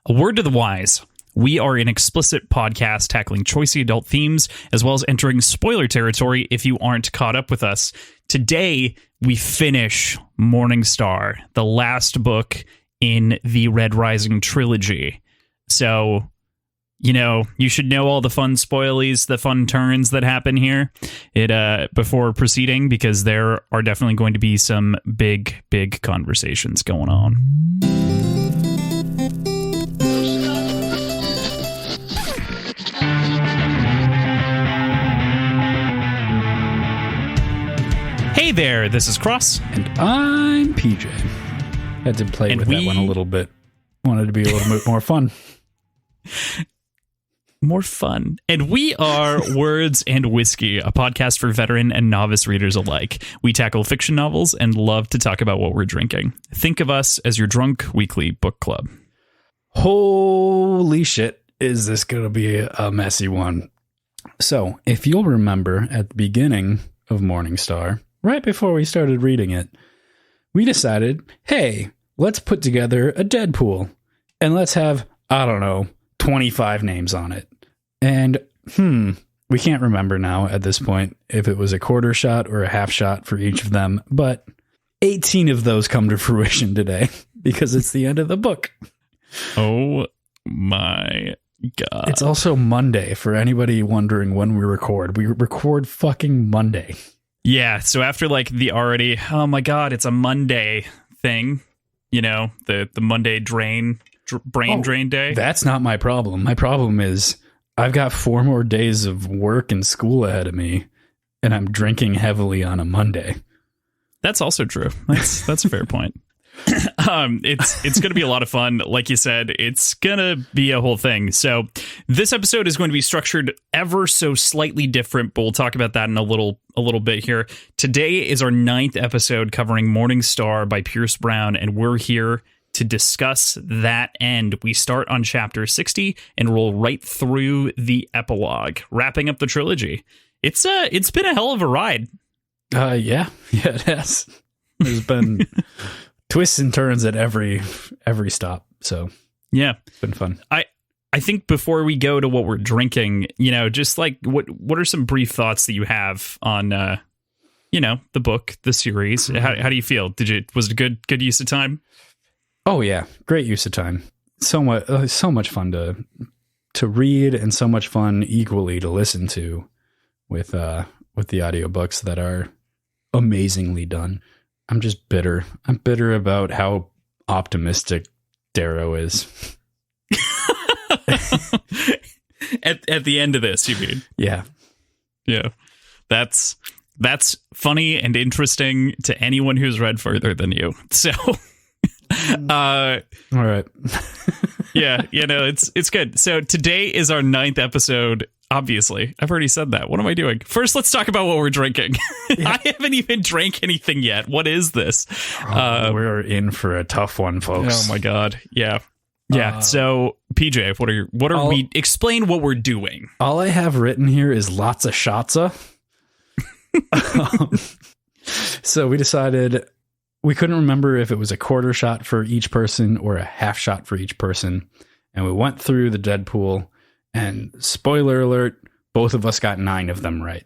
A word to the wise. We are an explicit podcast tackling choicey adult themes, as well as entering spoiler territory if you aren't caught up with us. Today, we finish Morningstar, the last book in the Red Rising trilogy. So, you know, you should know all the fun spoilies, the fun turns that happen here before proceeding, because there are definitely going to be some big conversations going on. Hey there, this is Cross. And I'm PJ. Had to play with that one a little bit. Wanted to be a little bit more fun. More fun. And we are Words and Whiskey, a podcast for veteran and novice readers alike. We tackle fiction novels and love to talk about what we're drinking. Think of us as your drunk weekly book club. Holy shit, is this going to be a messy one. So, if you'll remember at the beginning of Morningstar, right before we started reading it, we decided, hey, let's put together a Deadpool and let's have, I don't know, 25 names on it. And, we can't remember now at this point if it was a quarter shot or a half shot for each of them, but 18 of those come to fruition today because it's the end of the book. Oh my God. It's also Monday for anybody wondering when we record. We record fucking Monday. Yeah, so after like the already, oh my God, it's a Monday thing, you know, the Monday brain drain day. That's not my problem. My problem is I've got 4 more days of work and school ahead of me, and I'm drinking heavily on a Monday. That's also true. That's a fair point. It's going to be a lot of fun. Like you said, it's going to be a whole thing. So this episode is going to be structured ever so slightly different, but we'll talk about that in a little bit here. Today is our 9th episode covering Morningstar by Pierce Brown, and we're here to discuss that end. We start on chapter 60 and roll right through the epilogue, wrapping up the trilogy. It's been a hell of a ride. Yeah, it has. There's been twists and turns at every stop. So yeah, it's been fun. I think before we go to what we're drinking, you know, just like what are some brief thoughts that you have on, you know, the book, the series? How do you feel? Was it a good use of time? Oh yeah, great use of time. So much fun to read, and so much fun equally to listen to with the audiobooks that are amazingly done. I'm just bitter. I'm bitter about how optimistic Darrow is. At the end of this, you mean? Yeah. Yeah. That's funny and interesting to anyone who's read further than you. So all right. Yeah, you know, it's good. So today is our 9th episode. Obviously, I've already said that. What am I doing? First, let's talk about what we're drinking. Yeah. I haven't even drank anything yet. What is this? We're in for a tough one, folks. Oh my God. Yeah. Yeah. So PJ, what are we? Explain what we're doing. All I have written here is lots of shotsa. So we decided we couldn't remember if it was a quarter shot for each person or a half shot for each person. And we went through the Deadpool, and spoiler alert, both of us got 9 of them right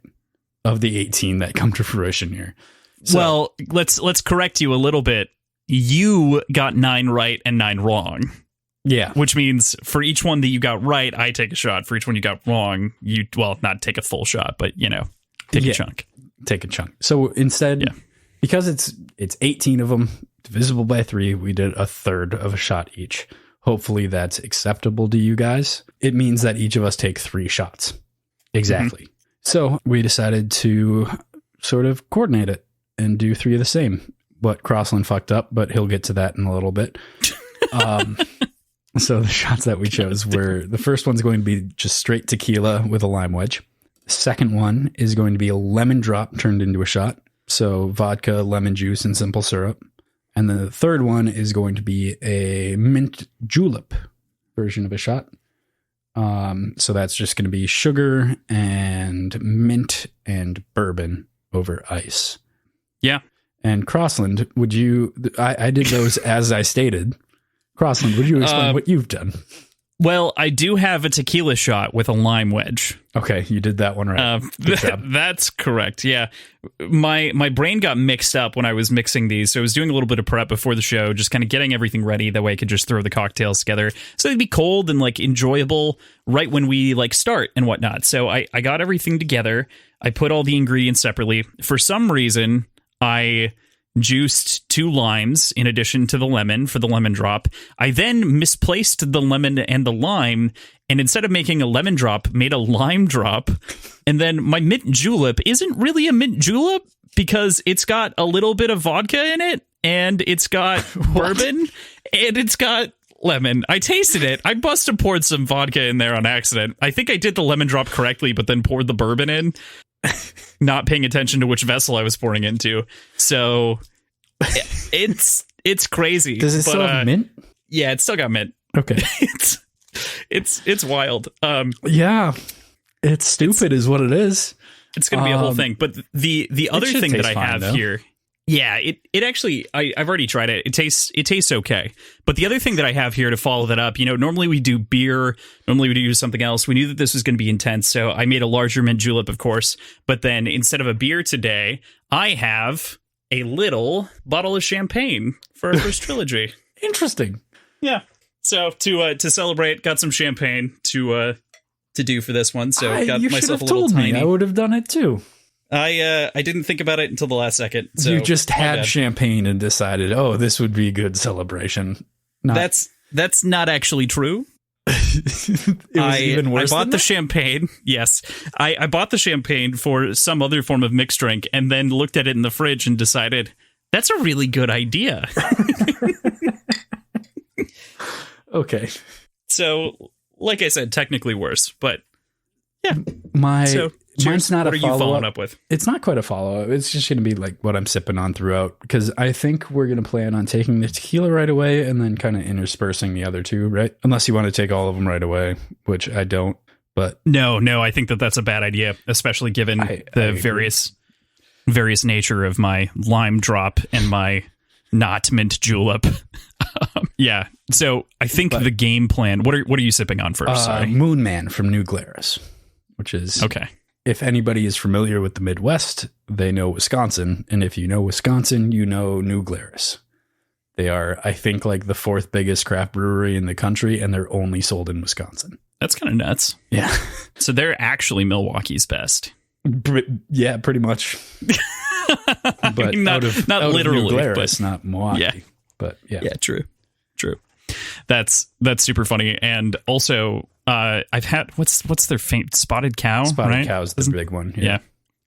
of the 18 that come to fruition here. So, well, let's correct you a little bit. You got 9 right and 9 wrong. Yeah. Which means for each one that you got right, I take a shot. For each one you got wrong, not take a full shot, but, you know, take a chunk. Take a chunk. So instead, because it's 18 of them, divisible by 3, we did a third of a shot each. Hopefully that's acceptable to you guys. It means that each of us take 3 shots. Exactly. Mm-hmm. So we decided to sort of coordinate it and do 3 of the same. But Crossland fucked up, but he'll get to that in a little bit. So the shots that we chose were, the first one's going to be just straight tequila with a lime wedge. The second one is going to be a lemon drop turned into a shot. So vodka, lemon juice, and simple syrup. And the third one is going to be a mint julep version of a shot. So that's just going to be sugar and mint and bourbon over ice. Yeah. And Crossland, would you, I did those as I stated. Crossland, would you explain what you've done? Well, I do have a tequila shot with a lime wedge. Okay, you did that one right. That's correct. Yeah, my brain got mixed up when I was mixing these, so I was doing a little bit of prep before the show, just kind of getting everything ready. That way, I could just throw the cocktails together, so they'd be cold and like enjoyable right when we like start and whatnot. So I got everything together. I put all the ingredients separately. For some reason, I juiced 2 limes in addition to the lemon for the lemon drop. I then misplaced the lemon and the lime, and instead of making a lemon drop, made a lime drop. And then my mint julep isn't really a mint julep because it's got a little bit of vodka in it, and it's got bourbon, and it's got lemon. I tasted it. I must have poured some vodka in there on accident. I think I did the lemon drop correctly, but then poured the bourbon in, not paying attention to which vessel I was pouring into. So it's crazy. Does it still have mint? Yeah, it's still got mint. Okay. It's wild. Yeah. It's stupid is what it is. It's going to be a whole thing. But the other thing that I have here, yeah, it actually, I've already tried it. It tastes okay. But the other thing that I have here to follow that up, normally we do beer, normally we do something else. We knew that this was going to be intense, so I made a larger mint julep, of course. But then instead of a beer today, I have a little bottle of champagne for our first trilogy. Interesting. Yeah. So to celebrate, got some champagne to do for this one. So got myself a little tiny. I would have done it too. I didn't think about it until the last second. So you just had champagne and decided, oh, this would be a good celebration. That's not actually true. It was even worse. I bought the champagne. Yes, I bought the champagne for some other form of mixed drink, and then looked at it in the fridge and decided that's a really good idea. Okay. So, like I said, technically worse, but yeah. Mine's not what a are you following up with? It's not quite a follow-up. It's just going to be like what I'm sipping on throughout, because I think we're going to plan on taking the tequila right away and then kind of interspersing the other two, right? Unless you want to take all of them right away, which I don't. But no, I think that's a bad idea, especially given the various nature of my lime drop and my not mint julep. Yeah. So I think the game plan. What are you sipping on first? Sorry. Moon Man from New Glarus, which is okay. If anybody is familiar with the Midwest, they know Wisconsin, and if you know Wisconsin, you know New Glarus. They are, I think, like the 4th biggest craft brewery in the country, and they're only sold in Wisconsin. That's kind of nuts. Yeah. So they're actually Milwaukee's best. Yeah, pretty much. But I mean, not literally, New Glarus, but not Milwaukee. Yeah. But yeah. Yeah, true. That's super funny. And also, I've had what's their Spotted Cow? Spotted Cow's the big one. Yeah.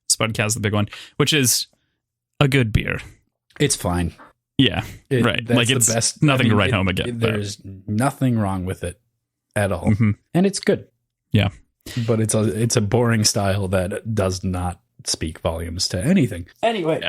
Spotted Cow's the big one, which is a good beer. It's fine. Yeah, right. Like it's the best. Nothing to write home again. There's nothing wrong with it at all, and it's good. Yeah, but it's a boring style that does not speak volumes to anything. Anyway,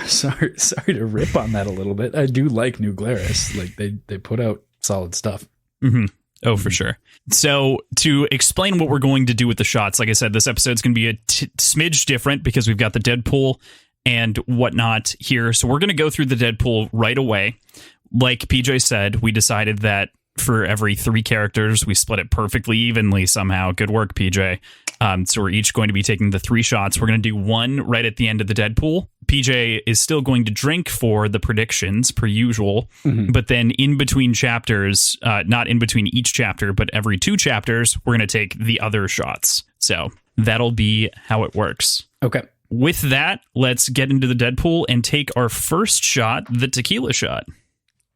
sorry to rip on that a little bit. I do like New Glarus. Like they put out solid stuff. Mm-hmm. Oh, for sure. So to explain what we're going to do with the shots, like I said, this episode's going to be a smidge different because we've got the Deadpool and whatnot here. So we're going to go through the Deadpool right away. Like PJ said, we decided that for every 3 characters, we split it perfectly evenly somehow. Good work, PJ. So we're each going to be taking the 3 shots. We're going to do one right at the end of the Deadpool. PJ is still going to drink for the predictions per usual, but then in between chapters, not in between each chapter, but every 2 chapters, we're going to take the other shots. So that'll be how it works. Okay. With that, let's get into the Deadpool and take our first shot, the tequila shot.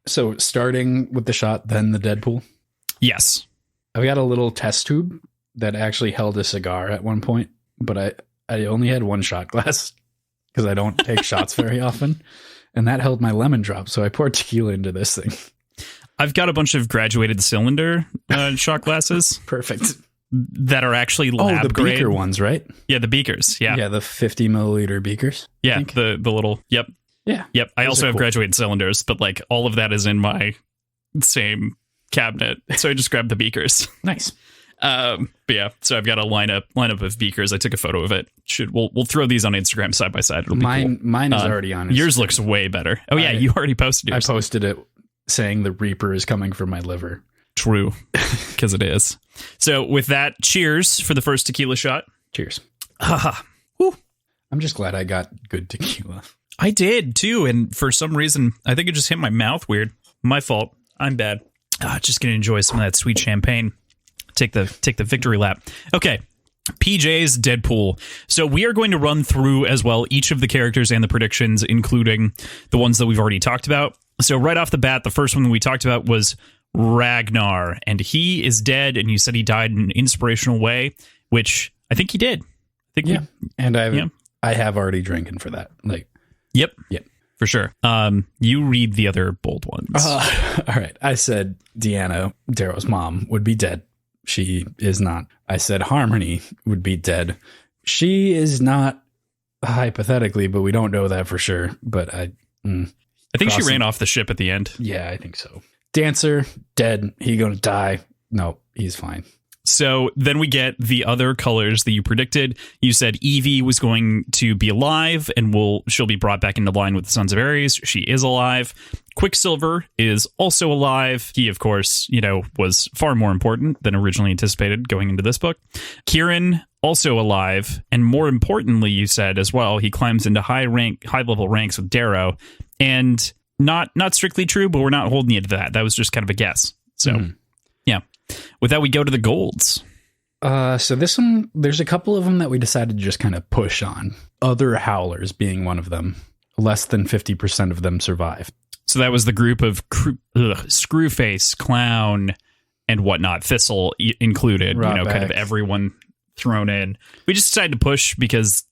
So starting with the shot, then the Deadpool? Yes. I've got a little test tube that actually held a cigar at one point, but I only had 1 shot glass because I don't take shots very often. And that held my lemon drop, so I poured tequila into this thing. I've got a bunch of graduated cylinder shot glasses. Perfect. That are actually lab the grade. beaker ones, right? Yeah, the beakers. Yeah. Yeah, the 50 milliliter beakers. Yeah, the little, yep. Yeah. Yep. I also have graduated cylinders, but like all of that is in my same cabinet. So I just grabbed the beakers. Nice. But yeah, so I've got a lineup of beakers. I took a photo of it. We'll throw these on Instagram side by side. It'll be cool. Mine is already on Instagram. Yours looks way better. Oh yeah, you already posted yours. I posted it saying the Reaper is coming for my liver. True, because it is. So with that, cheers for the first tequila shot. Cheers. Whew. I'm just glad I got good tequila. I did too, and for some reason, I think it just hit my mouth weird. My fault. I'm bad. Just gonna enjoy some of that sweet champagne. Take the victory lap. Okay. PJ's Deadpool. So we are going to run through as well each of the characters and the predictions, including the ones that we've already talked about. So right off the bat, the first one we talked about was Ragnar, and he is dead, and you said he died in an inspirational way, which I think he did. I have already drinking for that. Yep, for sure. You read the other bold ones. All right. I said Deanna, Darrow's mom, would be dead. She is not. I said Harmony would be dead. She is not, hypothetically, but we don't know that for sure. But I think she ran off the ship at the end. Yeah, I think so. Dancer, dead. He gonna die. No, he's fine. So then we get the other colors that you predicted. You said Evie was going to be alive and she'll be brought back into line with the Sons of Ares. She is alive. Quicksilver is also alive. He, of course, was far more important than originally anticipated going into this book. Kieran, also alive. And more importantly, you said as well, he climbs into high level ranks with Darrow. And not strictly true, but we're not holding you to that. That was just kind of a guess. So, yeah. With that, we go to the golds. So this one, there's a couple of them that we decided to just kind of push on. Other Howlers being one of them. Less than 50% of them survived. So that was the group of Screwface, Clown, and whatnot. Thistle included. Kind of everyone thrown in. We just decided to push because,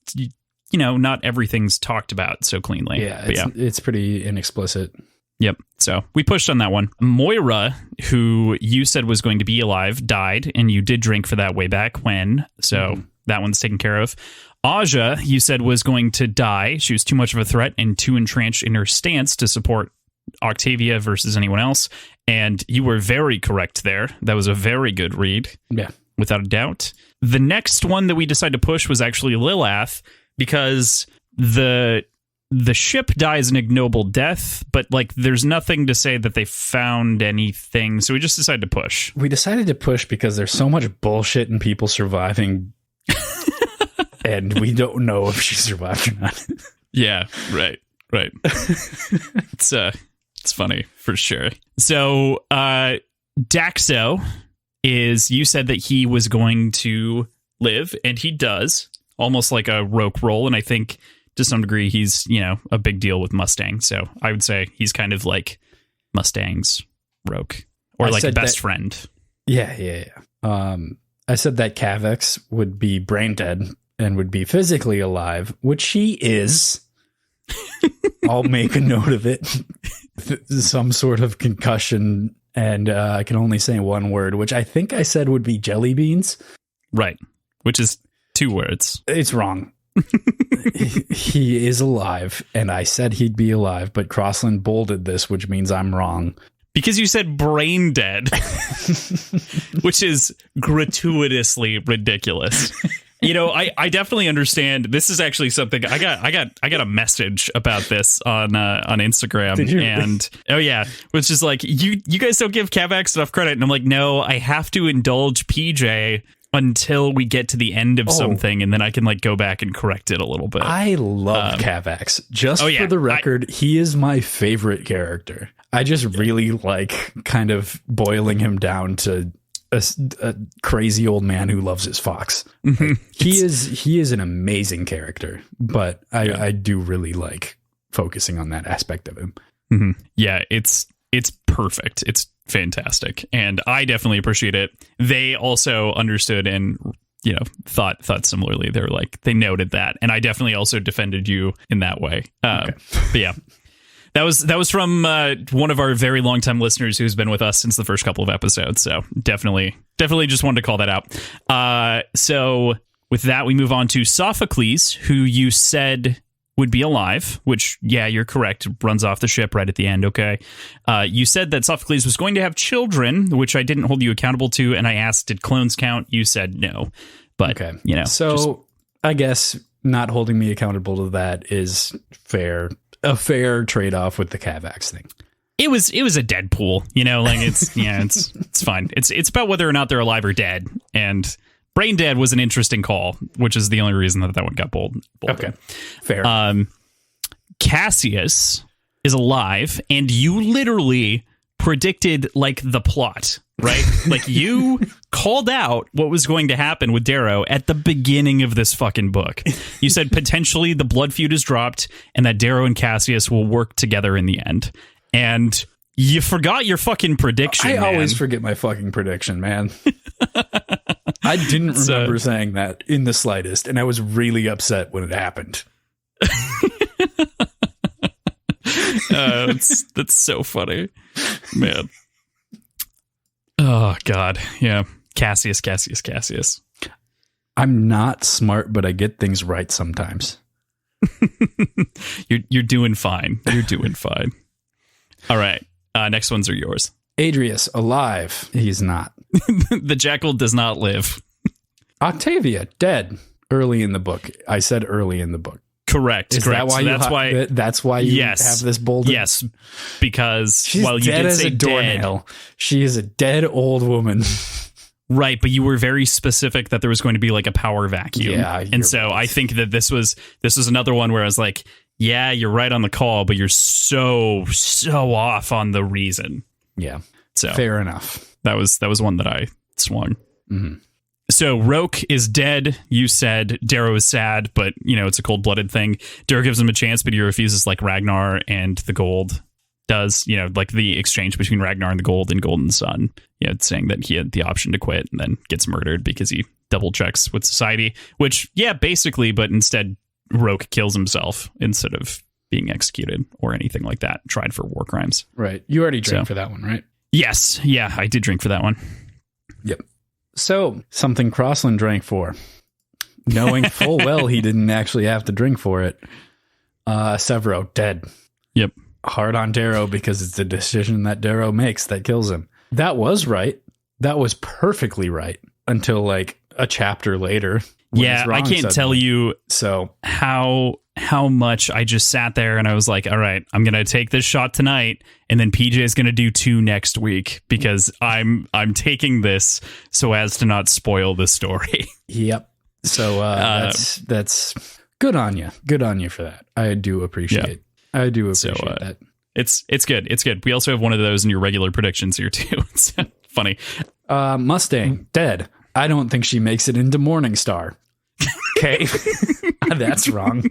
not everything's talked about so cleanly. Yeah, it's pretty inexplicit. Yep. So we pushed on that one. Moira, who you said was going to be alive, died, and you did drink for that way back when. So that one's taken care of. Aja, you said was going to die. She was too much of a threat and too entrenched in her stance to support Octavia versus anyone else. And you were very correct there. That was a very good read. Yeah. Without a doubt. The next one that we decided to push was actually Lilith, because the ship dies an ignoble death, but there's nothing to say that they found anything. So we just decided to push. We decided to push because there's so much bullshit and people surviving. And we don't know if she survived or not. Yeah, right. It's funny for sure. So Daxo you said that he was going to live, and he does, almost like a rogue role. And I think to some degree he's, a big deal with Mustang. So I would say he's kind of like Mustang's rogue, or like a best friend. Yeah. I said that Cavex would be brain dead and would be physically alive, which she is. I'll make a note of it. Some sort of concussion, and I can only say one word, which I think I said would be jelly beans. Right, which is 2 words. It's wrong. He is alive, and I said he'd be alive, but Crossland bolded this, which means I'm wrong. Because you said brain dead, which is gratuitously ridiculous. I definitely understand. This is actually something I got a message about this on Instagram. Did you? And oh yeah, which is like, you guys don't give Cavax enough credit, and I'm like, no, I have to indulge PJ until we get to the end of something, and then I can go back and correct it a little bit. I love Cavax. Just for the record, he is my favorite character. I just really like kind of boiling him down to a crazy old man who loves his fox. He is an amazing character, but I do really like focusing on that aspect of him. Mm-hmm. Yeah, it's perfect. It's fantastic, and I definitely appreciate it. They also understood and thought similarly. They were they noted that, and I definitely also defended you in that way. But yeah. That was from one of our very long-time listeners who's been with us since the first couple of episodes. So definitely just wanted to call that out. So with that, we move on to Sophocles, who you said would be alive, which, yeah, you're correct. Runs off the ship right at the end. Okay. You said that Sophocles was going to have children, which I didn't hold you accountable to. And I asked, did clones count? You said no. But, So I guess not holding me accountable to that is fair. A fair trade-off with the Cavax thing. It was a dead pool, like it's fine. It's about whether or not they're alive or dead, and brain dead was an interesting call, which is the only reason that one got bold. Okay, fair. Cassius is alive, and you literally predicted the plot, right? You called out what was going to happen with Darrow at the beginning of this fucking book. You said potentially the blood feud is dropped and that Darrow and Cassius will work together in the end. And you forgot your fucking prediction. I always forget my fucking prediction, man. I didn't remember saying that in the slightest, and I was really upset when it happened. That's so funny, man. Oh God, yeah. Cassius. I'm not smart, but I get things right sometimes. You're doing fine. You're doing fine. All right. Next ones are yours. Adrius, alive. He's not. The jackal does not live. Octavia, dead. Early in the book. I said early in the book. Correct. Is correct. That's why you have this bold? Yes, because she's you dead did as say a doornail. She is a dead old woman. Right, but you were very specific that there was going to be a power vacuum. Yeah, and so right. I think that this was another one where I was like, yeah, you're right on the call, but you're so off on the reason. Yeah. So fair enough. That was one that I swung. Mm-hmm. So Roke is dead. You said Darrow is sad, but it's a cold-blooded thing. Darrow gives him a chance, but he refuses like Ragnar and the Gold does, the exchange between Ragnar and the Gold and Golden Sun, saying that he had the option to quit and then gets murdered because he double checks with society, which, yeah, basically, but instead Roke kills himself instead of being executed or anything like that, tried for war crimes. Right. You already drank for that one, right? Yes. Yeah, I did drink for that one. Yep. So, something Crossland drank for, knowing full well he didn't actually have to drink for it. Severo, dead. Yep. Hard on Darrow because it's a decision that Darrow makes that kills him. That was right. That was perfectly right until a chapter later. Yeah, I can't tell you how much I just sat there and I was like, all right, I'm going to take this shot tonight and then PJ is going to do 2 next week because I'm taking this so as to not spoil the story. Yep. So that's good on you. Good on you for that. I do appreciate that. It's good. It's good. We also have one of those in your regular predictions here too. It's funny. Mustang, dead. I don't think she makes it into Morningstar. Okay. That's wrong.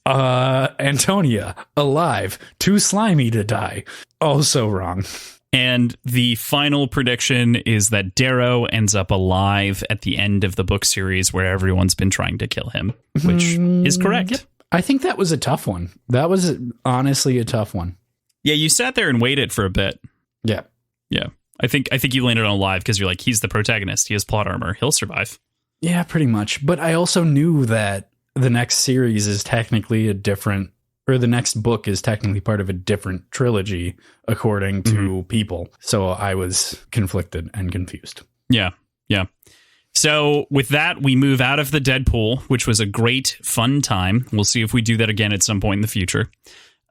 Antonia, alive, too slimy to die. Also wrong. And the final prediction is that Darrow ends up alive at the end of the book series where everyone's been trying to kill him, which is correct. Yep. I think that was a tough one. That was honestly a tough one. Yeah, you sat there and waited for a bit. Yeah. Yeah. I think you landed on alive because you're like, he's the protagonist. He has plot armor. He'll survive. Yeah, pretty much. But I also knew that the next series is technically the next book is technically part of a different trilogy, according to people. So I was conflicted and confused. Yeah. Yeah. So with that, we move out of the Deadpool, which was a great, fun time. We'll see if we do that again at some point in the future.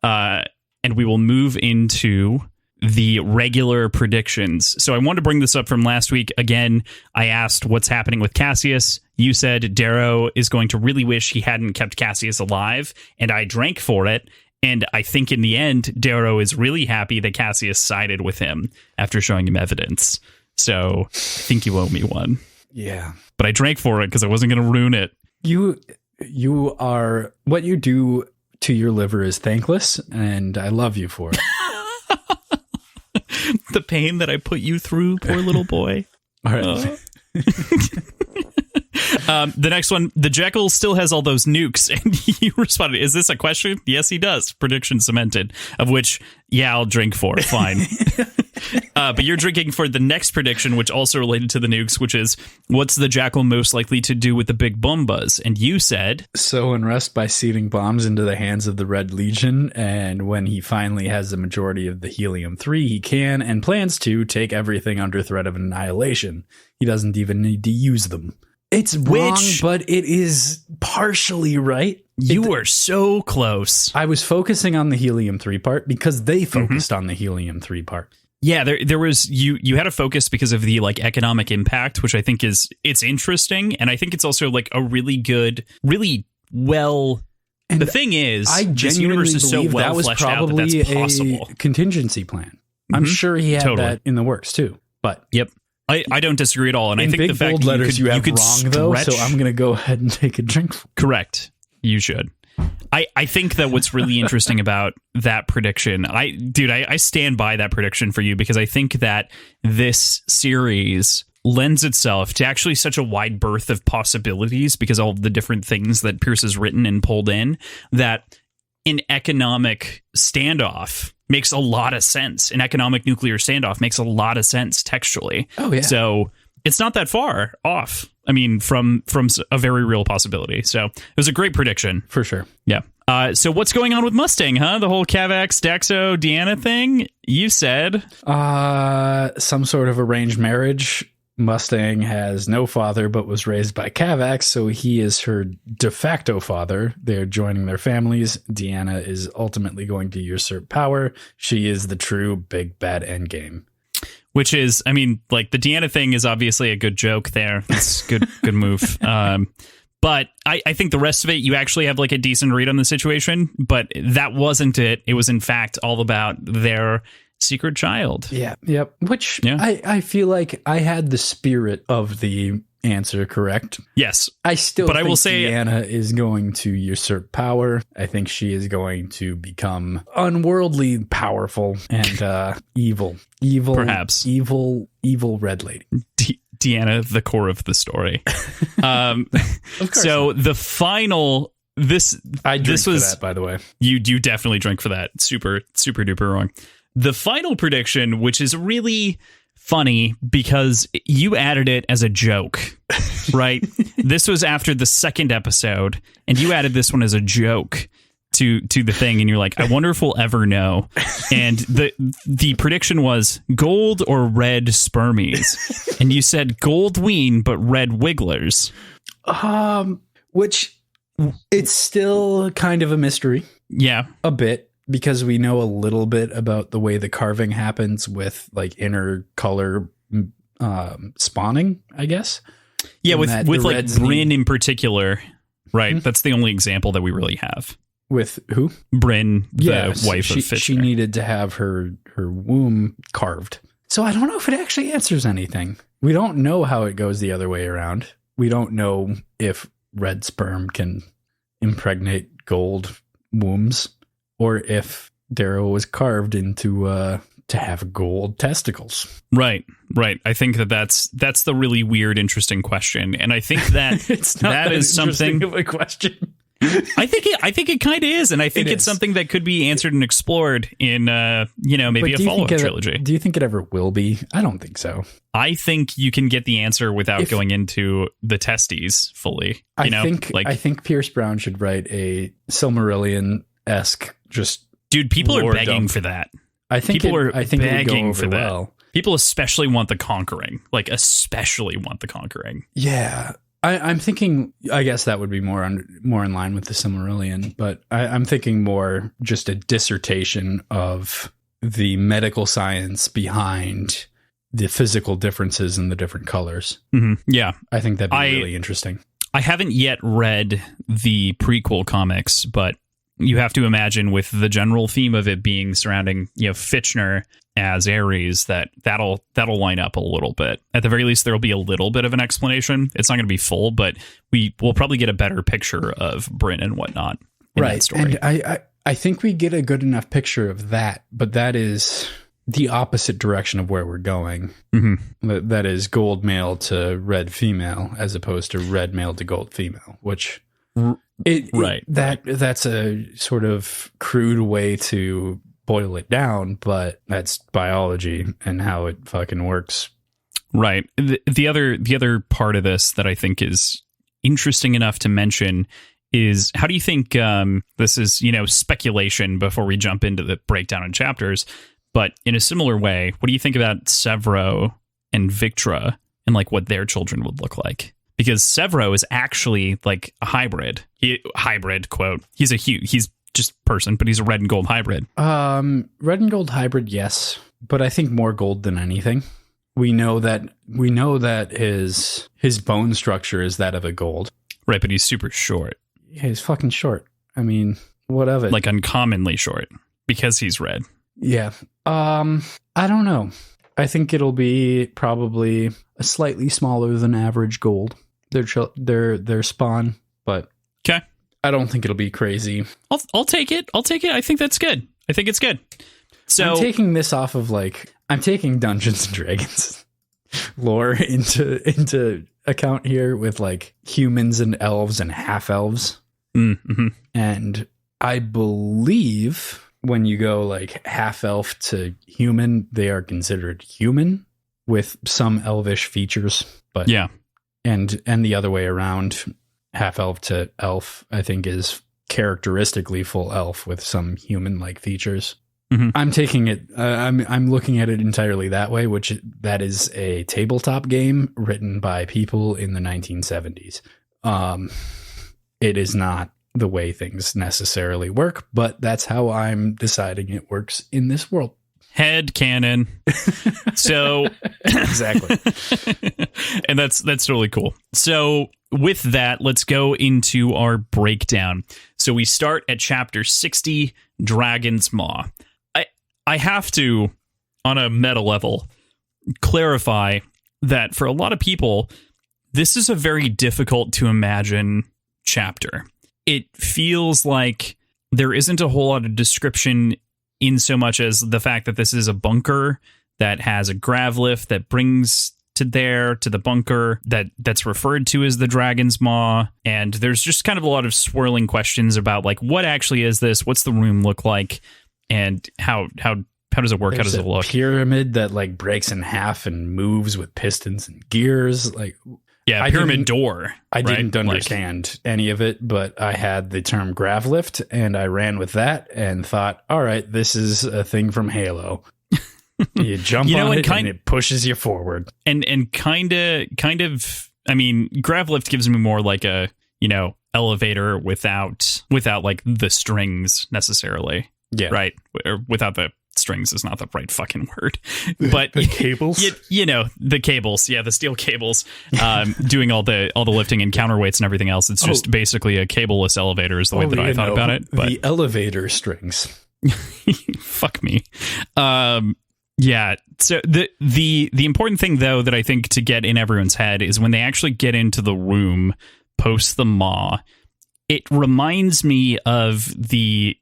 And we will move into the regular predictions. So I wanted to bring this up from last week. Again, I asked what's happening with Cassius. You said Darrow is going to really wish he hadn't kept Cassius alive, and I drank for it. And I think in the end, Darrow is really happy that Cassius sided with him after showing him evidence. So I think you owe me one. Yeah. But I drank for it because I wasn't going to ruin it. You are, what you do to your liver is thankless, and I love you for it. The pain that I put you through, poor little boy. All right. The next one, the Jekyll still has all those nukes, and you responded, is this a question? Yes, he does. Prediction cemented, of which, yeah, I'll drink for. Fine. But you're drinking for the next prediction, which also related to the nukes, which is, what's the Jackal most likely to do with the big bombas? And you said, sow unrest by seeding bombs into the hands of the Red Legion, and when he finally has the majority of the helium-3, he can and plans to take everything under threat of annihilation. He doesn't even need to use them. It's wrong, but it is partially right. You were so close. I was focusing on the helium-3 part because they focused on the helium-3 part. Yeah, there was you had a focus because of the like economic impact, which I think it's interesting, and I think it's also like a really good, really well. And the thing is, this universe is so well fleshed out that that's possible. A contingency plan. I'm sure he had that in the works too. But yep, I don't disagree at all, and I think big the fact bold letters you have could wrong though, so I'm going to go ahead and take a drink. Correct, you should. I think that what's really interesting about that prediction, I stand by that prediction for you because I think that this series lends itself to actually such a wide berth of possibilities because all of the different things that Pierce has written and pulled in, that an economic standoff makes a lot of sense. An economic nuclear standoff makes a lot of sense textually. Oh, yeah. So it's not that far off. I mean, from a very real possibility. So it was a great prediction. For sure. Yeah. So what's going on with Mustang, huh? The whole Cavax, Daxo, Deanna thing? You said. Some sort of arranged marriage. Mustang has no father but was raised by Cavax, so he is her de facto father. They're joining their families. Deanna is ultimately going to usurp power. She is the true big bad endgame. Which is, I mean, like the Deanna thing is obviously a good joke there. It's good move. But I think the rest of it, you actually have like a decent read on the situation. But that wasn't it. It was, in fact, all about their secret child. Yeah. Yep. Which I feel like I had the spirit of the answer correct. Yes. I think I will say Deanna is going to usurp power. I think she is going to become unworldly powerful and evil. Perhaps. Evil red lady. Deanna, the core of the story. So the final... I drink for that, by the way. You definitely drink for that. Super, super duper wrong. The final prediction, which is really funny because you added it as a joke, right? This was after the second episode, and you added this one as a joke to the thing, and you're like, I wonder if we'll ever know. And the prediction was gold or red spermies, and you said gold ween but red wigglers. Which it's still kind of a mystery. Yeah, a bit. Because we know a little bit about the way the carving happens with like inner color spawning, I guess. Yeah, with like Bryn in particular, right? That's the only example that we really have. With who? Bryn, the wife of Fisher. She needed to have her womb carved. So I don't know if it actually answers anything. We don't know how it goes the other way around. We don't know if red sperm can impregnate gold wombs. Or if Darrow was carved into to have gold testicles. Right. I think that's the really weird, interesting question, and I think that it's not that is something of a question. I think it kind of is, and I think it's something that could be answered and explored in maybe a follow-up trilogy. Do you think it ever will be? I don't think so. I think you can get the answer without going into the testes fully. I think Pierce Brown should write a Silmarillion-esque. Dude, people are begging for that. I think people are begging for that. Well. People especially want the conquering. Like, especially want the conquering. Yeah. I'm thinking, I guess that would be more in line with the Silmarillion, but I'm thinking more just a dissertation of the medical science behind the physical differences in the different colors. Mm-hmm. Yeah. I think that'd be really interesting. I haven't yet read the prequel comics, but you have to imagine with the general theme of it being surrounding, Fitchner as Ares, that'll line up a little bit. At the very least, there'll be a little bit of an explanation. It's not going to be full, but we'll probably get a better picture of Bryn and whatnot in that story. And I think we get a good enough picture of that, but that is the opposite direction of where we're going. Mm-hmm. That is gold male to red female, as opposed to red male to gold female, which... That's a sort of crude way to boil it down, but that's biology and how it fucking works. Right. The other part of this that I think is interesting enough to mention is, how do you think this is, speculation before we jump into the breakdown in chapters, but in a similar way, what do you think about Severo and Victra and like what their children would look like? because Severo is actually like a hybrid. Hybrid quote. He's just person, but he's a red and gold hybrid. Red and gold hybrid, yes, but I think more gold than anything. We know that his bone structure is that of a gold. Right, but he's super short. Yeah, he's fucking short. I mean, what of it? Like uncommonly short because he's red. Yeah. I don't know. I think it'll be probably a slightly smaller than average gold. Their spawn, but okay. I don't think it'll be crazy. I'll take it. I think that's good. I think it's good. So I'm taking this off of I'm taking Dungeons and Dragons lore into account here with like humans and elves and half elves. Mm-hmm. And I believe when you go like half elf to human, they are considered human with some elvish features. But yeah, and the other way around, half elf to elf, I think is characteristically full elf with some human like features. Mm-hmm. I'm taking it. I'm looking at it entirely that way, that is a tabletop game written by people in the 1970s. It is not the way things necessarily work, but that's how I'm deciding it works in this world. Head canon. So exactly. And that's totally cool. So with that, let's go into our breakdown. So we start at chapter 60, Dragon's Maw. I have to, on a meta level, clarify that for a lot of people, this is a very difficult to imagine chapter. It feels like there isn't a whole lot of description in so much as the fact that this is a bunker that has a grav lift that brings to the bunker that's referred to as the Dragon's Maw. And there's just kind of a lot of swirling questions about like, what actually is this? What's the room look like? And how does it work? How does it look? Pyramid that like breaks in half and moves with pistons and gears. Like, yeah, pyramid door. I didn't understand any of it, but I had the term grav lift and I ran with that and thought, all right, this is a thing from Halo. You jump on it and it pushes you forward. And kind of, I mean, grav lift gives me more like a, elevator without like the strings necessarily. Yeah. Right. Or without the strings is not the right fucking word, but the cables, the cables. Yeah. The steel cables, doing all the lifting and counterweights and everything else. It's just basically a cableless elevator is the way that I thought about it. But the elevator strings. Fuck me. Yeah. So the important thing though, that I think to get in everyone's head is when they actually get into the room post the Maw, it reminds me of the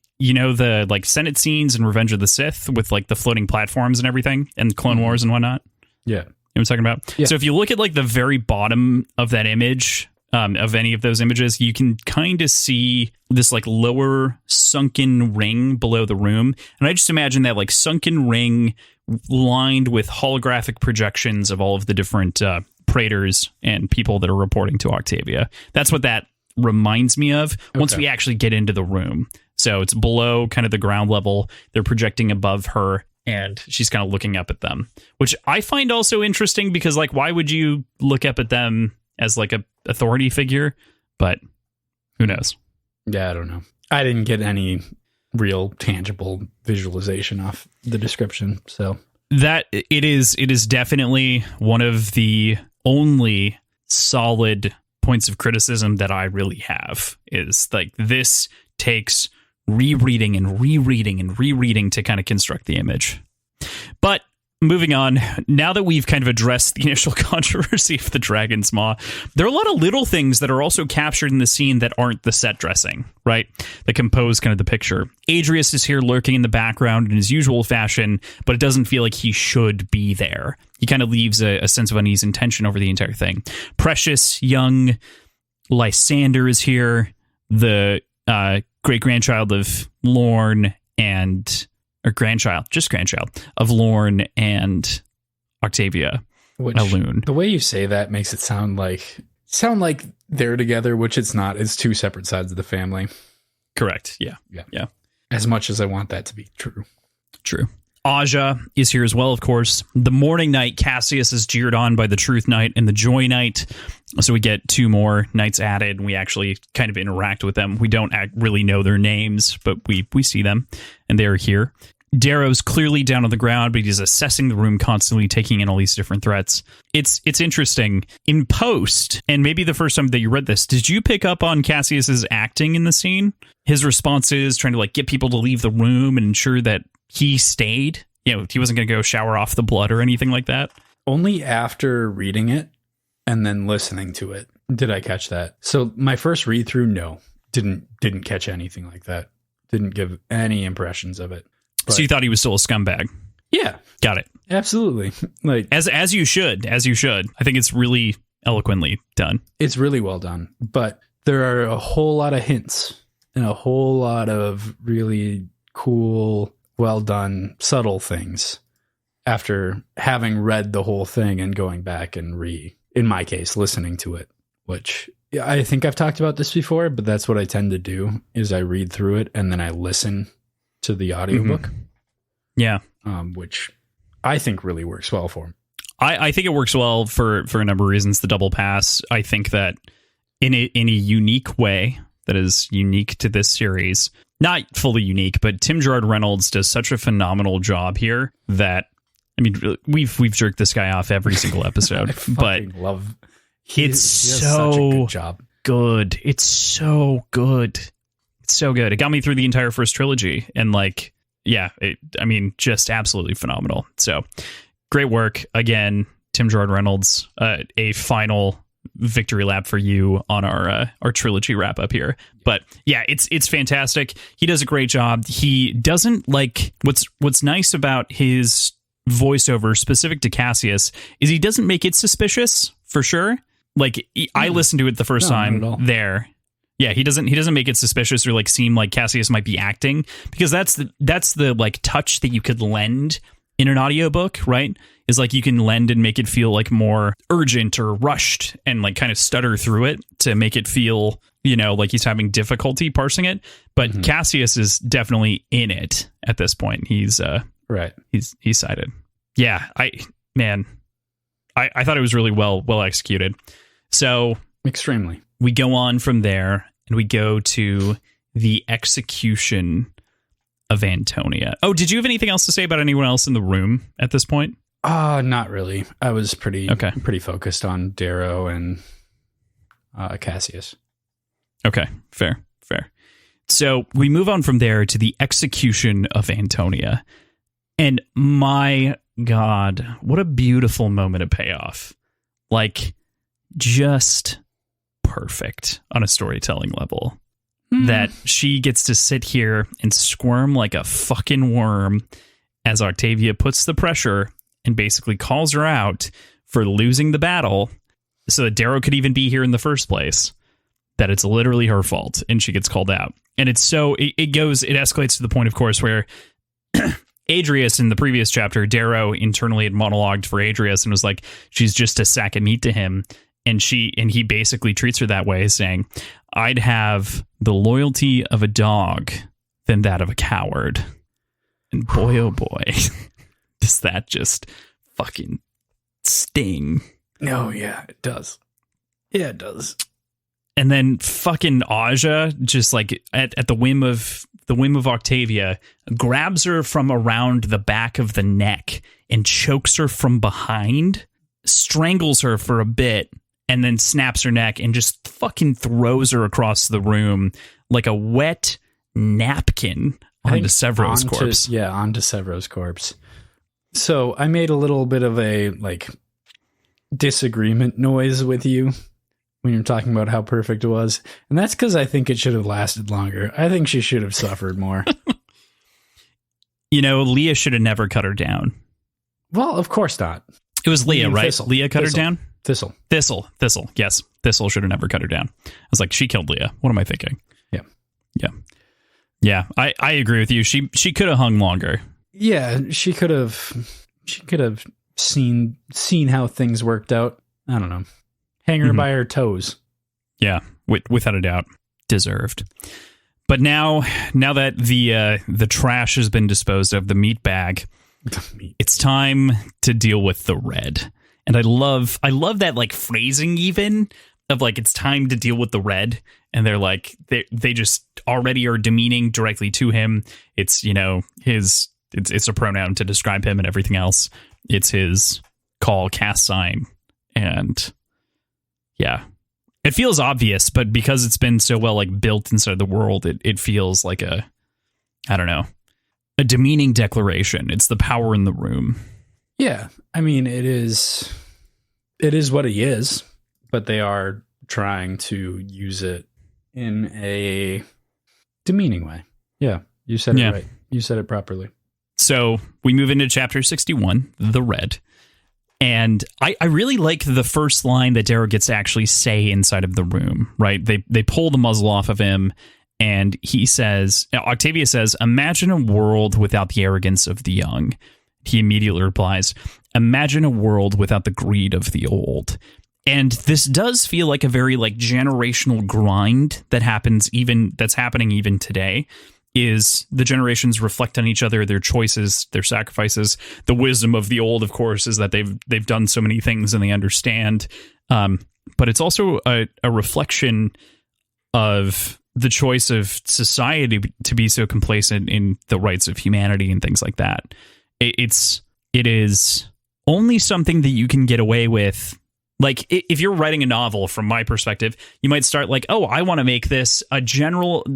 like Senate scenes in Revenge of the Sith with like the floating platforms and everything and Clone Wars and whatnot. Yeah. You know what I'm talking about? Yeah. So if you look at like the very bottom of that image, of any of those images, you can kind of see this like lower sunken ring below the room. And I just imagine that like sunken ring lined with holographic projections of all of the different praetors and people that are reporting to Octavia. That's what that reminds me of once we actually get into the room. So it's below kind of the ground level. They're projecting above her and she's kind of looking up at them, which I find also interesting because like, why would you look up at them as like a authority figure? But who knows? Yeah, I don't know. I didn't get any real tangible visualization off the description. So that it is definitely one of the only solid points of criticism that I really have is like this takes rereading to kind of construct the image. But moving on, now that we've kind of addressed the initial controversy of the Dragon's Maw, there are a lot of little things that are also captured in the scene that aren't the set dressing, right? That compose kind of the picture. Adrius is here lurking in the background in his usual fashion, but it doesn't feel like he should be there. He kind of leaves a sense of unease and tension over the entire thing. Precious, young Lysander is here, the great-grandchild of Lorne or grandchild of Lorne and Octavia Aloon. The way you say that makes it sound like they're together, which it's not. It's two separate sides of the family. Correct. Yeah. As much as I want that to be true. True. Aja is here as well, of course. The Morning Knight, Cassius, is jeered on by the Truth Knight and the Joy Knight. So we get 2 more knights added, and we actually kind of interact with them. We don't really know their names, but we see them, and they're here. Darrow's clearly down on the ground, but he's assessing the room constantly, taking in all these different threats. It's interesting. In post, and maybe the first time that you read this, did you pick up on Cassius's acting in the scene? His responses, trying to like get people to leave the room and ensure that he stayed. You know, he wasn't going to go shower off the blood or anything like that. Only after reading it and then listening to it did I catch that. So my first read through, no, didn't catch anything like that. Didn't give any impressions of it. But, so you thought he was still a scumbag? Yeah, got it. Absolutely. Like as you should. I think it's really eloquently done. It's really well done, but there are a whole lot of hints and a whole lot of really cool, well done, subtle things after having read the whole thing and going back and in my case, listening to it, which I think I've talked about this before, but that's what I tend to do is I read through it and then I listen to the audiobook. Mm-hmm. Yeah. Which I think really works well for him. I think it works well for a number of reasons. The double pass, I think that in a unique way that is unique to this series, not fully unique, but Tim Gerard Reynolds does such a phenomenal job here that, I mean, we've jerked this guy off every single episode, but it's so such a good job. Good. It's so good. It's so good. It got me through the entire first trilogy, and like, yeah, just absolutely phenomenal. So great work again, Tim Gerard Reynolds. A final victory lap for you on our trilogy wrap up here. But yeah, it's fantastic. He does a great job. He doesn't like what's nice about his voiceover specific to Cassius is he doesn't make it suspicious for sure. Like I listened to it the first time there. Yeah, he doesn't make it suspicious or like seem like Cassius might be acting, because that's the like touch that you could lend in an audiobook, right? Is like you can lend and make it feel like more urgent or rushed and like kind of stutter through it to make it feel, you know, like he's having difficulty parsing it. But Cassius is definitely in it at this point. He's right. He's cited. Yeah, I thought it was really well executed. So extremely. We go on from there and we go to the execution of Antonia. Oh, did you have anything else to say about anyone else in the room at this point? Not really. I was pretty focused on Darrow and Cassius. Okay, fair. So we move on from there to the execution of Antonia. And my God, what a beautiful moment of payoff. Like, just perfect on a storytelling level. That she gets to sit here and squirm like a fucking worm as Octavia puts the pressure and basically calls her out for losing the battle so that Darrow could even be here in the first place. That it's literally her fault and she gets called out. And it escalates to the point, of course, where Adrius in the previous chapter, Darrow internally had monologued for Adrius and was like, she's just a sack of meat to him. And he basically treats her that way, saying, I'd have the loyalty of a dog than that of a coward. And boy, oh boy, does that just fucking sting. Oh, yeah, it does. Yeah, it does. And then fucking Aja, just like at the whim of Octavia, grabs her from around the back of the neck and chokes her from behind, strangles her for a bit, and then snaps her neck and just fucking throws her across the room like a wet napkin onto Severo's corpse. Yeah, onto Severo's corpse. So I made a little bit of a like disagreement noise with you when you're talking about how perfect it was. And that's because I think it should have lasted longer. I think she should have suffered more. You know, Leah should have never cut her down. Well, of course not. It was Leah, right? Thistle. Leah cut her down? Thistle. Yes. Thistle should have never cut her down. I was like, she killed Leah. What am I thinking? Yeah. I agree with you. She could have hung longer. Yeah, she could have seen how things worked out. I don't know. Hang her by her toes. Yeah, without a doubt. Deserved. But now that the trash has been disposed of, the meat bag, It's time to deal with the red. And I love that like phrasing even of like, it's time to deal with the red. And they're like, they just already are demeaning directly to him. It's, you know, it's a pronoun to describe him and everything else. It's his cast sign. And yeah, it feels obvious, but because it's been so well like built inside the world, it feels like a demeaning declaration. It's the power in the room. Yeah. I mean, it is what he is, but they are trying to use it in a demeaning way. Yeah. You said it right. You said it properly. So we move into chapter 61, The Red. And I really like the first line that Darrow gets to actually say inside of the room, right? They pull the muzzle off of him, and Octavia says, imagine a world without the arrogance of the young. He immediately replies, imagine a world without the greed of the old. And this does feel like a very like generational grind that's happening even today. Is the generations reflect on each other, their choices, their sacrifices. The wisdom of the old, of course, is that they've done so many things and they understand. But it's also a reflection of the choice of society to be so complacent in the rights of humanity and things like that. It is only something that you can get away with. Like, if you're writing a novel, from my perspective, you might start like, oh, I want to make this my general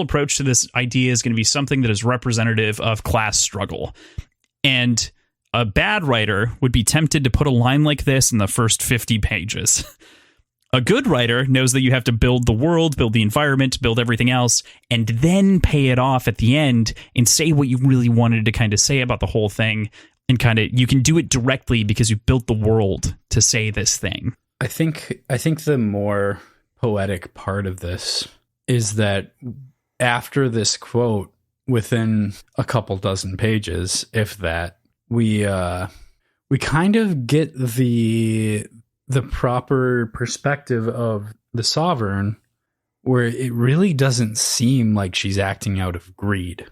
approach to this idea is going to be something that is representative of class struggle. And a bad writer would be tempted to put a line like this in the first 50 pages. A good writer knows that you have to build the world, build the environment, build everything else, and then pay it off at the end and say what you really wanted to kind of say about the whole thing. And kind of, you can do it directly because you built the world to say this thing. I think the more poetic part of this is that after this quote, within a couple dozen pages, if that, we kind of get the proper perspective of the sovereign, where it really doesn't seem like she's acting out of greed.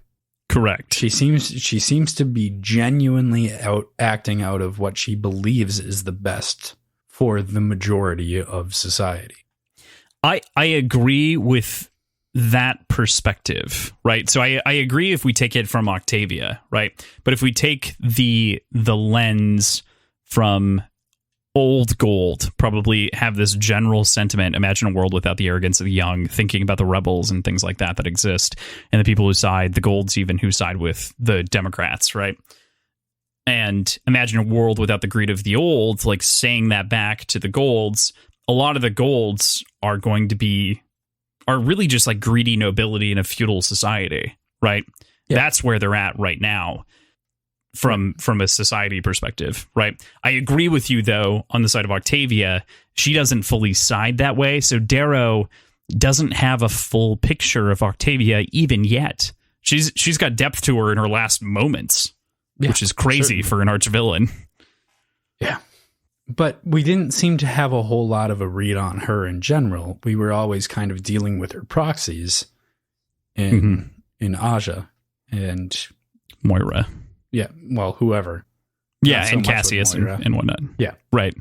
Correct. She seems to be genuinely acting out of what she believes is the best for the majority of society. I agree with that perspective, right? So I agree if we take it from Octavia, right? But if we take the lens from Old Gold, probably have this general sentiment, imagine a world without the arrogance of the young, thinking about the rebels and things like that exist, and the people who side, the Golds even, who side with the Democrats, right? And imagine a world without the greed of the old, like saying that back to the Golds. A lot of the Golds are really just like greedy nobility in a feudal society, right? Yeah. That's where they're at right now. From a society perspective, right? I agree with you, though, on the side of Octavia. She doesn't fully side that way, so Darrow doesn't have a full picture of Octavia even yet. She's got depth to her in her last moments, which is crazy for an archvillain. Yeah. But we didn't seem to have a whole lot of a read on her in general. We were always kind of dealing with her proxies in Aja and Moira. Yeah, well, whoever. Yeah, and Cassius and whatnot. Yeah. Right.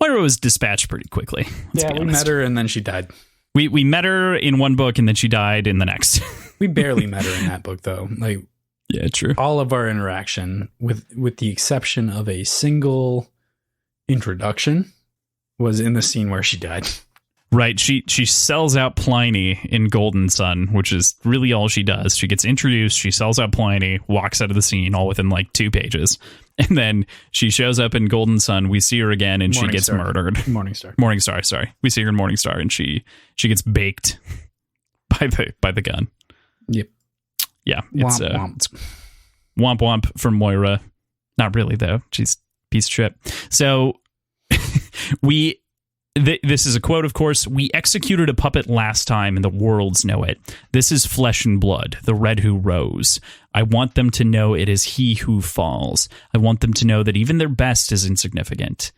Moira was dispatched pretty quickly. We met her and then she died. We met her in one book and then she died in the next. We barely met her in that book, though. Like, yeah, true. All of our interaction, with the exception of a single introduction, was in the scene where she died. Right. She sells out Pliny in Golden Sun, which is really all she does. She gets introduced, she sells out Pliny, walks out of the scene all within like 2 pages. And then she shows up in Golden Sun. We see her again and she gets murdered. Morningstar, sorry. We see her in Morningstar and she gets baked by the gun. Yep. Yeah. It's womp womp from Moira. Not really, though. She's a piece of shit. So this is a quote, of course. We executed a puppet last time and the worlds know it. This is flesh and blood, the red who rose. I want them to know it is he who falls. I want them to know that even their best is insignificant.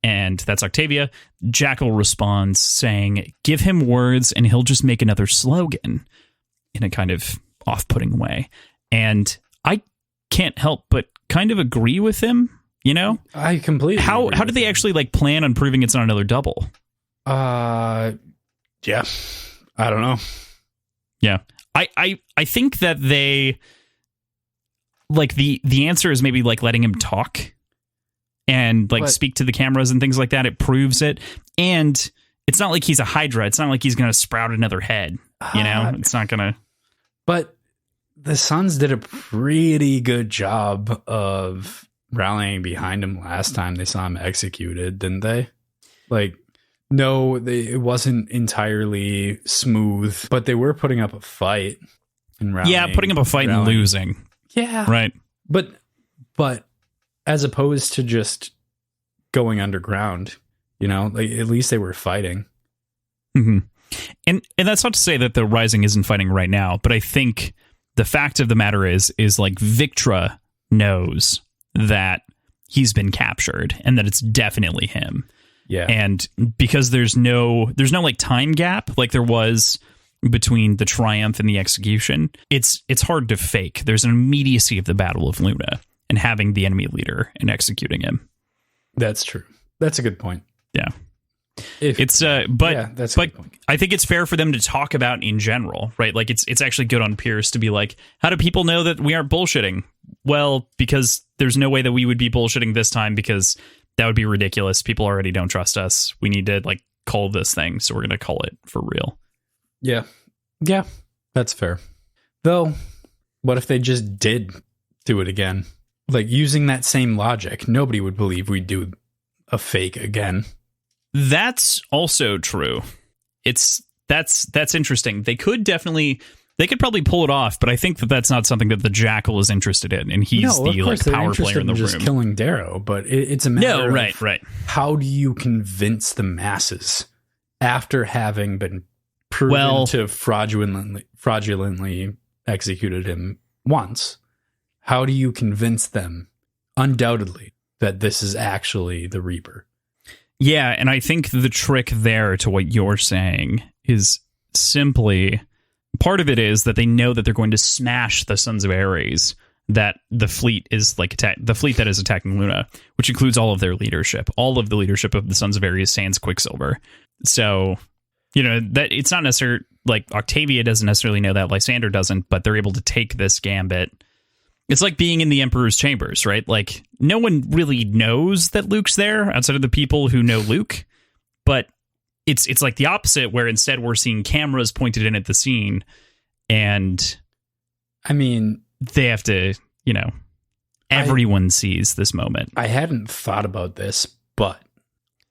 And that's Octavia. Jackal responds saying, give him words and he'll just make another slogan, in a kind of off-putting way. And can't help but kind of agree with him, you know? I completely How did they actually like plan on proving it's not another double? Yeah. I don't know. Yeah. I think that they like the answer is maybe like letting him talk and like speak to the cameras and things like that. It proves it. And it's not like he's a Hydra. It's not like he's going to sprout another head. You know, it's not going to. But the Suns did a pretty good job of rallying behind him last time they saw him executed, didn't they? Like, no, it wasn't entirely smooth, but they were putting up a fight and rallying. Yeah, putting up a fight and losing. Yeah. Right. But as opposed to just going underground, you know, like at least they were fighting. Mm-hmm. And that's not to say that the Rising isn't fighting right now, but I think the fact of the matter is like Victra knows that he's been captured and that it's definitely him. Yeah. And because there's no like time gap like there was between the triumph and the execution, it's hard to fake. There's an immediacy of the Battle of Luna and having the enemy leader and executing him. That's true. That's a good point. Yeah. That's a good point. I think it's fair for them to talk about in general, right? Like it's actually good on Pierce to be like, how do people know that we aren't bullshitting? Well, because there's no way that we would be bullshitting this time, because that would be ridiculous. People already don't trust us. We need to like call this thing. So we're going to call it for real. Yeah. Yeah. That's fair. Though, what if they just did do it again? Like using that same logic, nobody would believe we'd do a fake again. That's also true. That's interesting. They could probably pull it off, but I think that that's not something that the Jackal is interested in, and he's the like power player in the just room. Killing Darrow, but it's a matter of right. How do you convince the masses after having been proven to fraudulently executed him once? How do you convince them, undoubtedly, that this is actually the Reaper? Yeah, and I think the trick there to what you're saying is simply, part of it is that they know that they're going to smash the Sons of Ares, that the fleet is like the fleet that is attacking Luna, which includes all of their leadership. All of the leadership of the Sons of Ares sans Quicksilver. So, you know, that it's not necessarily like Octavia doesn't necessarily know that, Lysander doesn't, but they're able to take this gambit. It's like being in the Emperor's chambers, right? Like, no one really knows that Luke's there outside of the people who know Luke, but it's like the opposite, where instead we're seeing cameras pointed in at the scene, and I mean, they have to, you know, everyone sees this moment. I hadn't thought about this, but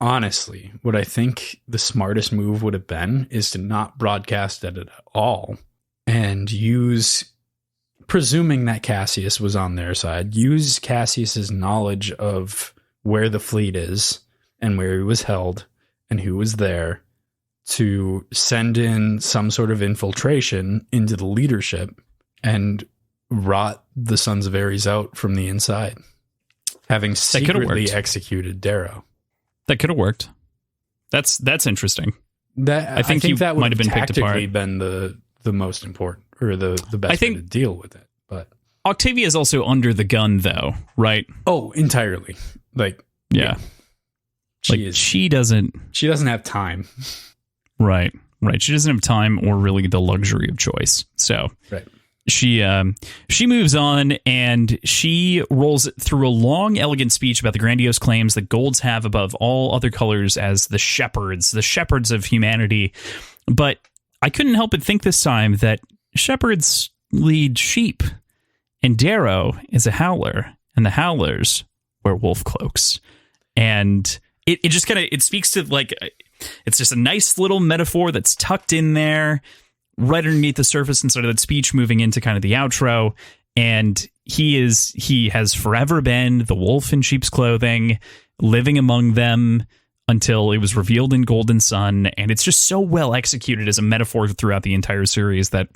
honestly, what I think the smartest move would have been is to not broadcast it at all and use, presuming that Cassius was on their side, use Cassius's knowledge of where the fleet is and where he was held and who was there to send in some sort of infiltration into the leadership and rot the Sons of Ares out from the inside, having secretly executed Darrow. That could have worked. That's interesting. I think that might have been picked apart. Been the most important, or the best way to deal with it. But Octavia is also under the gun, though, right? Oh, entirely. Like, yeah. She doesn't have time. Right. She doesn't have time or really the luxury of choice. So right. She moves on, and she rolls through a long, elegant speech about the grandiose claims that golds have above all other colors as the shepherds of humanity. But I couldn't help but think this time that shepherds lead sheep, and Darrow is a howler, and the howlers wear wolf cloaks. And it just kind of, it speaks to, like, it's just a nice little metaphor that's tucked in there right underneath the surface inside of that speech, moving into kind of the outro. And he has forever been the wolf in sheep's clothing, living among them until it was revealed in Golden Sun. And it's just so well executed as a metaphor throughout the entire series that,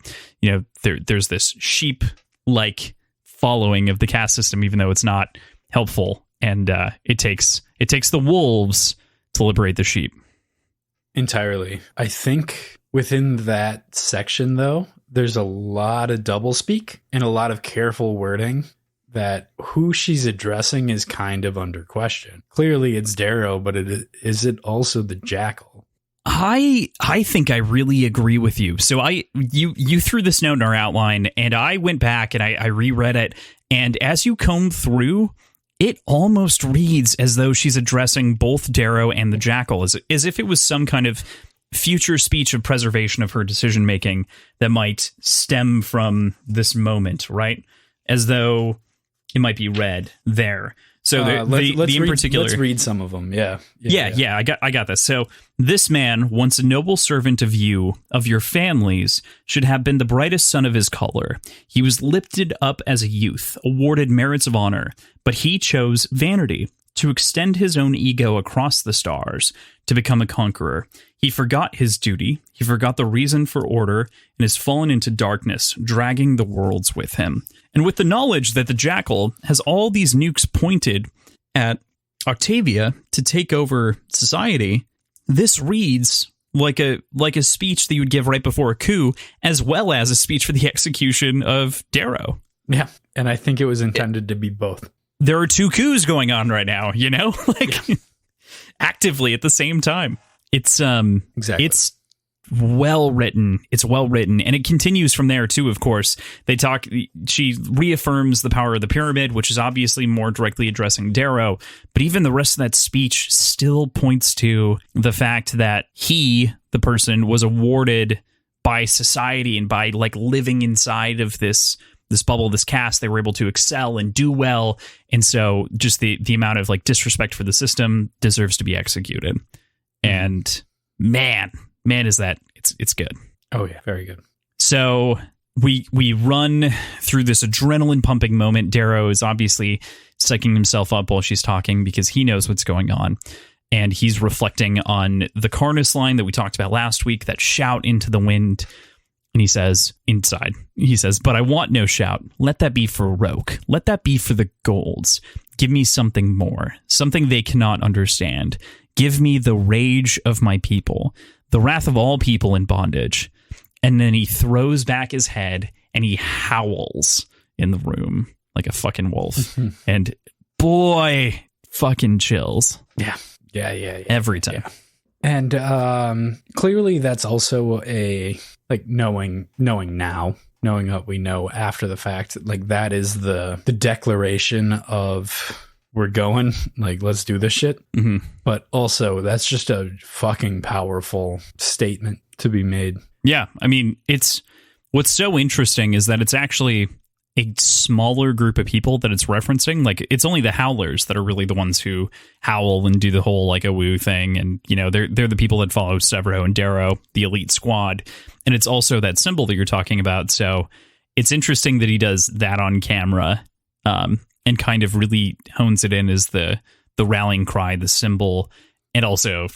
you know, there's this sheep-like following of the caste system, even though it's not helpful. And it takes the wolves to liberate the sheep. Entirely. I think within that section, though, there's a lot of doublespeak and a lot of careful wording that who she's addressing is kind of under question. Clearly it's Darrow, but is it also the Jackal? I think I really agree with you. So you threw this note in our outline, and I went back and I reread it. And as you comb through, it almost reads as though she's addressing both Darrow and the Jackal, as if it was some kind of future speech of preservation of her decision making that might stem from this moment, right? As though it might be read there. So let's read some of them. Yeah. I got this. So this man, once a noble servant of you, of your families, should have been the brightest son of his color. He was lifted up as a youth, awarded merits of honor, but he chose vanity, to extend his own ego across the stars, to become a conqueror. He forgot his duty, he forgot the reason for order, and has fallen into darkness, dragging the worlds with him. And with the knowledge that the Jackal has all these nukes pointed at Octavia to take over society, this reads like a speech that you would give right before a coup, as well as a speech for the execution of Darrow. Yeah, and I think it was intended to be both. There are two coups going on right now, actively at the same time. It's exactly. It's well written. It's well written, and it continues from there too. Of course, she reaffirms the power of the pyramid, which is obviously more directly addressing Darrow. But even the rest of that speech still points to the fact that he, the person, was awarded by society and by living inside of this bubble, this cast. They were able to excel and do well, and so just the amount of disrespect for the system deserves to be executed. And man, is that it's good. Oh yeah, very good. So we run through this adrenaline pumping moment. Darrow is obviously psyching himself up while she's talking because he knows what's going on, and he's reflecting on the Karnas line that we talked about last week, that shout into the wind. And he says, but I want no shout. Let that be for Roke. Let that be for the Golds. Give me something more, something they cannot understand. Give me the rage of my people, the wrath of all people in bondage. And then he throws back his head and he howls in the room like a fucking wolf. And boy, fucking chills. Yeah. Every time. Yeah. And clearly that's also a knowing what we know after the fact. That is the declaration of we're going, let's do this shit. Mm-hmm. But also that's just a fucking powerful statement to be made. Yeah. I mean, what's so interesting is that it's actually a smaller group of people that it's referencing. It's only the Howlers that are really the ones who howl and do the whole a woo thing. And, they're the people that follow Severo and Darrow, the elite squad. And it's also that symbol that you're talking about. So it's interesting that he does that on camera, and kind of really hones it in as the rallying cry, the symbol, and also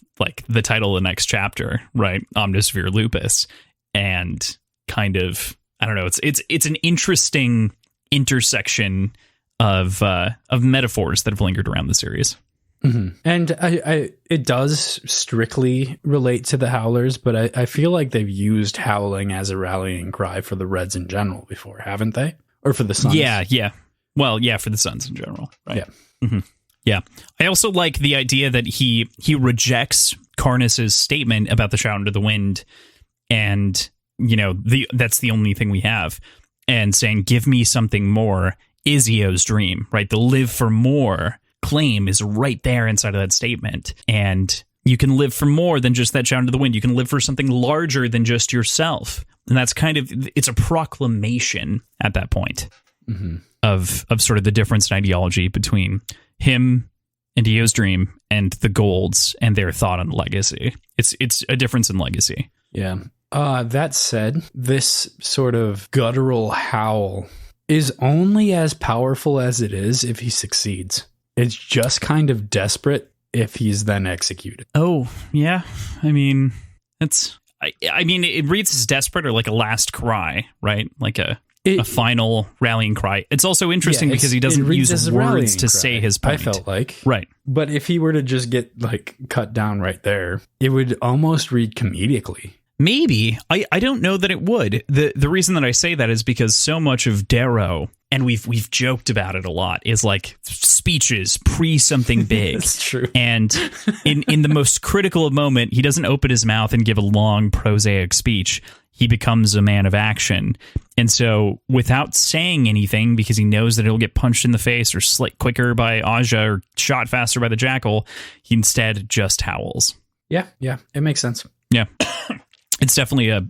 the title of the next chapter, right? Omnisphere Lupus. And kind of, I don't know, it's an interesting intersection of metaphors that have lingered around the series. Mm-hmm. And it does strictly relate to the Howlers, but I feel like they've used howling as a rallying cry for the Reds in general before, haven't they? Or for the Suns? Yeah. Well, yeah, for the Suns in general, right? Yeah. Mm-hmm. Yeah. I also like the idea that he rejects Karnas's statement about the shout into the wind, and that's the only thing we have, and saying, give me something more is Eo's dream, right? The live for more claim is right there inside of that statement. And you can live for more than just that shout into the wind. You can live for something larger than just yourself. And that's it's a proclamation at that point. Mm-hmm. of sort of the difference in ideology between him and Eo's dream and the Golds and their thought on legacy. It's a difference in legacy. Yeah. That said, this sort of guttural howl is only as powerful as it is if he succeeds. It's just kind of desperate if he's then executed. Oh, yeah. I mean, it reads as desperate or like a last cry, right? Like a final rallying cry. It's also interesting because he doesn't use words to say his point. I felt like. Right. But if he were to just get cut down right there, it would almost read comedically. Maybe. I don't know that it would. The reason that I say that is because so much of Darrow and we've joked about it a lot, is like speeches pre something big. That's true. And in the most critical moment, he doesn't open his mouth and give a long prosaic speech. He becomes a man of action. And so without saying anything, because he knows that he'll get punched in the face or slit quicker by Aja or shot faster by the jackal, he instead just howls. Yeah, it makes sense. Yeah. It's definitely a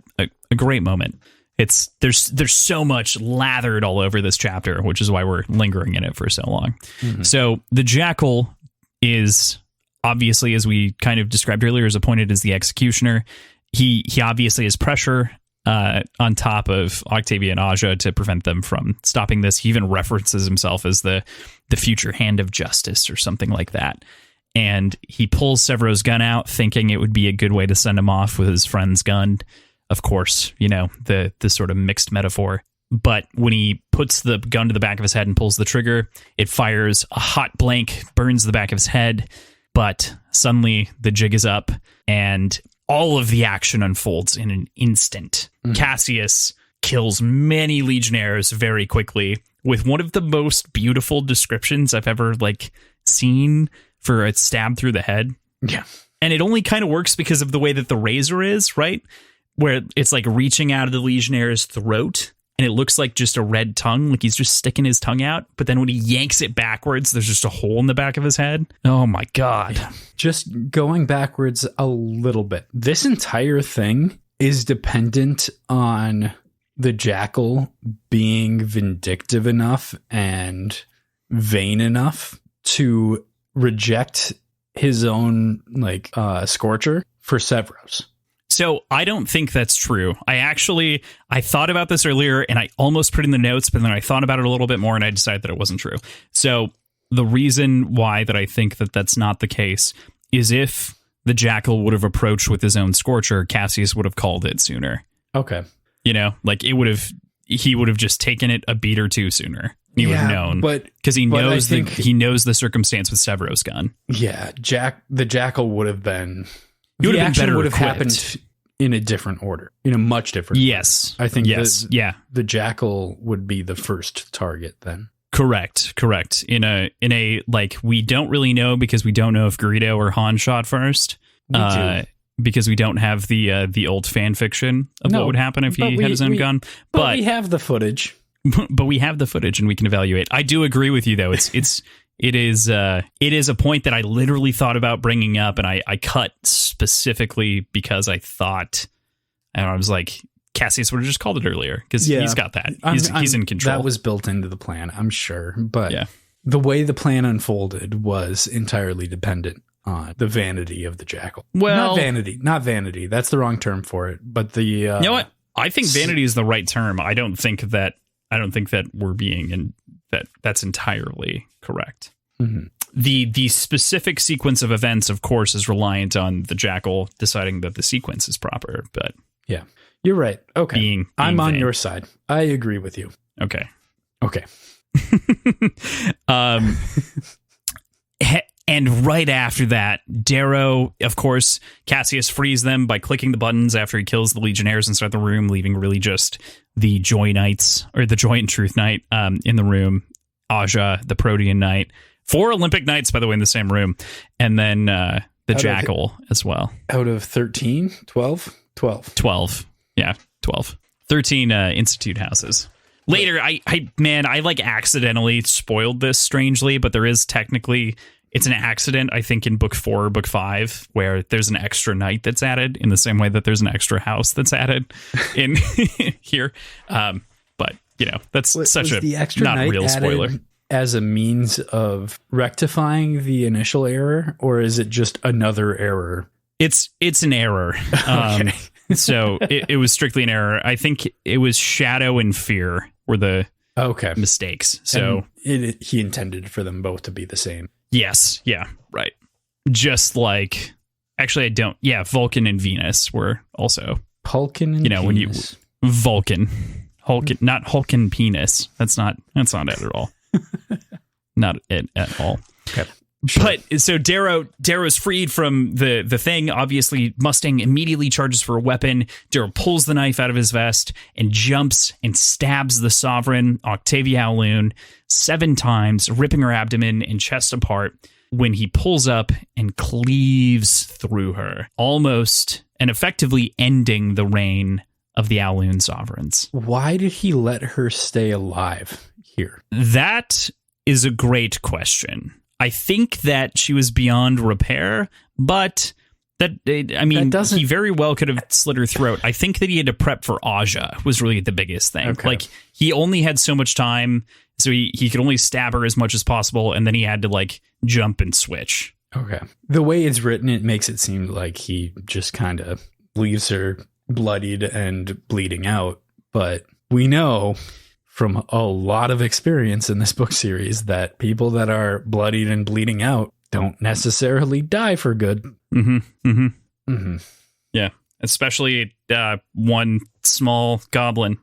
great moment. There's so much lathered all over this chapter, which is why we're lingering in it for so long. Mm-hmm. So the jackal is obviously, as we kind of described earlier, is appointed as the executioner. He obviously has pressure on top of Octavia and Aja to prevent them from stopping this. He even references himself as the future hand of justice or something like that. And he pulls Severo's gun out, thinking it would be a good way to send him off with his friend's gun. Of course, the sort of mixed metaphor. But when he puts the gun to the back of his head and pulls the trigger, it fires a hot blank, burns the back of his head. But suddenly the jig is up and all of the action unfolds in an instant. Cassius kills many legionnaires very quickly with one of the most beautiful descriptions I've ever seen for a stab through the head. Yeah. And it only kind of works because of the way that the razor is, right? Where it's reaching out of the legionnaire's throat and it looks like just a red tongue, like he's just sticking his tongue out. But then when he yanks it backwards, there's just a hole in the back of his head. Oh my God. Yeah. Just going backwards a little bit. This entire thing is dependent on the jackal being vindictive enough and vain enough to reject his own scorcher for Severo's. So I don't think that's true. I thought about this earlier and I almost put in the notes, but then I thought about it a little bit more and I decided that it wasn't true. So the reason why that I think that that's not the case is if the jackal would have approached with his own scorcher, Cassius would have called it sooner. Okay. He would have just taken it a beat or two sooner. He would have known, because he knows the circumstance with Severo's gun. Yeah, the jackal would have been. He would have been better would have equipped. Happened in a different order, in a much different. Yes, order. I think. Yes, the jackal would be the first target then. Correct. In a we don't really know because we don't know if Greedo or Han shot first. We do. Because we don't have the old fan fiction of what would happen if he had his own gun. But we have the footage. But we have the footage and we can evaluate. I do agree with you though. It is a point that I literally thought about bringing up, and I cut specifically because I thought, I was like, Cassius would have just called it earlier because he's got that. He's in control. That was built into the plan, I'm sure. But the way the plan unfolded was entirely dependent on the vanity of the jackal. Well, not vanity. That's the wrong term for it. But the you know what? I think vanity is the right term. I don't think that we're being in that's entirely correct. Mm-hmm. The specific sequence of events, of course, is reliant on the jackal deciding that the sequence is proper. But yeah, you're right. Okay, being I'm on vain. your side. I agree with you. Okay. And right after that, Darrow, of course, Cassius frees them by clicking the buttons after he kills the Legionnaires inside the room, leaving really just the Joy Knights, or the Joy and Truth Knight in the room, Aja, the Protean Knight, 4 Olympic Knights, by the way, in the same room, and then the Jackal as well. Out of 13? 12? 12. Yeah, 12. 13 Institute houses. Later, I accidentally spoiled this strangely, but there is technically... It's an accident, I think, in book 4 or book 5, where there's an extra knight that's added in the same way that there's an extra house that's added in here. But, that's such a not real spoiler. As a means of rectifying the initial error, or is it just another error? It's an error. Okay. So it was strictly an error. I think it was Shadow and Fear were the mistakes. So he intended for them both to be the same. Yes. Yeah. Right. Just like, actually, I don't. Yeah. Vulcan and Venus were also Hulkin and penis. When you Vulcan, not Hulkin penis. That's not it at all. Not it at all. Okay. Sure. But so Darrow's freed from the thing. Obviously, Mustang immediately charges for a weapon. Darrow pulls the knife out of his vest and jumps and stabs the Sovereign, Octavia Howloon, 7 times, ripping her abdomen and chest apart when he pulls up and cleaves through her, almost and effectively ending the reign of the Howloon Sovereigns. Why did he let her stay alive here? That is a great question. I think that she was beyond repair, but he very well could have slit her throat. I think that he had to prep for Aja was really the biggest thing. Okay. Like, he only had so much time, so he could only stab her as much as possible, and then he had to, like, jump and switch. Okay. The way it's written, it makes it seem like he just kind of leaves her bloodied and bleeding out. But we know from a lot of experience in this book series that people that are bloodied and bleeding out don't necessarily die for good. Mm-hmm. Mm-hmm. Mm-hmm. Yeah. Especially one small goblin.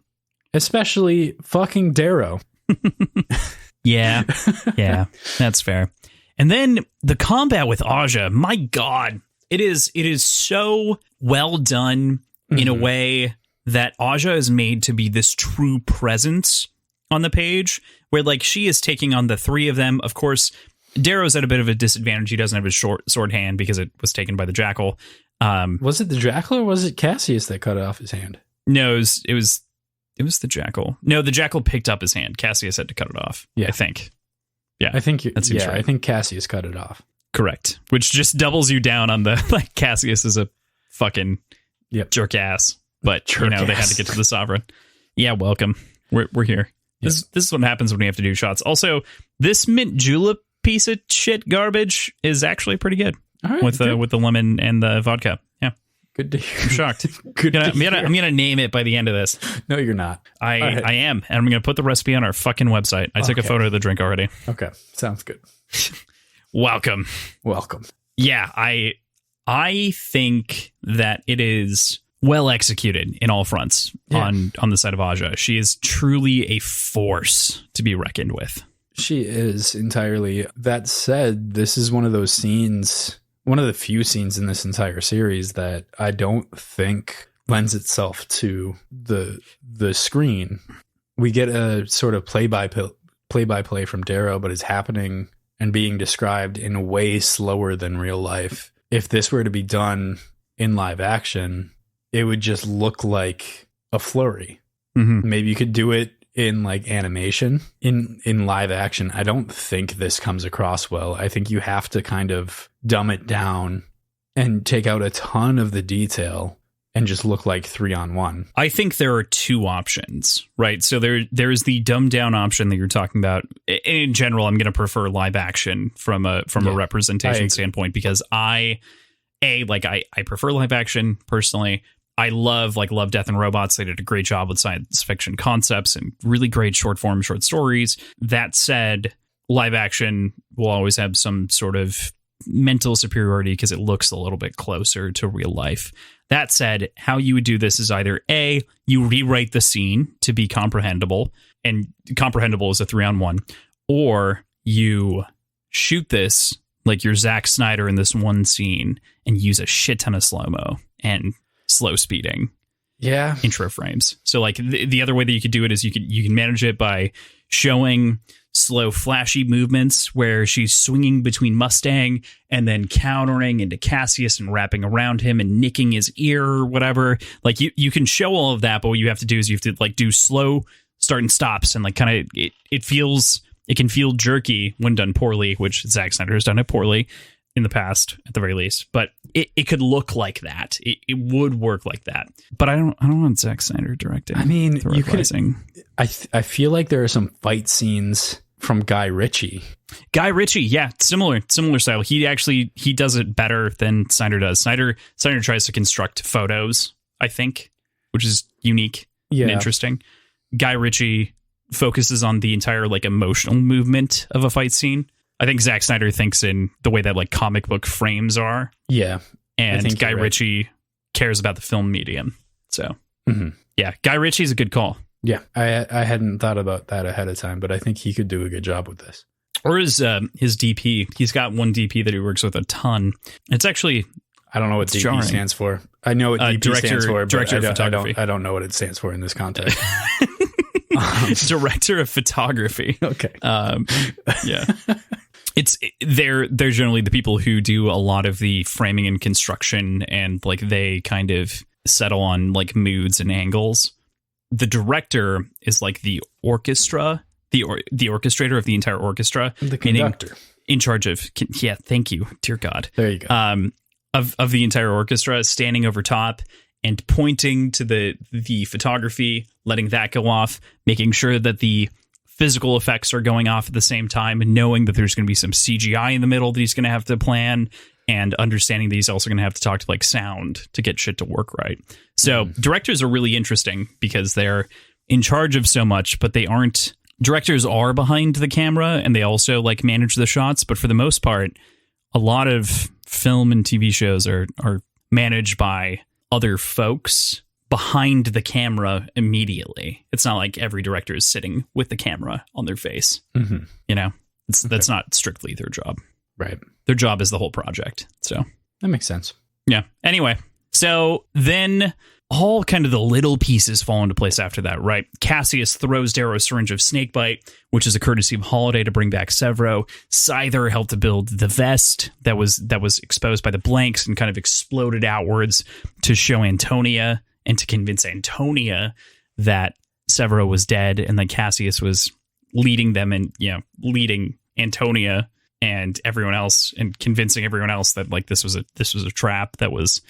Especially fucking Darrow. Yeah. Yeah. That's fair. And then the combat with Aja, my God, it is so well done in a way that Aja is made to be this true presence on the page, where, like, she is taking on the 3 of them. Of course, Darrow's at a bit of a disadvantage. He doesn't have his short sword hand because it was taken by the Jackal. Was it the Jackal or was it Cassius that cut off his hand? No, it was the Jackal. No, the Jackal picked up his hand. Cassius had to cut it off. Yeah, I think. Yeah, I think that seems right. I think Cassius cut it off. Correct. Which just doubles you down on the, like, Cassius is a fucking jerk ass. But they had to get to the Sovereign. Yeah, welcome. We're here. Yep. This is what happens when we have to do shots. Also, this mint julep piece of shit garbage is actually pretty good. All right, with the lemon and the vodka. Yeah. Good to hear. I'm shocked. I'm gonna name it by the end of this. No, you're not. I am, and I'm gonna put the recipe on our fucking website. I took a photo of the drink already. Okay, sounds good. Welcome. Yeah, I think that it is well executed in all fronts on the side of Aja. She is truly a force to be reckoned with. She is entirely. That said, this is one of those scenes, one of the few scenes in this entire series that I don't think lends itself to the screen. We get a sort of play-by-play from Darrow, but it's happening and being described in way slower than real life. If this were to be done in live action, it would just look like a flurry. Mm-hmm. Maybe you could do it in, like, animation. In live action, I don't think this comes across well. I think you have to kind of dumb it down and take out a ton of the detail and just look like 3-on-1. I think there are 2 options, right? So there's the dumbed down option that you're talking about. In general, I'm going to prefer live action from a representation standpoint, because I prefer live action personally. I love Death and Robots. They did a great job with science fiction concepts and really great short stories. That said, live action will always have some sort of mental superiority because it looks a little bit closer to real life. That said, how you would do this is either A, you rewrite the scene to be comprehensible, and comprehensible is a 3-on-1, or you shoot this like you're Zack Snyder in this one scene and use a shit ton of slow-mo and slow speeding intro frames. So, like, the other way that you could do it is you can manage it by showing slow flashy movements where she's swinging between Mustang and then countering into Cassius and wrapping around him and nicking his ear or whatever. Like, you can show all of that, but what you have to do is you have to, like, do slow start and stops, and, like, kind of it can feel jerky when done poorly, which Zack Snyder has done it poorly in the past, at the very least. But it could look like that. It would work like that. But I don't want Zack Snyder directing. I mean, you could. I feel like there are some fight scenes from Guy Ritchie. Yeah, similar style. He does it better than Snyder does. Snyder tries to construct photos, I think, which is unique and interesting. Guy Ritchie focuses on the entire, like, emotional movement of a fight scene. I think Zack Snyder thinks in the way that, like, comic book frames are. Yeah. And Guy Ritchie cares about the film medium. So, yeah, Guy Ritchie's a good call. Yeah, I hadn't thought about that ahead of time, but I think he could do a good job with this. Or his DP. He's got one DP that he works with a ton. It's actually... I don't know what DP jarring. stands for. I know what DP stands for, but director of photography. I don't know what it stands for in this context. Director of photography. Okay. Yeah. They're generally the people who do a lot of the framing and construction, and like they kind of settle on like moods and angles. The director is like the orchestra, the orchestrator of the entire orchestra. The conductor. In charge of, yeah, thank you, dear God. There you go. Of the entire orchestra, standing over top and pointing to the photography, letting that go off, making sure that the physical effects are going off at the same time, and knowing that there's going to be some CGI in the middle that he's going to have to plan, and understanding that he's also going to have to talk to like sound to get shit to work right. So directors are really interesting because they're in charge of so much, but they aren't. Directors are behind the camera and they also like manage the shots, but for the most part, a lot of film and TV shows are managed by other folks behind the camera immediately. It's not like every director is sitting with the camera on their face. Mm-hmm. You know, that's not strictly their job. Right. Their job is the whole project. So that makes sense. Yeah. Anyway, so then all kind of the little pieces fall into place after that, right? Cassius throws Darrow a syringe of snakebite, which is a courtesy of Holiday to bring back Severo. Scyther helped to build the vest that was exposed by the blanks and kind of exploded outwards to show Antonia and to convince Antonia that Severo was dead, and that Cassius was leading them and, you know, leading Antonia and everyone else and convincing everyone else that like this was a trap that was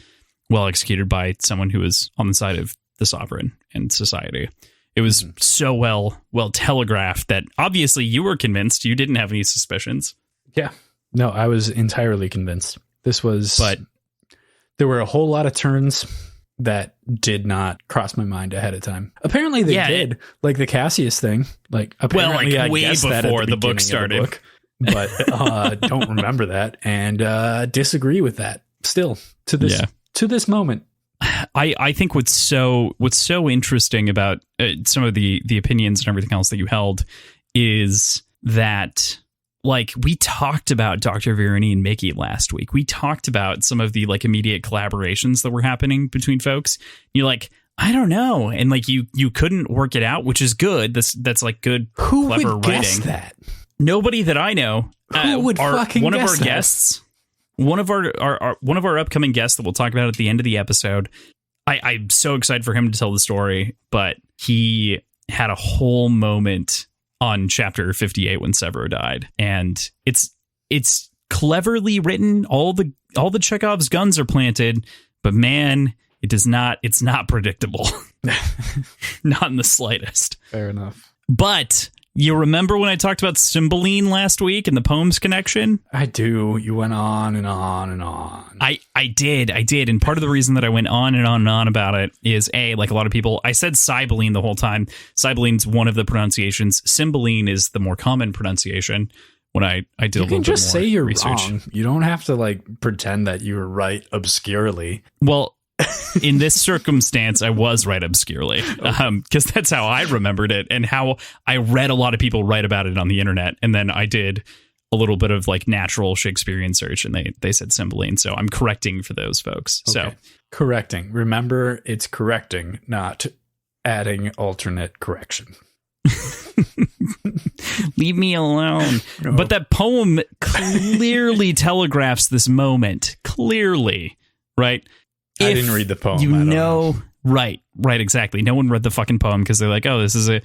well executed by someone who was on the side of the sovereign and society. It was so well telegraphed that obviously you were convinced. You didn't have any suspicions. Yeah. No, I was entirely convinced. But there were a whole lot of turns that did not cross my mind ahead of time. Apparently they did. Like the Cassius thing. Like apparently I way guessed that before at the book started. Book, but don't remember that and disagree with that still to this moment. I think what's so interesting about some of the opinions and everything else that you held is that, like, we talked about Dr. Virini and Mickey last week. We talked about some of the like immediate collaborations that were happening between folks. You're like, I don't know, and like you couldn't work it out, which is good. That's like good, Who clever would writing. Guess that? Nobody that I know. Who would fucking one of guess our that? guests? One of our upcoming guests that we'll talk about at the end of the episode. I'm so excited for him to tell the story, but he had a whole moment on chapter 58 when Severo died, and it's cleverly written. All the Chekhov's guns are planted, but man, it's not predictable. Not in the slightest. Fair enough. But you remember when I talked about Cymbeline last week and the poems connection? I do. You went on and on and on. I did. And part of the reason that I went on and on and on about it is, like a lot of people, I said Cymbeline the whole time. Cymbeline's one of the pronunciations. Cymbeline is the more common pronunciation. When I did a little bit more research. You can just say you're wrong. You don't have to like pretend that you were right obscurely. Well, in this circumstance, I was right obscurely, because that's how I remembered it and how I read a lot of people write about it on the internet. And then I did a little bit of like natural Shakespearean search, and they said Cymbeline. So I'm correcting for those folks. Okay. So correcting. Remember, it's correcting, not adding alternate correction. Leave me alone. No. But that poem clearly telegraphs this moment. Clearly, right? I didn't read the poem. You know. Right, exactly. No one read the fucking poem because they're like, oh, this is a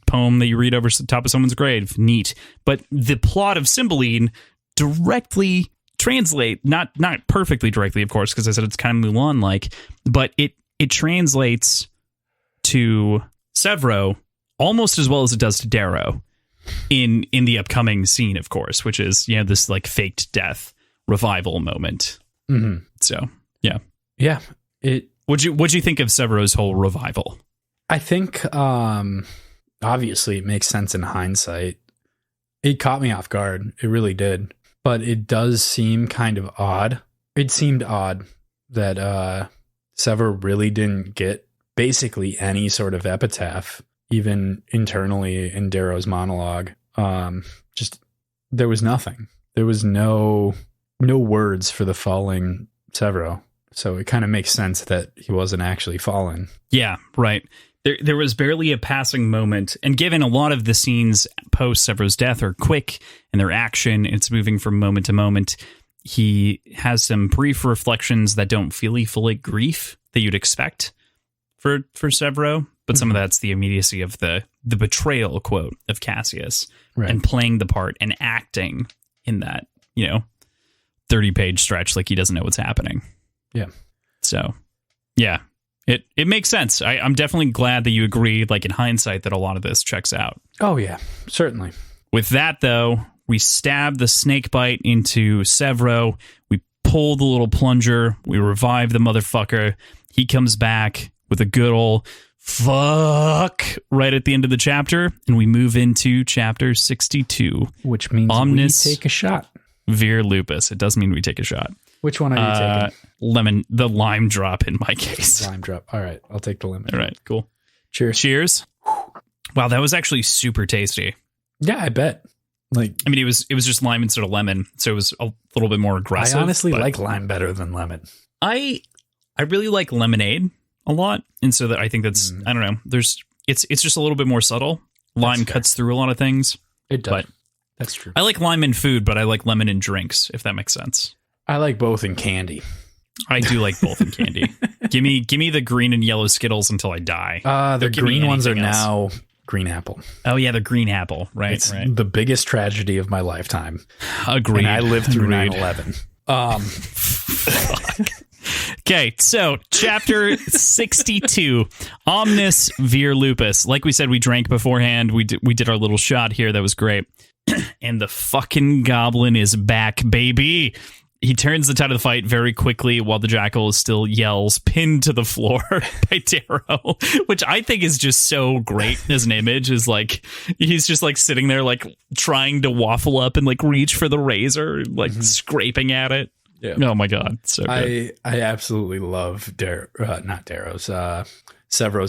poem that you read over the top of someone's grave. Neat. But the plot of Cymbeline directly translate, not perfectly directly, of course, because I said it's kind of Mulan-like, but it translates to Severo almost as well as it does to Darrow in the upcoming scene, of course, which is, you know, this like faked death revival moment. Mm-hmm. So, yeah. Yeah. What'd you think of Severo's whole revival? I think obviously it makes sense in hindsight. It caught me off guard. It really did. But it does seem kind of odd. It seemed odd that Severo really didn't get basically any sort of epitaph, even internally in Darrow's monologue. Just there was nothing. There was no words for the falling Severo. So it kind of makes sense that he wasn't actually fallen. Yeah, right. There was barely a passing moment. And given a lot of the scenes post Severo's death are quick and their action, it's moving from moment to moment. He has some brief reflections that don't feel like grief that you'd expect for Severo. But some of that's the immediacy of the betrayal quote of Cassius, right, and playing the part and acting in that, 30-page stretch like he doesn't know what's happening. Yeah. So, yeah, it makes sense. I'm definitely glad that you agree, like in hindsight, that a lot of this checks out. Oh, yeah, certainly. With that, though, we stab the snake bite into Severo. We pull the little plunger. We revive the motherfucker. He comes back with a good old fuck right at the end of the chapter, and we move into chapter 62, which means Omnis we take a shot. Vir lupus. It does mean we take a shot. Which one are you taking? Lemon, the lime drop in my case. Lime drop. All right, I'll take the lemon. All right, cool. Cheers. Wow, that was actually super tasty. Yeah, I bet. Like, I mean, it was just lime instead of lemon, so it was a little bit more aggressive. I honestly like lime better than lemon. I really like lemonade a lot, and so that I think that's I don't know. It's just a little bit more subtle. Lime cuts through a lot of things. It does. But that's true. I like lime in food, but I like lemon in drinks, if that makes sense. I like both in candy. I do like both in candy. Give me the green and yellow Skittles until I die. The green ones are now green apple. Oh yeah, the green apple. Right. It's right. the biggest tragedy of my lifetime. Agreed. And I lived through Agreed. 9/11. Fuck. Okay, so chapter 62, Omnis Vir Lupus. Like we said, we drank beforehand. We did our little shot here. That was great. And the fucking goblin is back, baby. He turns the tide of the fight very quickly while the jackal still yells, pinned to the floor by Darrow, which I think is just so great as an image. Is like, he's just like sitting there, like trying to waffle up and like reach for the razor, like scraping at it. Yeah. Oh my God. So good. I absolutely love Severo's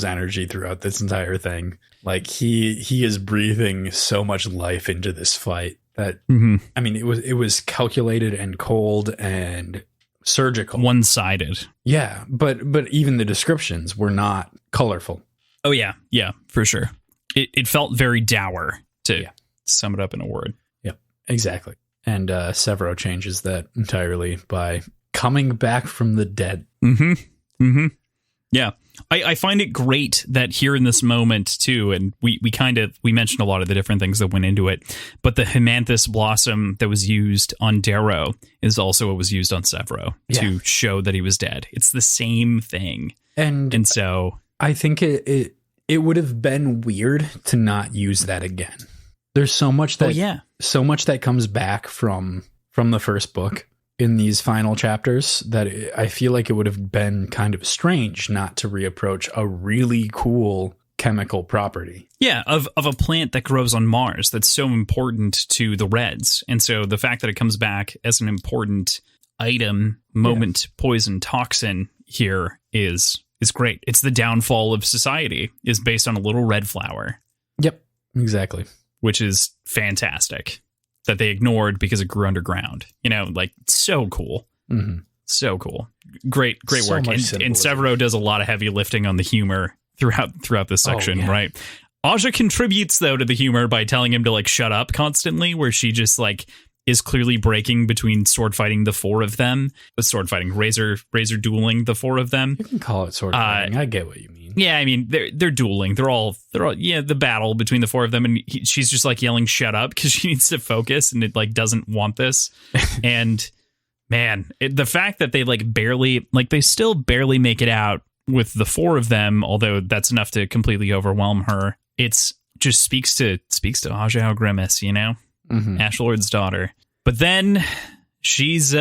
energy throughout this entire thing. Like he is breathing so much life into this fight that I mean it was calculated and cold and surgical. One-sided. Yeah, but even the descriptions were not colorful. Oh yeah, for sure. It felt very dour to sum it up in a word. Yep, exactly. And Severo changes that entirely by coming back from the dead. Yeah. I find it great that here in this moment too, and we mentioned a lot of the different things that went into it, but the Hymanthus blossom that was used on Darrow is also what was used on Severo to show that he was dead. It's the same thing. And so I think it would have been weird to not use that again. There's so much that so much that comes back from the first book in these final chapters that I feel like it would have been kind of strange not to reapproach a really cool chemical property. Yeah, of a plant that grows on Mars that's so important to the Reds. And so the fact that it comes back as an important item, moment, poison, toxin here is great. It's the downfall of society is based on a little red flower. Yep, exactly. Which is fantastic. That they ignored because it grew underground. Like so cool. So cool. Great so work. And Severo does a lot of heavy lifting on the humor throughout this section, right? Aja contributes though to the humor by telling him to like shut up constantly, where she just like is clearly breaking between sword fighting the four of them, with sword fighting, razor dueling the four of them. You can call it sword fighting. I get what you mean. Yeah, I mean they're dueling. They're all the battle between the four of them, and she's just like yelling "shut up" because she needs to focus and it like doesn't want this. And man, the fact that they they still barely make it out with the four of them, although that's enough to completely overwhelm her. It's just speaks to Aja Grimace, Ash Lord's daughter. But then she's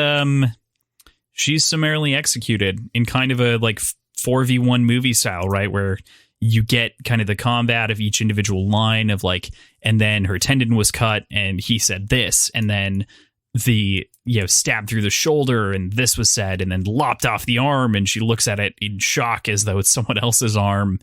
summarily executed in kind of a like 4v1 movie style, right? Where you get kind of the combat of each individual line of like, and then her tendon was cut and he said this, and then the stabbed through the shoulder and this was said, and then lopped off the arm, and she looks at it in shock as though it's someone else's arm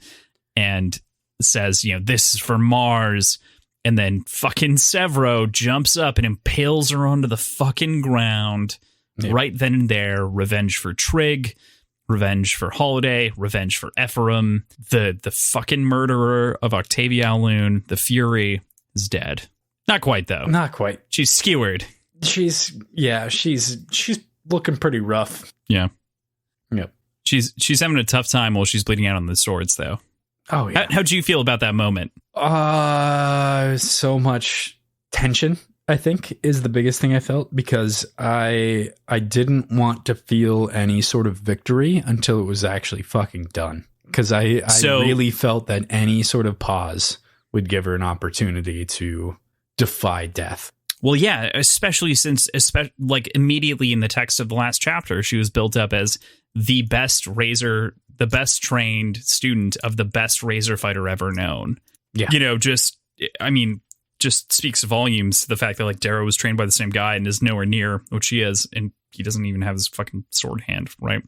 and says, this is for Mars. And then fucking Severo jumps up and impales her onto the fucking ground. Yep. Right then and there. Revenge for Trig. Revenge for Holiday. Revenge for Ephraim. The fucking murderer of Octavia Alloon, the Fury, is dead. Not quite, though. Not quite. She's skewered. She's looking pretty rough. Yeah. Yep. She's having a tough time while she's bleeding out on the swords, though. Oh, yeah. How'd you feel about that moment? So much tension, I think, is the biggest thing I felt, because I didn't want to feel any sort of victory until it was actually fucking done. Because I really felt that any sort of pause would give her an opportunity to defy death. Well, yeah, especially since, like, immediately in the text of the last chapter, she was built up as the best trained student of the best razor fighter ever known. Yeah. You know, just speaks volumes to the fact that, like, Darrow was trained by the same guy and is nowhere near what she is, and he doesn't even have his fucking sword hand, right?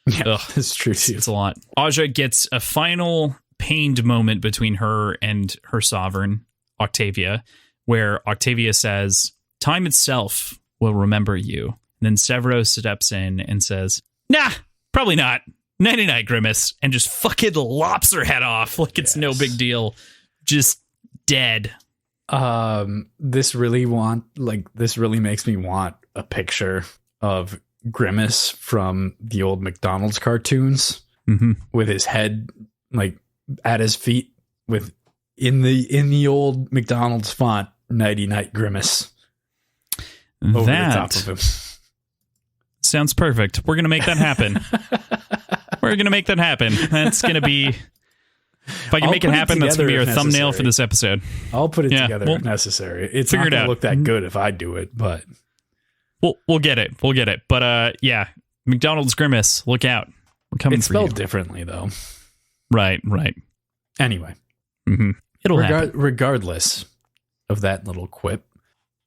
Yeah, that's true too. It's a lot. Aja gets a final pained moment between her and her sovereign, Octavia, where Octavia says, "Time itself will remember you." And then Severo steps in and says, "Nah, probably not. Nighty-night, Grimace," and just fucking lops her head off like it's no big deal. Just dead. This really makes me want a picture of Grimace from the old McDonald's cartoons, with his head like at his feet, with in the old McDonald's font, "Nighty Night Grimace" over the top of him. Sounds perfect. We're gonna make that happen. That's gonna be, if I can make it happen, that's gonna be our thumbnail for this episode. I'll put it together if necessary. It's not gonna look that good if I do it, but we'll get it. But yeah, McDonald's Grimace, look out. We're coming for you. It's spelled differently though. Right. Anyway. It'll happen. Regardless of that little quip,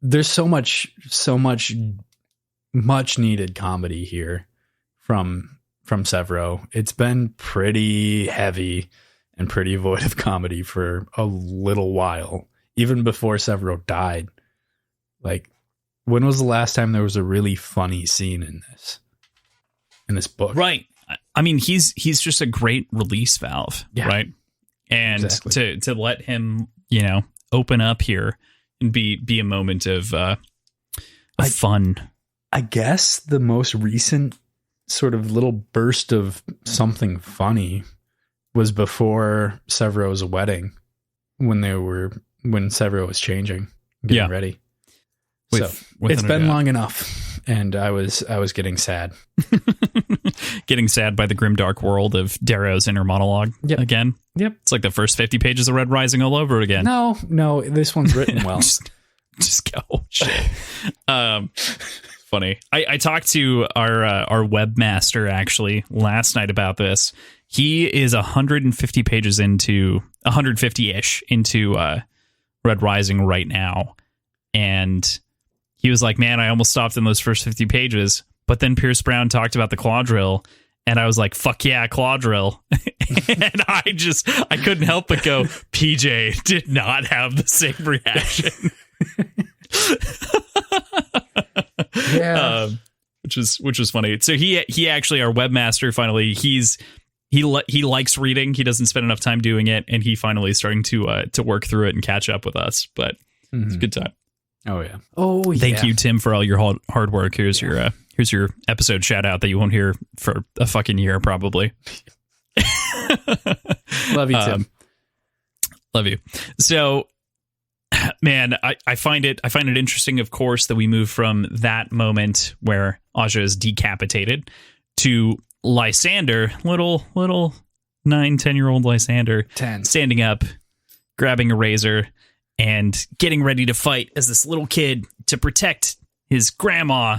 there's so much needed comedy here from Severo. It's been pretty heavy and pretty void of comedy for a little while, even before Severo died. Like, when was the last time there was a really funny scene in this book? Right. I mean, he's just a great release valve, right? And exactly. to let him, open up here and be a moment of fun. I guess the most recent sort of little burst of something funny was before Severo's wedding, when Severo was getting ready. It's been long enough, and I was getting sad. Getting sad by the grimdark world of Darrow's inner monologue again. Yep. It's like the first 50 pages of Red Rising all over again. No, this one's written well. just go. Shit. Funny. I talked to our webmaster actually last night about this. He is 150-ish into Red Rising right now, and he was like, "Man, I almost stopped in those first 50 pages." But then Pierce Brown talked about the Clawdrill, and I was like, "Fuck yeah, Clawdrill!" And I couldn't help but go, "PJ did not have the same reaction." Yeah, which was funny. So he actually, our webmaster, finally he likes reading. He doesn't spend enough time doing it, and he finally is starting to work through it and catch up with us. But it's a good time. Oh yeah. Thank you, Tim, for all your hard work. Here's your episode shout out that you won't hear for a fucking year probably. Love you, Tim. Love you. So, man, I find it interesting, of course, that we move from that moment where Aja is decapitated to Lysander, little 9-10-year-old Lysander, standing up, grabbing a razor, and getting ready to fight as this little kid to protect his grandma,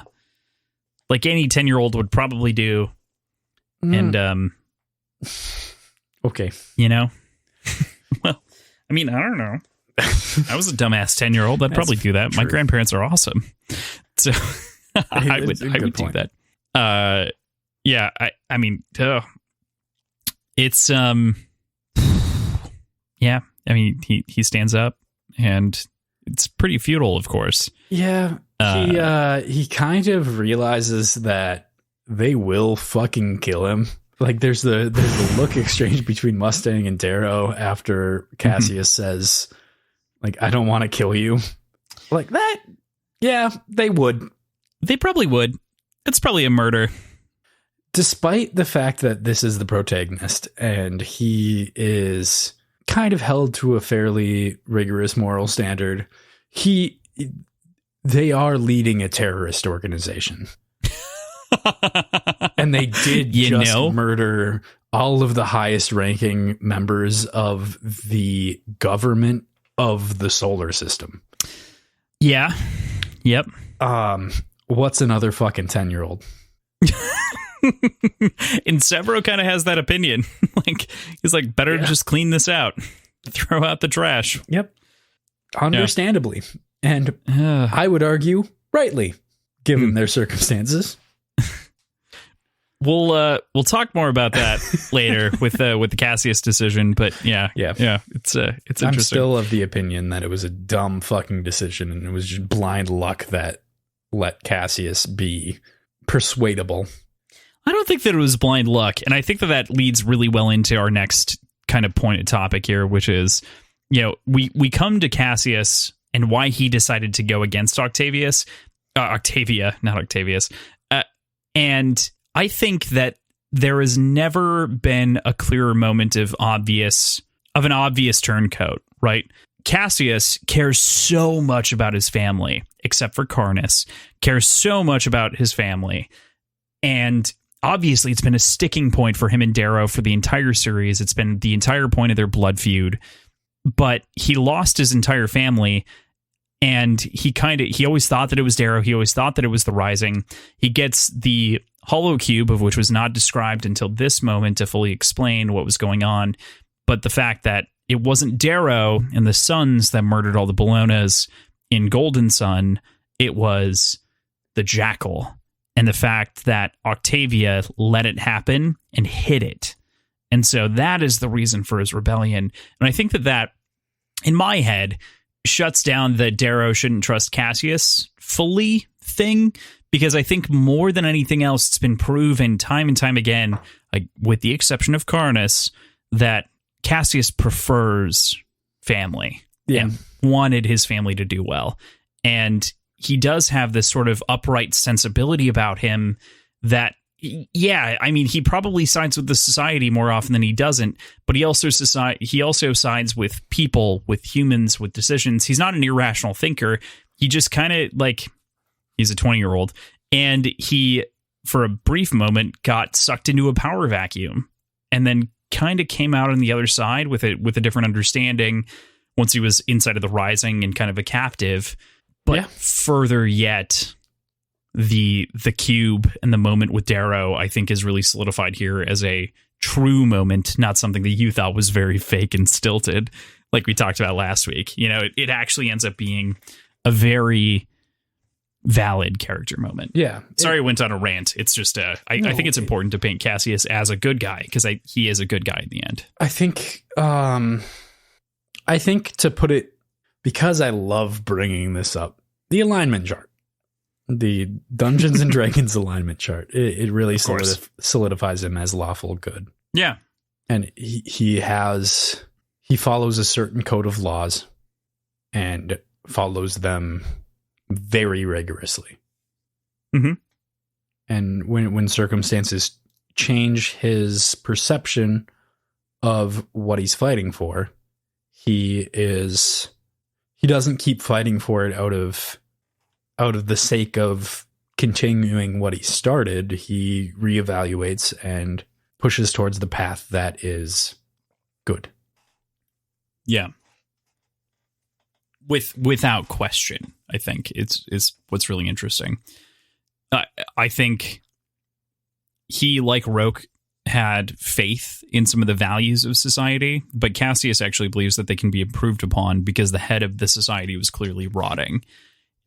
like any 10-year-old would probably do. And okay, well, I mean, I don't know. I was a dumbass 10-year-old. I'd probably do that. True. My grandparents are awesome, so I would do that. Yeah, I mean, it's yeah. I mean, he stands up and it's pretty futile, of course. Yeah, he kind of realizes that they will fucking kill him. Like there's the look exchange between Mustang and Darrow after Cassius says, like, I don't want to kill you. Like that. Yeah, they would. They probably would. It's probably a murder. Despite the fact that this is the protagonist and he is kind of held to a fairly rigorous moral standard, they are leading a terrorist organization. And they did murder all of the highest ranking members of the government of the solar system. Yeah. Yep. What's another fucking 10-year-old? And Severo kind of has that opinion. Like, he's like, better to just clean this out. Throw out the trash. Yep. Understandably. Yeah. And I would argue rightly, given their circumstances. We'll talk more about that later with the Cassius decision, but yeah, it's interesting. I'm still of the opinion that it was a dumb fucking decision, and it was just blind luck that let Cassius be persuadable. I don't think that it was blind luck, and I think that leads really well into our next kind of pointed topic here, which is, we come to Cassius and why he decided to go against Octavia, not Octavius, and I think that there has never been a clearer moment of an obvious turncoat, right? Cassius cares so much about his family, except for Karnas, cares so much about his family. And obviously it's been a sticking point for him and Darrow for the entire series. It's been the entire point of their blood feud. But he lost his entire family, and he always thought that it was Darrow. He always thought that it was the Rising. He gets the Hollow Cube, of which was not described until this moment to fully explain what was going on. But the fact that it wasn't Darrow and the Sons that murdered all the Bolognas in Golden Sun, it was the Jackal. And the fact that Octavia let it happen and hid it. And so that is the reason for his rebellion. And I think that in my head, shuts down the Darrow shouldn't trust Cassius fully thing, because I think more than anything else, it's been proven time and time again, like with the exception of Karnas, that Cassius prefers family and wanted his family to do well. And he does have this sort of upright sensibility about him that, he probably sides with the society more often than he doesn't, but he also sides with people, with humans, with decisions. He's not an irrational thinker. He just kind of he's a 20-year-old, and he, for a brief moment, got sucked into a power vacuum and then kind of came out on the other side with a different understanding once he was inside of the Rising and kind of a captive. But further yet, the cube and the moment with Darrow, I think, is really solidified here as a true moment, not something that you thought was very fake and stilted, like we talked about last week. It actually ends up being a very valid character moment. Yeah. Sorry I went on a rant. It's just I think it's important to paint Cassius as a good guy, because he is a good guy in the end. I think to put it, because I love bringing this up, the alignment chart. The Dungeons and Dragons alignment chart. It really solidifies him as lawful good. Yeah. And he follows a certain code of laws and follows them very rigorously. Mm-hmm. And when circumstances change his perception of what he's fighting for, he doesn't keep fighting for it out of the sake of continuing what he started. He reevaluates and pushes towards the path that is good. Yeah. Without question, I think is what's really interesting. I think he, like Roke, had faith in some of the values of society, but Cassius actually believes that they can be improved upon because the head of the society was clearly rotting.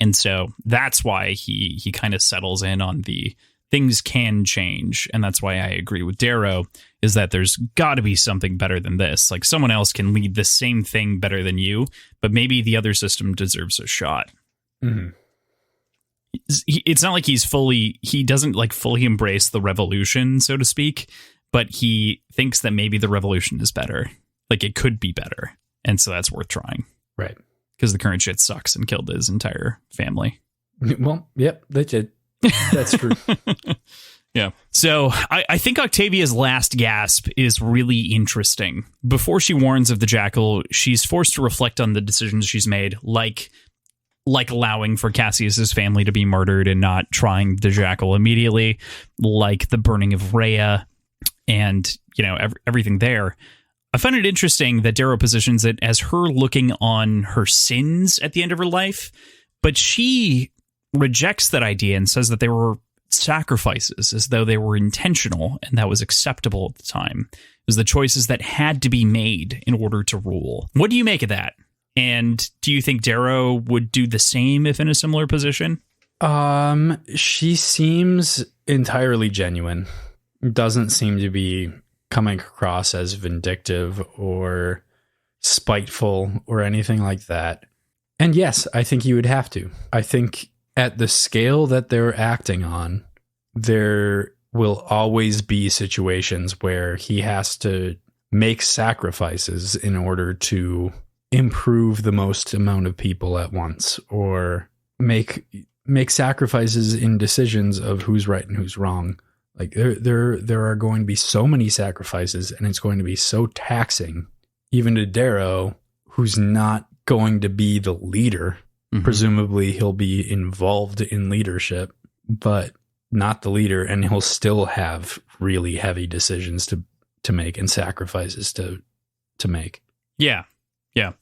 And so that's why he kind of settles in on the things can change. And that's why I agree with Darrow, is that there's got to be something better than this. Like, someone else can lead the same thing better than you, but maybe the other system deserves a shot. Mm-hmm. It's not like he doesn't like fully embrace the revolution, so to speak, but he thinks that maybe the revolution is better. Like, it could be better. And so that's worth trying. Right. Because the current shit sucks and killed his entire family. Well, yep, that's it. That's true. Yeah. So I think Octavia's last gasp is really interesting. Before she warns of the jackal, she's forced to reflect on the decisions she's made, like allowing for Cassius's family to be murdered and not trying the jackal immediately, like the burning of Rhea and, everything there. I find it interesting that Darrow positions it as her looking on her sins at the end of her life, but she rejects that idea and says that they were sacrifices, as though they were intentional and that was acceptable at the time. It was the choices that had to be made in order to rule. What do you make of that? And do you think Darrow would do the same if in a similar position? She seems entirely genuine. Doesn't seem to be coming across as vindictive or spiteful or anything like that. And yes, I think you would have to. I think at the scale that they're acting on, there will always be situations where he has to make sacrifices in order to improve the most amount of people at once, or make sacrifices in decisions of who's right and who's wrong. Like there are going to be so many sacrifices, and it's going to be so taxing, even to Darrow, who's not going to be the leader. Mm-hmm. Presumably he'll be involved in leadership, but not the leader, and he'll still have really heavy decisions to make and sacrifices to make. Yeah. Yeah.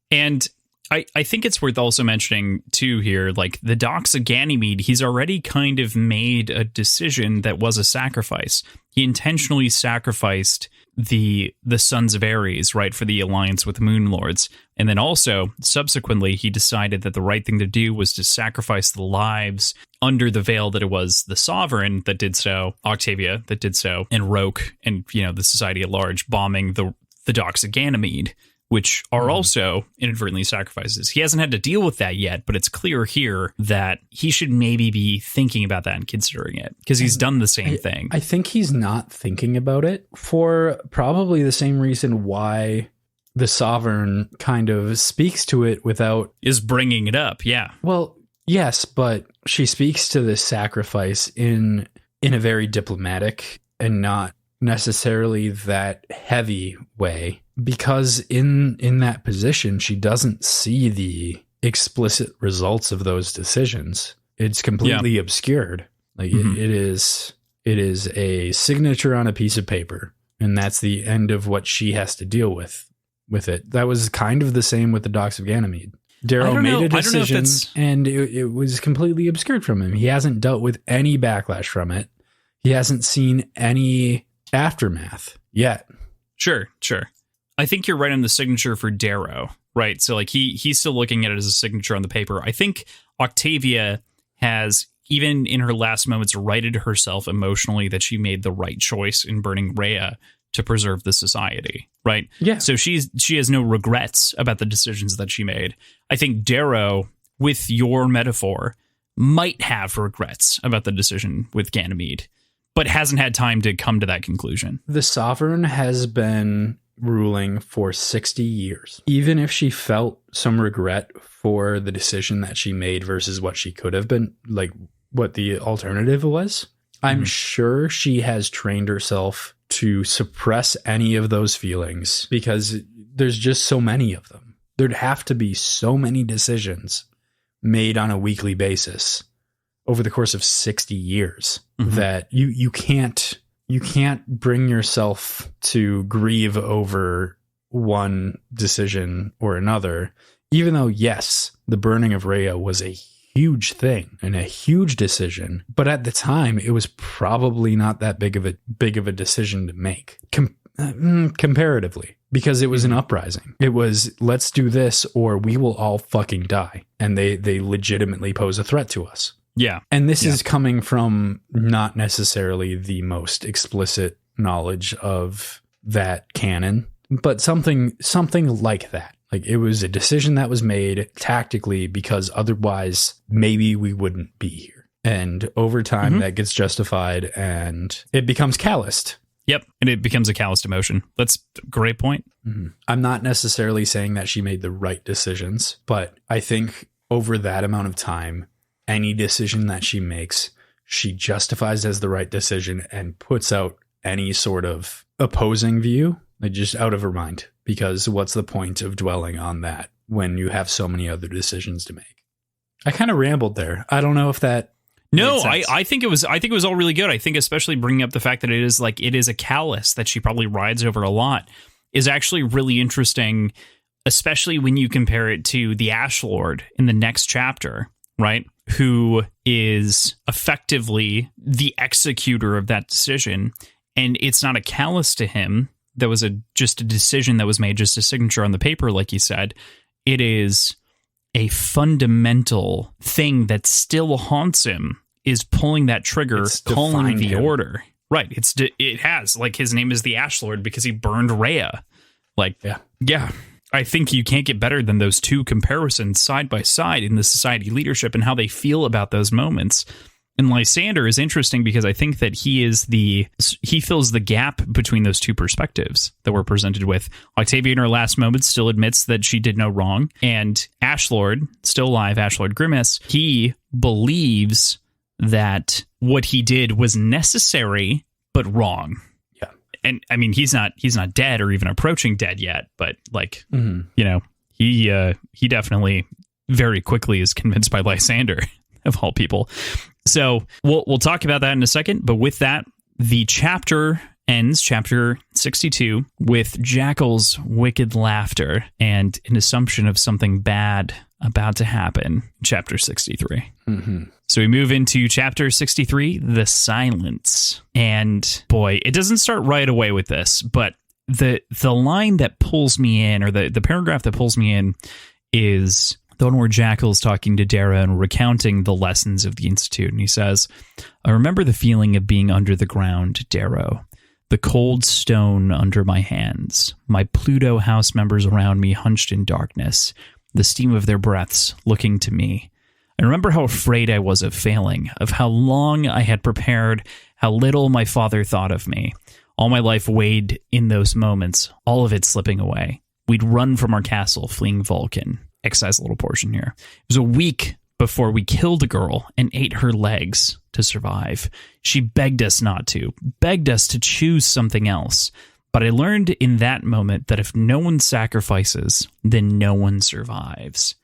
And I think it's worth also mentioning, too, here, like the Dox of Ganymede, he's already kind of made a decision that was a sacrifice. He intentionally sacrificed the Sons of Ares, right, for the alliance with Moon Lords. And then also, subsequently, he decided that the right thing to do was to sacrifice the lives under the veil that it was the Sovereign that did so, Octavia that did so, and Roke and, the society at large bombing the Dox of Ganymede, which are also inadvertently sacrifices. He hasn't had to deal with that yet, but it's clear here that he should maybe be thinking about that and considering it, because he's done the same thing. I think he's not thinking about it for probably the same reason why the Sovereign kind of speaks to it without... Is bringing it up, yeah. Well, yes, but she speaks to this sacrifice in a very diplomatic and not necessarily that heavy way, because in that position she doesn't see the explicit results of those decisions. It's completely obscured. Like it is a signature on a piece of paper, and that's the end of what she has to deal with it. That was kind of the same with the Dox of Ganymede. Darrow made a decision, and it was completely obscured from him. He hasn't dealt with any backlash from it. He hasn't seen any aftermath yet. Sure. I think you're right on the signature for Darrow, right? So like he's still looking at it as a signature on the paper. I think Octavia has, even in her last moments, righted herself emotionally that she made the right choice in burning Rhea to preserve the society, right? Yeah. So she has no regrets about the decisions that she made. I think Darrow, with your metaphor, might have regrets about the decision with Ganymede, but hasn't had time to come to that conclusion. The Sovereign has been ruling for 60 years. Even if she felt some regret for the decision that she made versus what she could have been, like what the alternative was, I'm sure she has trained herself to suppress any of those feelings, because there's just so many of them. There'd have to be so many decisions made on a weekly basis over the course of 60 years that you can't bring yourself to grieve over one decision or another, even though, yes, the burning of Rhea was a huge thing and a huge decision, but at the time it was probably not that big of a decision to make comparatively, because it was an uprising. It was, let's do this or we will all fucking die, and they legitimately pose a threat to us. Yeah. And this is coming from not necessarily the most explicit knowledge of that canon, but something like that. Like, it was a decision that was made tactically because otherwise maybe we wouldn't be here. And over time that gets justified and it becomes calloused. Yep. And it becomes a calloused emotion. That's a great point. I'm not necessarily saying that she made the right decisions, but I think over that amount of time, any decision that she makes, she justifies as the right decision and puts out any sort of opposing view, like, just out of her mind. Because what's the point of dwelling on that when you have so many other decisions to make? I kind of rambled there. I don't know if that. No, I think it was all really good. I think especially bringing up the fact that it is a callus that she probably rides over a lot is actually really interesting, especially when you compare it to the Ash Lord in the next chapter, right? Who is effectively the executor of that decision. And it's not a callus to him. That was just a decision that was made, just a signature on the paper, like you said. It is a fundamental thing that still haunts him, is pulling that trigger, calling the order. Right. It has, like, his name is the Ash Lord because he burned Rhea. Like, yeah. I think you can't get better than those two comparisons side by side in the society leadership and how they feel about those moments. And Lysander is interesting because I think that he fills the gap between those two perspectives that we're presented with. Octavia in her last moments still admits that she did no wrong. And Ashlord, still alive, Ashlord Grimace, he believes that what he did was necessary, but wrong. Yeah. And I mean, he's not dead or even approaching dead yet, but like, you know, he definitely very quickly is convinced by Lysander, of all people. So we'll talk about that in a second. But with that, the chapter ends, chapter 62, with Jackal's wicked laughter and an assumption of something bad about to happen. Chapter 63. So we move into chapter 63, The Silence. And boy, it doesn't start right away with this, but the line that pulls me in, or the paragraph that pulls me in, is the one where Jackal's talking to Darrow and recounting the lessons of the Institute. And he says, I remember the feeling of being under the ground, Darrow. The cold stone under my hands. My Pluto house members around me hunched in darkness. The steam of their breaths looking to me. I remember how afraid I was of failing, of how long I had prepared, how little my father thought of me. All my life weighed in those moments, all of it slipping away. We'd run from our castle, fleeing Vulcan. Excise a little portion here. It was a week before we killed a girl and ate her legs to survive. She begged us not to, begged us to choose something else. But I learned in that moment that if no one sacrifices, then no one survives.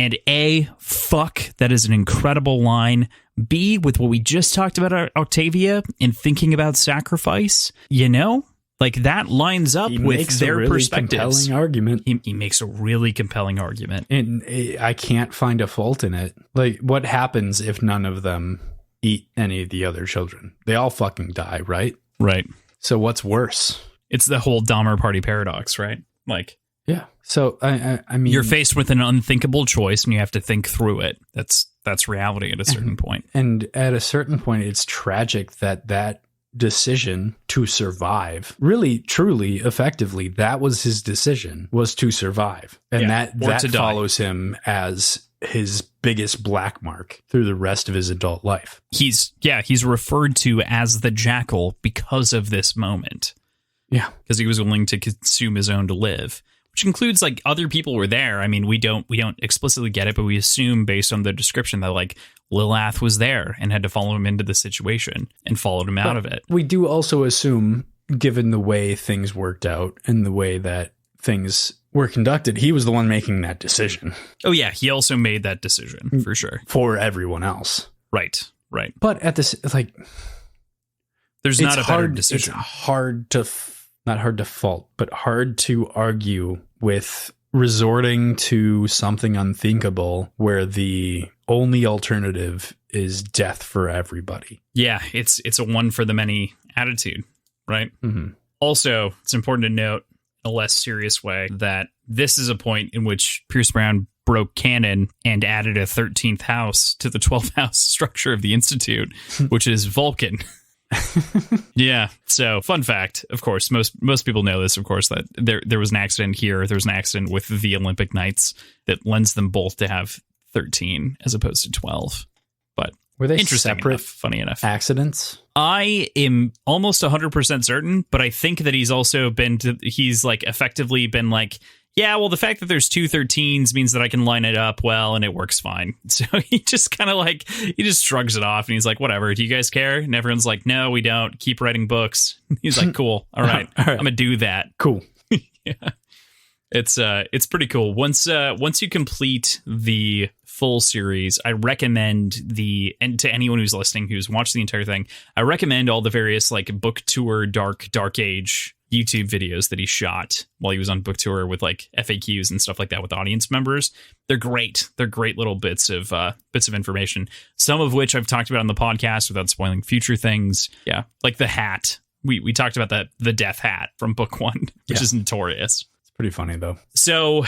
And A, fuck, that is an incredible line. B, with what we just talked about Octavia and thinking about sacrifice, you know? Like, that lines up with their really perspectives. Compelling argument. He makes a really compelling argument. And I can't find a fault in it. Like, what happens if none of them eat any of the other children? They all fucking die, right? Right. So what's worse? It's the whole Dahmer party paradox, right? Like, yeah. So, I mean, you're faced with an unthinkable choice and you have to think through it. That's reality at a certain point. And at a certain point, it's tragic that decision to survive, really, truly, effectively, that was his decision, was to survive. And that follows him as his biggest black mark through the rest of his adult life. He's referred to as the Jackal because of this moment. Yeah. Because he was willing to consume his own to live, which includes, like, other people were there. I mean, we don't explicitly get it, but we assume based on the description that, like, Lil'Ath was there and had to follow him into the situation and followed him out of it. We do also assume, given the way things worked out and the way that things were conducted, he was the one making that decision. Oh, yeah. He also made that decision, for sure. For everyone else. Right. But at this, like, there's not a better decision. It's hard to, not hard to fault, but hard to argue with resorting to something unthinkable where the only alternative is death for everybody. Yeah, it's a one for the many attitude, right? Mm-hmm. Also, it's important to note, a less serious way, that this is a point in which Pierce Brown broke canon and added a 13th house to the 12th house structure of the Institute, which is Vulcan. Yeah. So fun fact, of course, most people know this, of course, that there was an accident here. There was an accident with the Olympic Knights that lends them both to have 13 as opposed to 12. But were they interesting separate enough, funny enough. accidents? I am almost 100% certain, but I think that he's also he's like effectively been like, yeah, well, the fact that there's two 13s means that I can line it up well and it works fine. So he just kind of like, he just shrugs it off and he's like, whatever, do you guys care? And everyone's like, no, we don't. Keep writing books. He's like, cool. All right. I'm going to do that. Cool. Yeah. It's pretty cool. Once you complete the full series, I recommend and to anyone who's listening, who's watched the entire thing, I recommend all the various like book tour dark age YouTube videos that he shot while he was on book tour with like FAQs and stuff like that with audience members. They're great. They're great little bits of information, some of which I've talked about on the podcast without spoiling future things. Yeah. Like the hat. We talked about the death hat from book 1, which is notorious. It's pretty funny though. So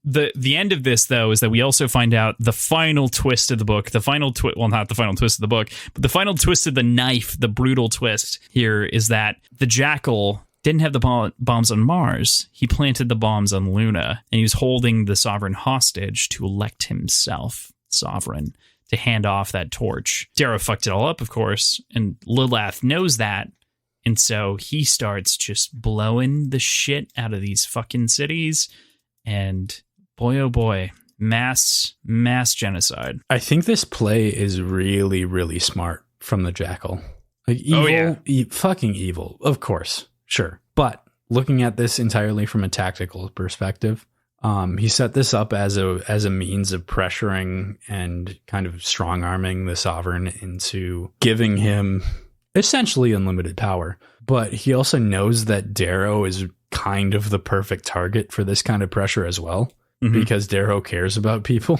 the end of this, though, is that we also find out the final twist of the book, well, not the final twist of the book, but the final twist of the knife, the brutal twist here is that the Jackal didn't have the bombs on Mars. He planted the bombs on Luna, and he was holding the Sovereign hostage to elect himself Sovereign, to hand off that torch. Darrow fucked it all up, of course, and Lilith knows that. And so he starts just blowing the shit out of these fucking cities. And boy, oh boy, mass genocide. I think this play is really, really smart from the Jackal. Like evil, fucking evil, of course. Sure. But looking at this entirely from a tactical perspective, he set this up as a means of pressuring and kind of strong-arming the Sovereign into giving him essentially unlimited power. But he also knows that Darrow is kind of the perfect target for this kind of pressure as well, because Darrow cares about people.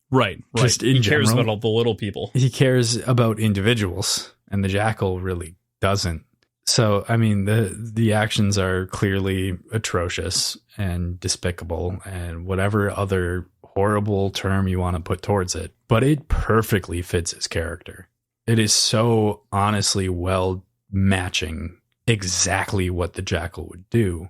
Right. Just in he cares general, about all the little people. He cares about individuals, and the Jackal really doesn't. So, I mean, the actions are clearly atrocious and despicable and whatever other horrible term you want to put towards it. But it perfectly fits his character. It is so honestly well matching exactly what the Jackal would do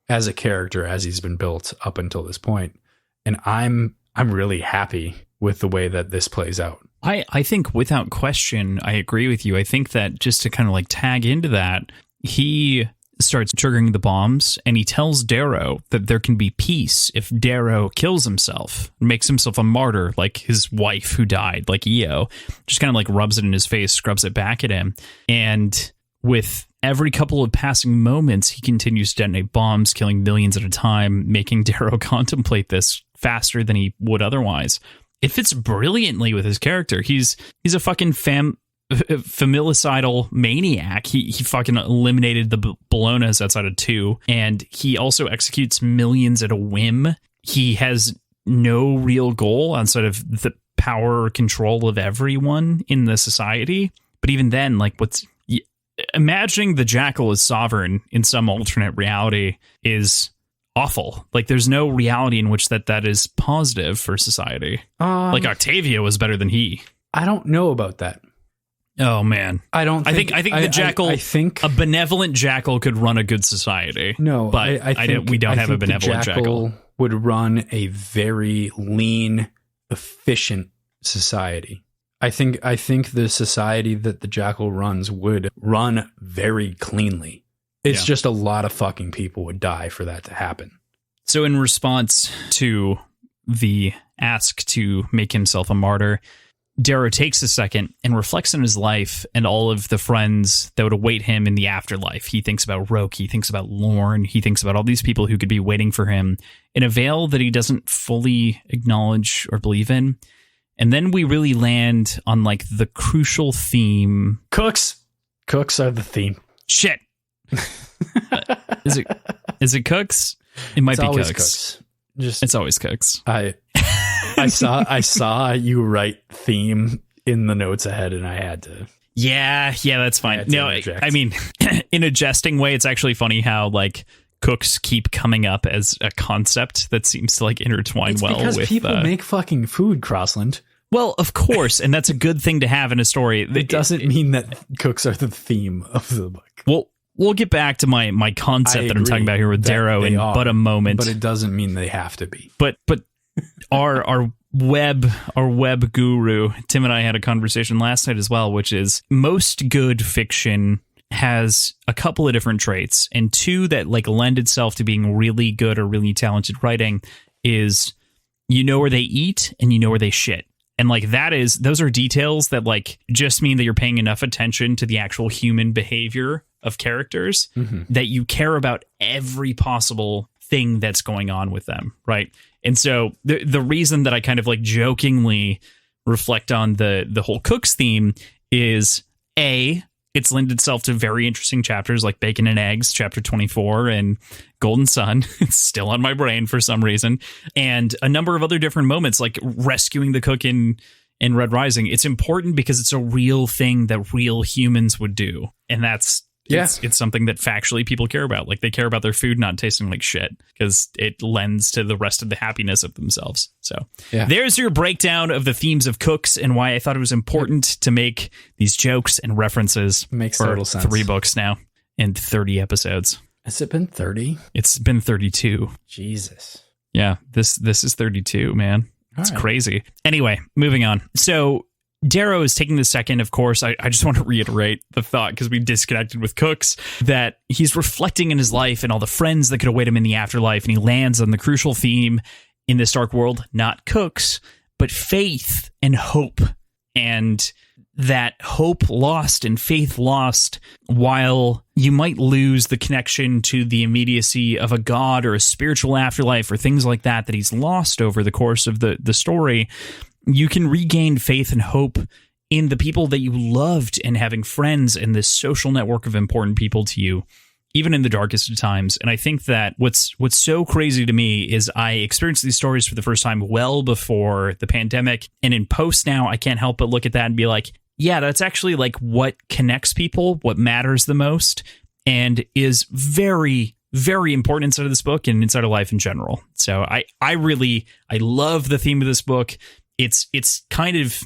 as a character as he's been built up until this point. And I'm really happy with the way that this plays out. I think without question, I agree with you. I think that just to kind of like tag into that, he starts triggering the bombs and he tells Darrow that there can be peace if Darrow kills himself, makes himself a martyr like his wife who died, like Io, just kind of like rubs it in his face, scrubs it back at him. And with every couple of passing moments, he continues to detonate bombs, killing millions at a time, making Darrow contemplate this faster than he would otherwise. It fits brilliantly with his character. He's a fucking familicidal maniac. He fucking eliminated the Bolognas outside of 2, and he also executes millions at a whim. He has no real goal outside of the power or control of everyone in the society. But even then, like, imagining the Jackal as Sovereign in some alternate reality is awful. Like, there's no reality in which that is positive for society. Like Octavia was better than he. I don't know about that. Oh man, I think the Jackal. I think a benevolent Jackal could run a good society. No, but we don't have a benevolent Jackal. Would run a very lean, efficient society. I think the society that the Jackal runs would run very cleanly. It's just a lot of fucking people would die for that to happen. So in response to the ask to make himself a martyr, Darrow takes a second and reflects on his life and all of the friends that would await him in the afterlife. He thinks about Roke, he thinks about Lorne, he thinks about all these people who could be waiting for him in a veil that he doesn't fully acknowledge or believe in. And then we really land on like the crucial theme. Cooks are the theme. Shit. Is it Cooks? It might be Cooks. It's always Cooks. I saw you write theme in the notes ahead, and I had to. Yeah, that's fine. No, I mean, in a jesting way, it's actually funny how like cooks keep coming up as a concept that seems to like intertwine well because with people make fucking food, Crossland. Well, of course, and that's a good thing to have in a story. It doesn't mean that cooks are the theme of the book. Well, we'll get back to my concept that I'm talking about here with Darrow in but a moment. But it doesn't mean they have to be. But our web guru, Tim and I had a conversation last night as well, which is most good fiction has a couple of different traits, and two that like lend itself to being really good or really talented writing is you know where they eat and you know where they shit. And like those are details that like just mean that you're paying enough attention to the actual human behavior of characters that you care about every possible thing that's going on with them, right? And so the reason that I kind of like jokingly reflect on the whole cooks theme is it's lent itself to very interesting chapters like Bacon and Eggs, chapter 24, and Golden Sun. It's still on my brain for some reason. And a number of other different moments like rescuing the cook in Red Rising. It's important because it's a real thing that real humans would do. And that's it's something that factually people care about. Like they care about their food not tasting like shit because it lends to the rest of the happiness of themselves. So there's your breakdown of the themes of cooks and why I thought it was important to make these jokes and references. Makes for total sense. 3 books now and 30 episodes. Has it been 30? It's been 32. Jesus. Yeah, this is 32, man. It's crazy. Anyway, moving on. So Darrow is taking the second, of course. I just want to reiterate the thought because we disconnected with Cooks that he's reflecting in his life and all the friends that could await him in the afterlife. And he lands on the crucial theme in this dark world, not cooks, but faith and hope. And that hope lost and faith lost, while you might lose the connection to the immediacy of a god or a spiritual afterlife or things like that he's lost over the course of the story, you can regain faith and hope in the people that you loved and having friends and this social network of important people to you, even in the darkest of times. And I think that what's so crazy to me is I experienced these stories for the first time well before the pandemic. And in post now, I can't help but look at that and be like, yeah, that's actually like what connects people, what matters the most, and is very, very important inside of this book and inside of life in general. So I love the theme of this book. It's kind of,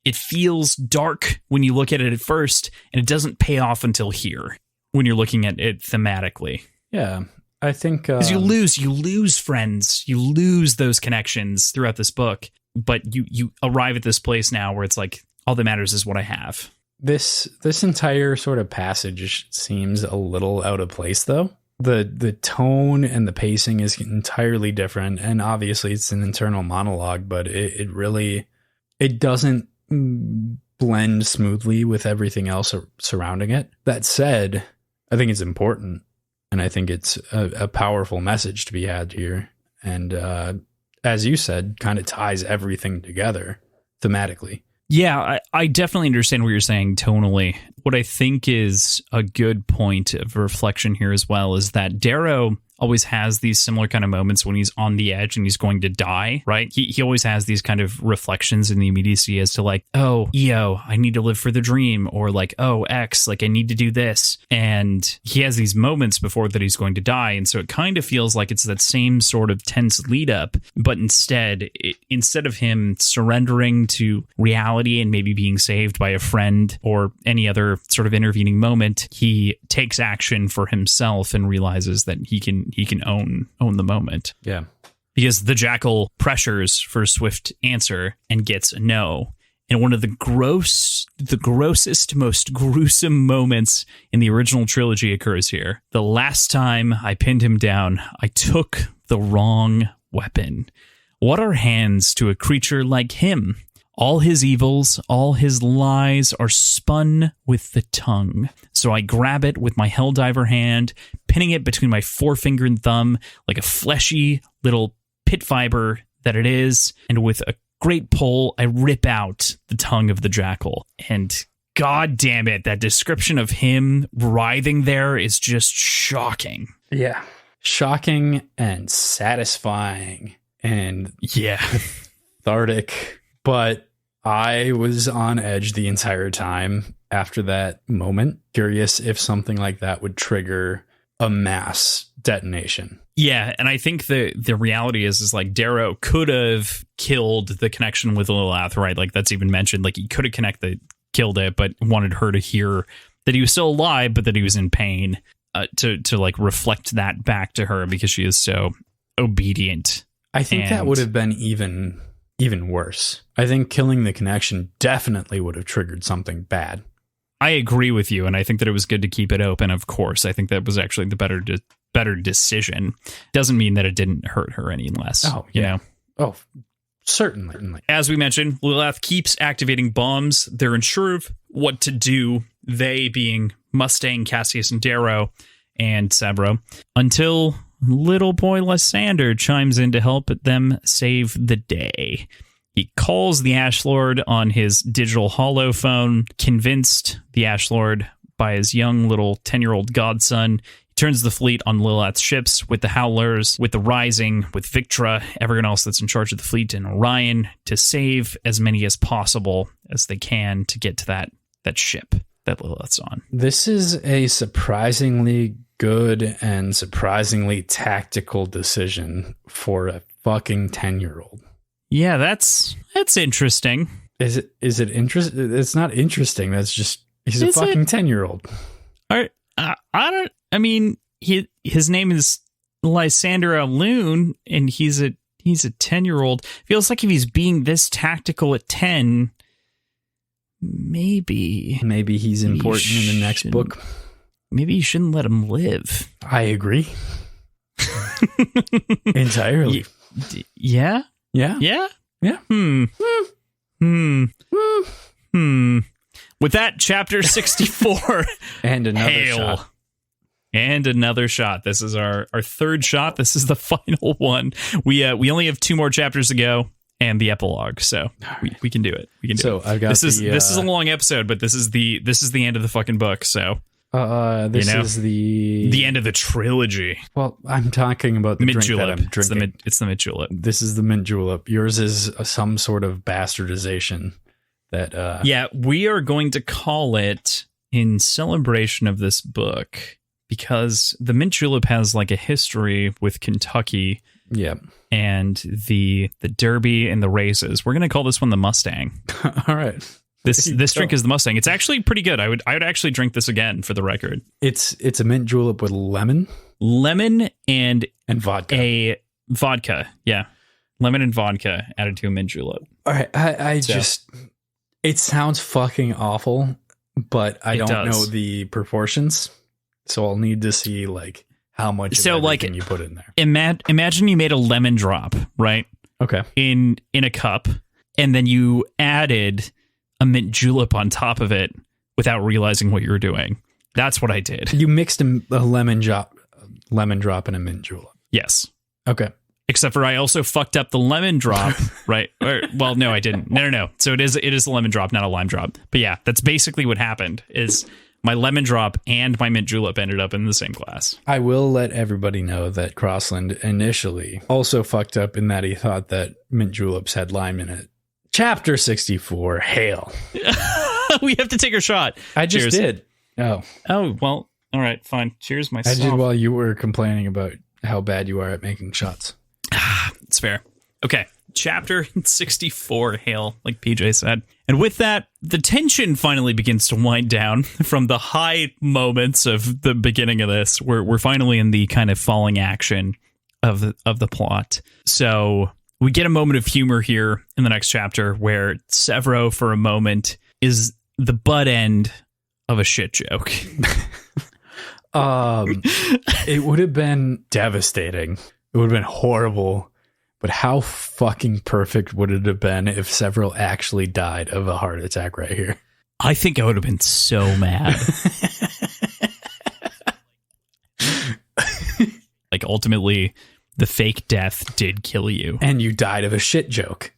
it feels dark when you look at it at first, and it doesn't pay off until here when you're looking at it thematically. Yeah, I think because you lose friends, you lose those connections throughout this book, but you arrive at this place now where it's like all that matters is what I have. This entire sort of passage seems a little out of place, though. The tone and the pacing is entirely different, and obviously it's an internal monologue, but it doesn't blend smoothly with everything else surrounding it. That said, I think it's important, and I think it's a powerful message to be had here, and as you said, kind of ties everything together thematically. Yeah, I definitely understand what you're saying tonally. What I think is a good point of reflection here as well is that Darrow always has these similar kind of moments when he's on the edge and he's going to die, right? He always has these kind of reflections in the immediacy as to like, oh, EO, I need to live for the dream, or like, oh, X, like I need to do this. And he has these moments before that he's going to die. And so it kind of feels like it's that same sort of tense lead up, but instead of him surrendering to reality and maybe being saved by a friend or any other sort of intervening moment, he takes action for himself and realizes that he can own the moment. Yeah. Because the jackal pressures for a swift answer and gets a no. And one of the grossest, most gruesome moments in the original trilogy occurs here. The last time I pinned him down, I took the wrong weapon. What are hands to a creature like him? All his evils, all his lies are spun with the tongue. So I grab it with my Helldiver hand, pinning it between my forefinger and thumb like a fleshy little pit fiber that it is, and with a great pull, I rip out the tongue of the jackal. And god damn it, that description of him writhing there is just shocking. Yeah. Shocking and satisfying and cathartic. But I was on edge the entire time after that moment, curious if something like that would trigger a mass detonation. Yeah, and I think the reality is like Darrow could have killed the connection with Lilith, right? Like that's even mentioned. Like he could have killed it, but wanted her to hear that he was still alive, but that he was in pain, to like reflect that back to her because she is so obedient. I think that would have been even worse. I think killing the connection definitely would have triggered something bad. I agree with you, and I think that it was good to keep it open. Of course, I think that was actually the better decision. Doesn't mean that it didn't hurt her any less. Oh, yeah. You know? Oh, certainly. As we mentioned, Lilith keeps activating bombs. They're unsure of what to do. They being Mustang, Cassius, and Darrow, and Severo, until little boy Lysander chimes in to help them save the day. He calls the Ash Lord on his digital holophone, convinced the Ash Lord by his young little 10-year-old godson. He turns the fleet on Lilith's ships with the Howlers, with the Rising, with Victra, everyone else that's in charge of the fleet, and Orion to save as many as possible as they can to get to that ship that Lilith's on. This is a surprisingly good and surprisingly tactical decision for a fucking 10-year-old. Yeah, that's interesting. Is it interesting? It's not interesting. That's just he's a fucking 10-year-old. His name is Lysander Alloon, and he's a 10-year-old. Feels like if he's being this tactical at 10, maybe he's important in the next book. Maybe you shouldn't let him live. I agree. Entirely. Yeah? Yeah. Yeah? Yeah. With that, chapter 64. And another Hail. shot. And another shot. This is our third shot. This is the final one. We only have 2 more chapters to go and the epilogue. So we can do it. We can do it. I've got this is a long episode, but this is the end of the fucking book. So is the end of the trilogy. Well, I'm talking about the Mint drink Julep. that I'm drinking. It's the Mint Julep. This is the Mint Julep. Yours is some sort of bastardization. That we are going to call it in celebration of this book because the Mint Julep has like a history with Kentucky. Yeah. And the Derby and the races. We're going to call this one the Mustang. All right. This drink is the Mustang. It's actually pretty good. I would actually drink this again for the record. It's a mint julep with lemon and vodka. Yeah, lemon and vodka added to a mint julep. All right, it sounds fucking awful, but I don't know the proportions, so I'll need to see like how much of everything you put in there. Imagine you made a lemon drop, right? Okay. In a cup, and then you added a mint julep on top of it without realizing what you were doing. That's what I did. You mixed a lemon drop and a mint julep. Yes. Okay. Except for I also fucked up the lemon drop, right? Well, no, I didn't. No. So it is a lemon drop, not a lime drop. But yeah, that's basically what happened is my lemon drop and my mint julep ended up in the same glass. I will let everybody know that Crossland initially also fucked up in that he thought that mint juleps had lime in it. Chapter 64, hail. We have to take a shot. I just Cheers. did. Oh, well, all right, fine. Cheers, myself. I did while you were complaining about how bad you are at making shots. It's fair. Okay, chapter 64, hail, like PJ said. And with that, the tension finally begins to wind down from the high moments of the beginning of this. We're finally in the kind of falling action of the plot. So we get a moment of humor here in the next chapter where Severo, for a moment, is the butt end of a shit joke. It would have been devastating. It would have been horrible. But how fucking perfect would it have been if Severo actually died of a heart attack right here? I think I would have been so mad. Like, ultimately, the fake death did kill you. And you died of a shit joke.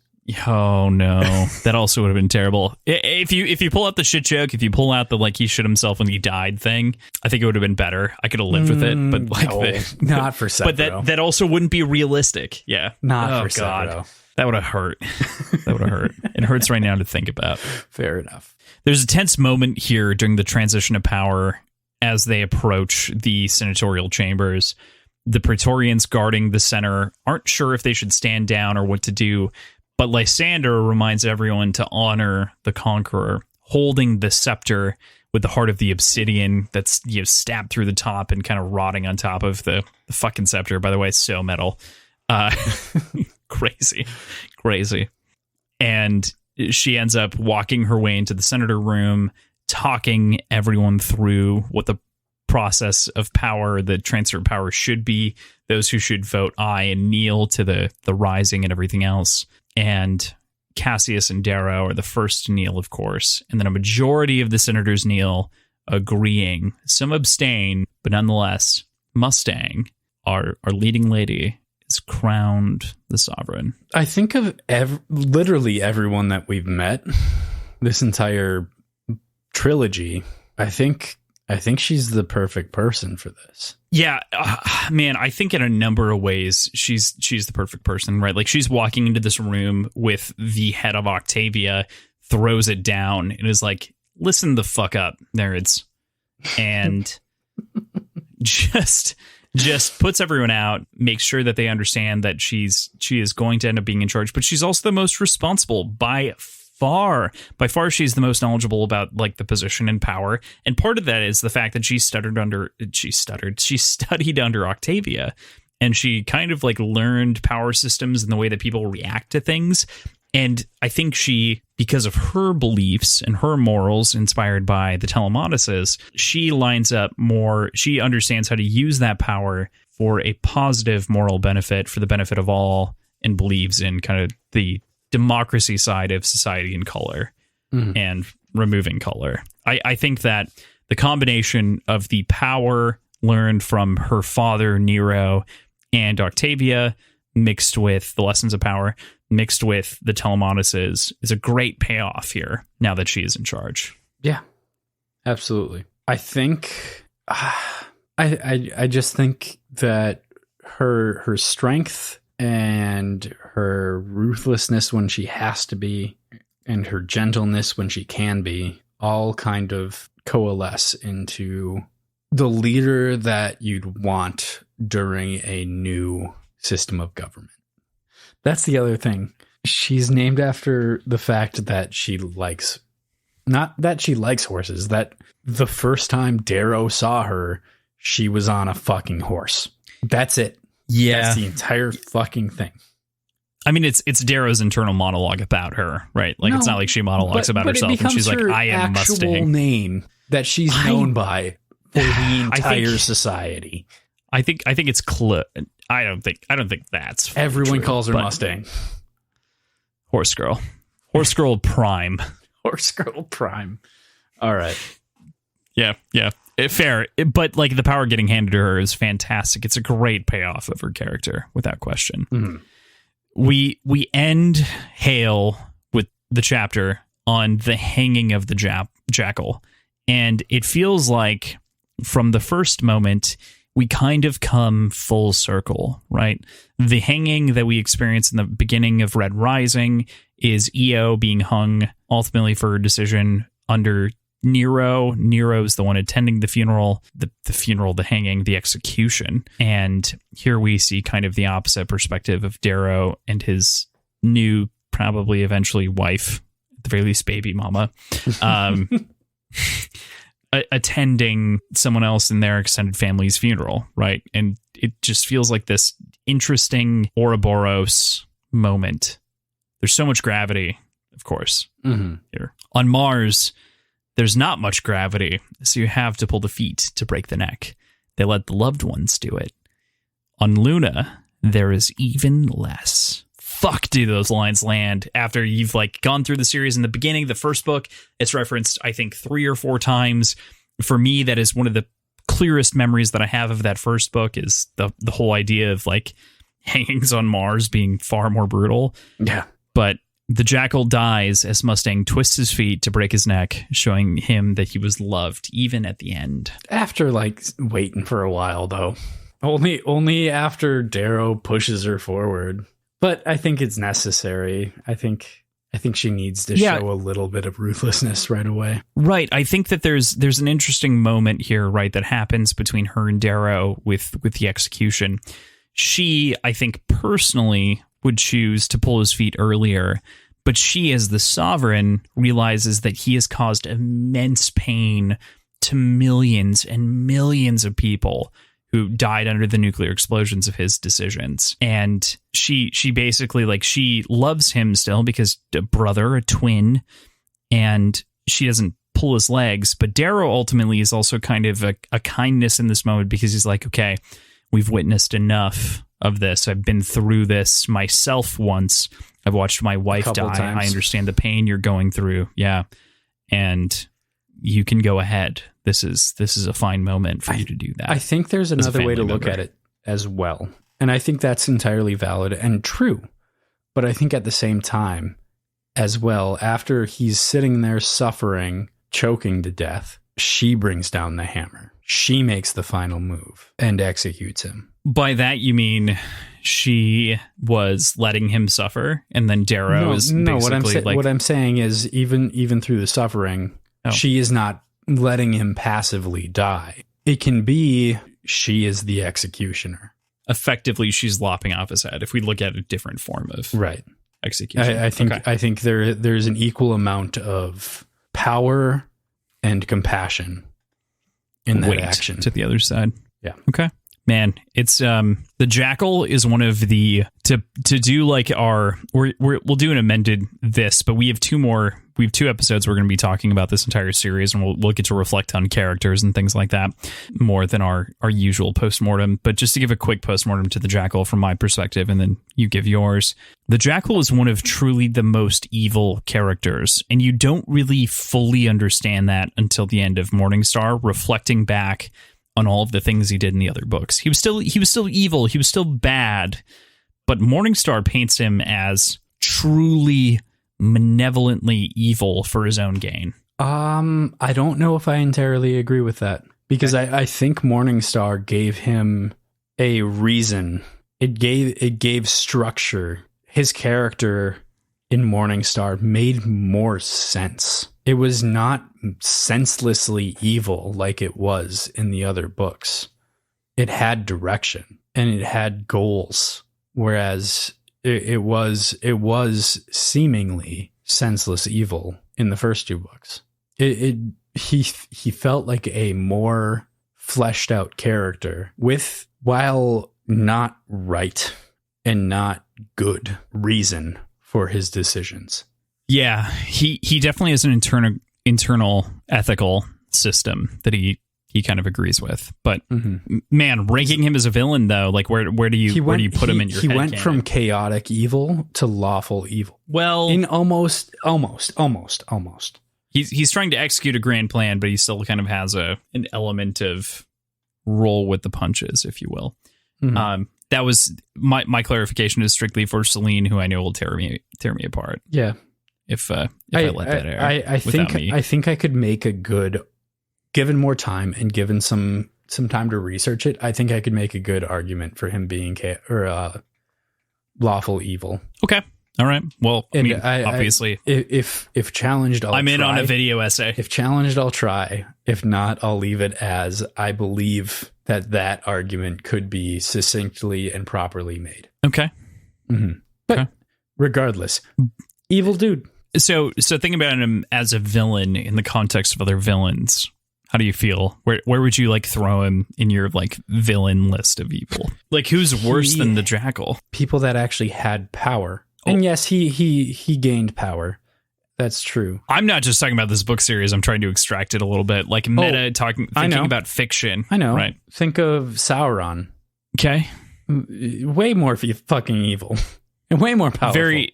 Oh, no. That also would have been terrible. If you pull out the shit joke, if you pull out the, like, he shit himself when he died thing, I think it would have been better. I could have lived with it. But, like, not for Severo. But that also wouldn't be realistic. Yeah. Not for Severo. That would have hurt. That would have hurt. It hurts right now to think about. Fair enough. There's a tense moment here during the transition of power as they approach the senatorial chambers. The Praetorians guarding the center aren't sure if they should stand down or what to do, but Lysander reminds everyone to honor the conqueror, holding the scepter with the heart of the obsidian that's stabbed through the top and kind of rotting on top of the fucking scepter. By the way, it's so metal. Crazy. And she ends up walking her way into the senator room, talking everyone through what the process of power, the transfer of power should be, those who should vote aye and kneel to the rising and everything else. And Cassius and Darrow are the first to kneel, of course, and then a majority of the senators kneel, agreeing. Some abstain, but nonetheless, Mustang, our leading lady, is crowned the sovereign. I think of literally everyone that we've met this entire trilogy. I think she's the perfect person for this. Yeah, man, I think in a number of ways she's the perfect person, right? Like, she's walking into this room with the head of Octavia, throws it down, and is like, listen the fuck up, nerds. And just puts everyone out, makes sure that they understand that she is going to end up being in charge, but she's also the most responsible by far. She's the most knowledgeable about like the position and power, and part of that is the fact that she studied under Octavia, and she kind of like learned power systems and the way that people react to things. And I think she, because of her beliefs and her morals inspired by the Telemachus, she lines up more. She understands how to use that power for a positive moral benefit, for the benefit of all, and believes in kind of the democracy side of society and color, and removing color. I think that the combination of the power learned from her father, Nero, and Octavia, mixed with the lessons of power, mixed with the Telemachus, is a great payoff here now that she is in charge. Yeah, absolutely. I think I just think that her strength and her ruthlessness when she has to be, and her gentleness when she can be, all kind of coalesce into the leader that you'd want during a new system of government. That's the other thing. She's named after the fact that she likes, not that she likes horses, that the first time Darrow saw her, she was on a fucking horse. That's it. Yeah. That's the entire fucking thing. I mean, it's Darrow's internal monologue about her, right? Like, no, it's not like she monologues about herself and she's like, I am Mustang. Name that she's known by for the entire society. I think it's I don't think that's everyone true, calls her Mustang. Horse Girl Prime. Horse Girl Prime. All right. Yeah. Fair. But like, the power getting handed to her is fantastic. It's a great payoff of her character, without question. Mm-hmm. We end Hail with the chapter on the hanging of the jackal. And it feels like from the first moment, we kind of come full circle, right? The hanging that we experience in the beginning of Red Rising is Io being hung ultimately for her decision under Nero. Nero's the one attending the funeral, the hanging, the execution. And here we see kind of the opposite perspective of Darrow and his new, probably eventually wife, at the very least baby mama, attending someone else in their extended family's funeral, right? And it just feels like this interesting Ouroboros moment. There's so much gravity, of course, here. On Mars, there's not much gravity, so you have to pull the feet to break the neck. They let the loved ones do it. On Luna, there is even less. Fuck, do those lines land after you've like gone through the series in the beginning, the first book. It's referenced, I think, 3 or 4 times. For me, that is one of the clearest memories that I have of that first book, is the whole idea of like hangings on Mars being far more brutal. Yeah. But the jackal dies as Mustang twists his feet to break his neck, showing him that he was loved even at the end. After like waiting for a while, though. Only after Darrow pushes her forward. But I think it's necessary. I think I think she needs to show a little bit of ruthlessness right away. Right. I think that there's an interesting moment here, right, that happens between her and Darrow with the execution. She, I think, personally would choose to pull his feet earlier, but she, as the sovereign, realizes that he has caused immense pain to millions and millions of people who died under the nuclear explosions of his decisions. And she basically, like, she loves him still because a brother, a twin, and she doesn't pull his legs. But Darrow ultimately is also kind of a kindness in this moment because he's like, okay, we've witnessed enough of this. I've been through this myself once. I've watched my wife die. Times. I understand the pain you're going through. Yeah. And you can go ahead. This is a fine moment for you to do that. I think there's another way to look at it as well. And I think that's entirely valid and true. But I think at the same time as well, after he's sitting there suffering, choking to death, she brings down the hammer. She makes the final move and executes him. By that, you mean she was letting him suffer, and then Darrow is basically what I'm saying is even through the suffering, she is not letting him passively die. It can be she is the executioner. Effectively, she's lopping off his head. If we look at a different form of execution, I think there's an equal amount of power and compassion in that action to the other side. Yeah. Okay. Man, it's the Jackal is one of the to do like our we'll do an amended this, but we have two episodes we're going to be talking about this entire series, and we'll get to reflect on characters and things like that more than our usual postmortem. But just to give a quick postmortem to the Jackal from my perspective, and then you give yours. The Jackal is one of truly the most evil characters, and you don't really fully understand that until the end of Morningstar, reflecting back on all of the things he did in the other books. He was still evil, he was still bad, but Morningstar paints him as truly malevolently evil for his own gain. I don't know if I entirely agree with that, because I think Morningstar gave him a reason. It gave structure. His character in Morningstar made more sense. It was not senselessly evil like it was in the other books. It had direction and it had goals, whereas it was seemingly senseless evil in the first two books. He felt like a more fleshed out character with, while not right and not good, reason for his decisions. Yeah, he definitely has an internal ethical system that he kind of agrees with. But man, ranking him as a villain though, like where do you put him in your head? He went from chaotic evil to lawful evil. Well, in almost. He's trying to execute a grand plan, but he still kind of has an element of roll with the punches, if you will. That was my clarification is strictly for Celine, who I know will tear me apart. Yeah. If I let that air. I think I could make a good, given more time and given some time to research it, I think I could make a good argument for him being lawful evil. Okay. All right. Well, I mean, obviously, if challenged, I'm in on a video essay. If challenged, I'll try. If not, I'll leave it as I believe that argument could be succinctly and properly made. Okay. But regardless, evil dude. So think about him as a villain in the context of other villains. How do you feel? Where would you like throw him in your like villain list of evil? Like who's worse than the Jackal? People that actually had power. And yes, he gained power. That's true. I'm not just talking about this book series. I'm trying to extract it a little bit, like meta thinking about fiction. I know. Right. Think of Sauron. Okay. Way more fucking evil and way more powerful.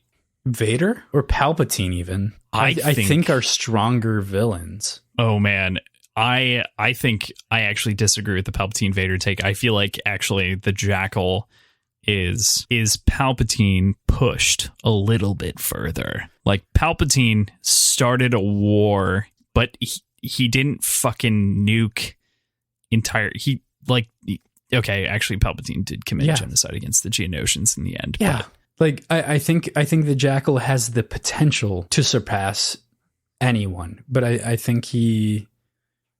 Vader or Palpatine even. I think are stronger villains. Oh man. I think I actually disagree with the Palpatine Vader take. I feel like actually the Jackal is Palpatine pushed a little bit further. Like Palpatine started a war, but he didn't fucking nuke actually Palpatine did commit genocide against the Geonosians in the end. Yeah. Like, I think the Jackal has the potential to surpass anyone, but I think he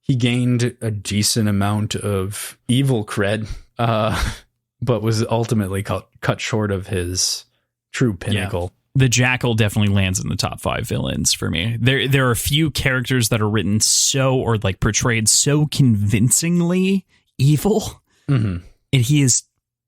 gained a decent amount of evil cred, but was ultimately cut short of his true pinnacle. The Jackal definitely lands in the top 5 villains for me. There are a few characters that are written or like portrayed so convincingly evil, and he is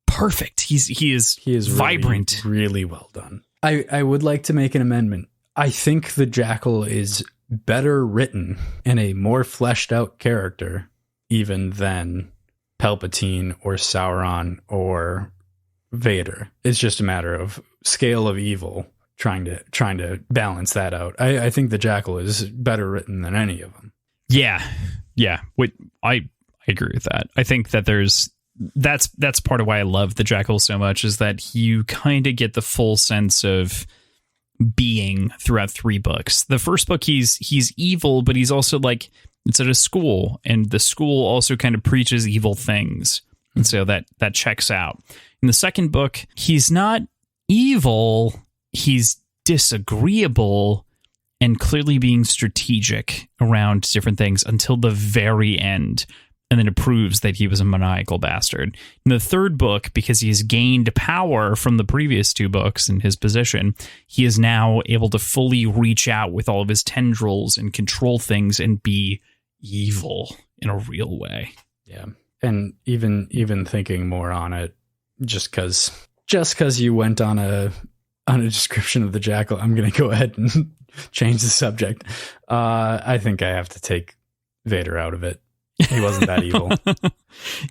perfect. He is vibrant, really well done. I would like to make an amendment. I think the Jackal is better written and a more fleshed out character even than Palpatine or Sauron or Vader. It's just a matter of scale of evil, trying to balance that out. I think the Jackal is better written than any of them. Yeah. I agree with that. I think that that's part of why I love the Jackal so much, is that you kind of get the full sense of being throughout 3 books. The first book, he's evil, but he's also like, it's at a school, and the school also kind of preaches evil things, and so that checks out. In the second book, he's not evil, he's disagreeable and clearly being strategic around different things until the very end. And then it proves that he was a maniacal bastard. In the third book, because he's gained power from the previous 2 books in his position, he is now able to fully reach out with all of his tendrils and control things and be evil in a real way. Yeah. And even thinking more on it, just because you went on a description of the Jackal, I'm going to go ahead and change the subject. I think I have to take Vader out of it. He wasn't that evil.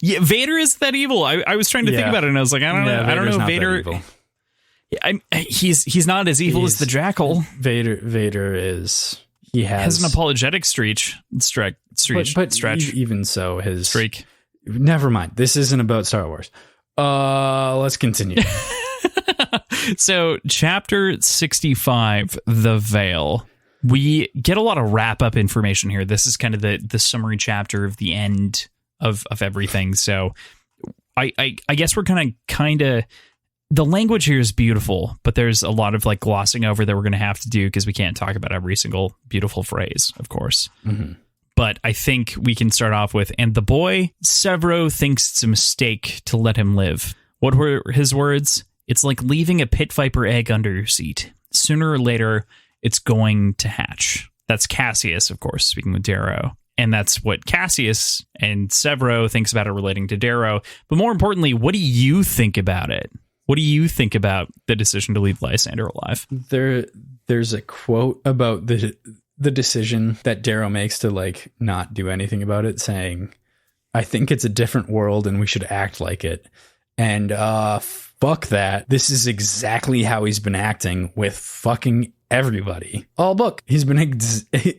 Yeah, Vader is that evil. I was trying to think about it, and I was like, I don't know. Vader. He's not as evil as the Jackal. Vader is. He has an apologetic stretch. Even so, his streak. Never mind. This isn't about Star Wars. Let's continue. So, chapter 65, The Veil. We get a lot of wrap-up information here. This is kind of the summary chapter of the end of everything. So I guess we're kind of the language here is beautiful, but there's a lot of like glossing over that we're going to have to do because we can't talk about every single beautiful phrase, of course. Mm-hmm. But I think we can start off with, and the boy, Severo, thinks it's a mistake to let him live. What were his words? It's like leaving a pit viper egg under your seat. Sooner or later, it's going to hatch. That's Cassius, of course, speaking with Darrow. And that's what Cassius and Severo thinks about it relating to Darrow. But more importantly, what do you think about it? What do you think about the decision to leave Lysander alive? There's a quote about the decision that Darrow makes to like not do anything about it, saying, I think it's a different world and we should act like it. And fuck that. This is exactly how he's been acting with fucking everybody. All book, he's been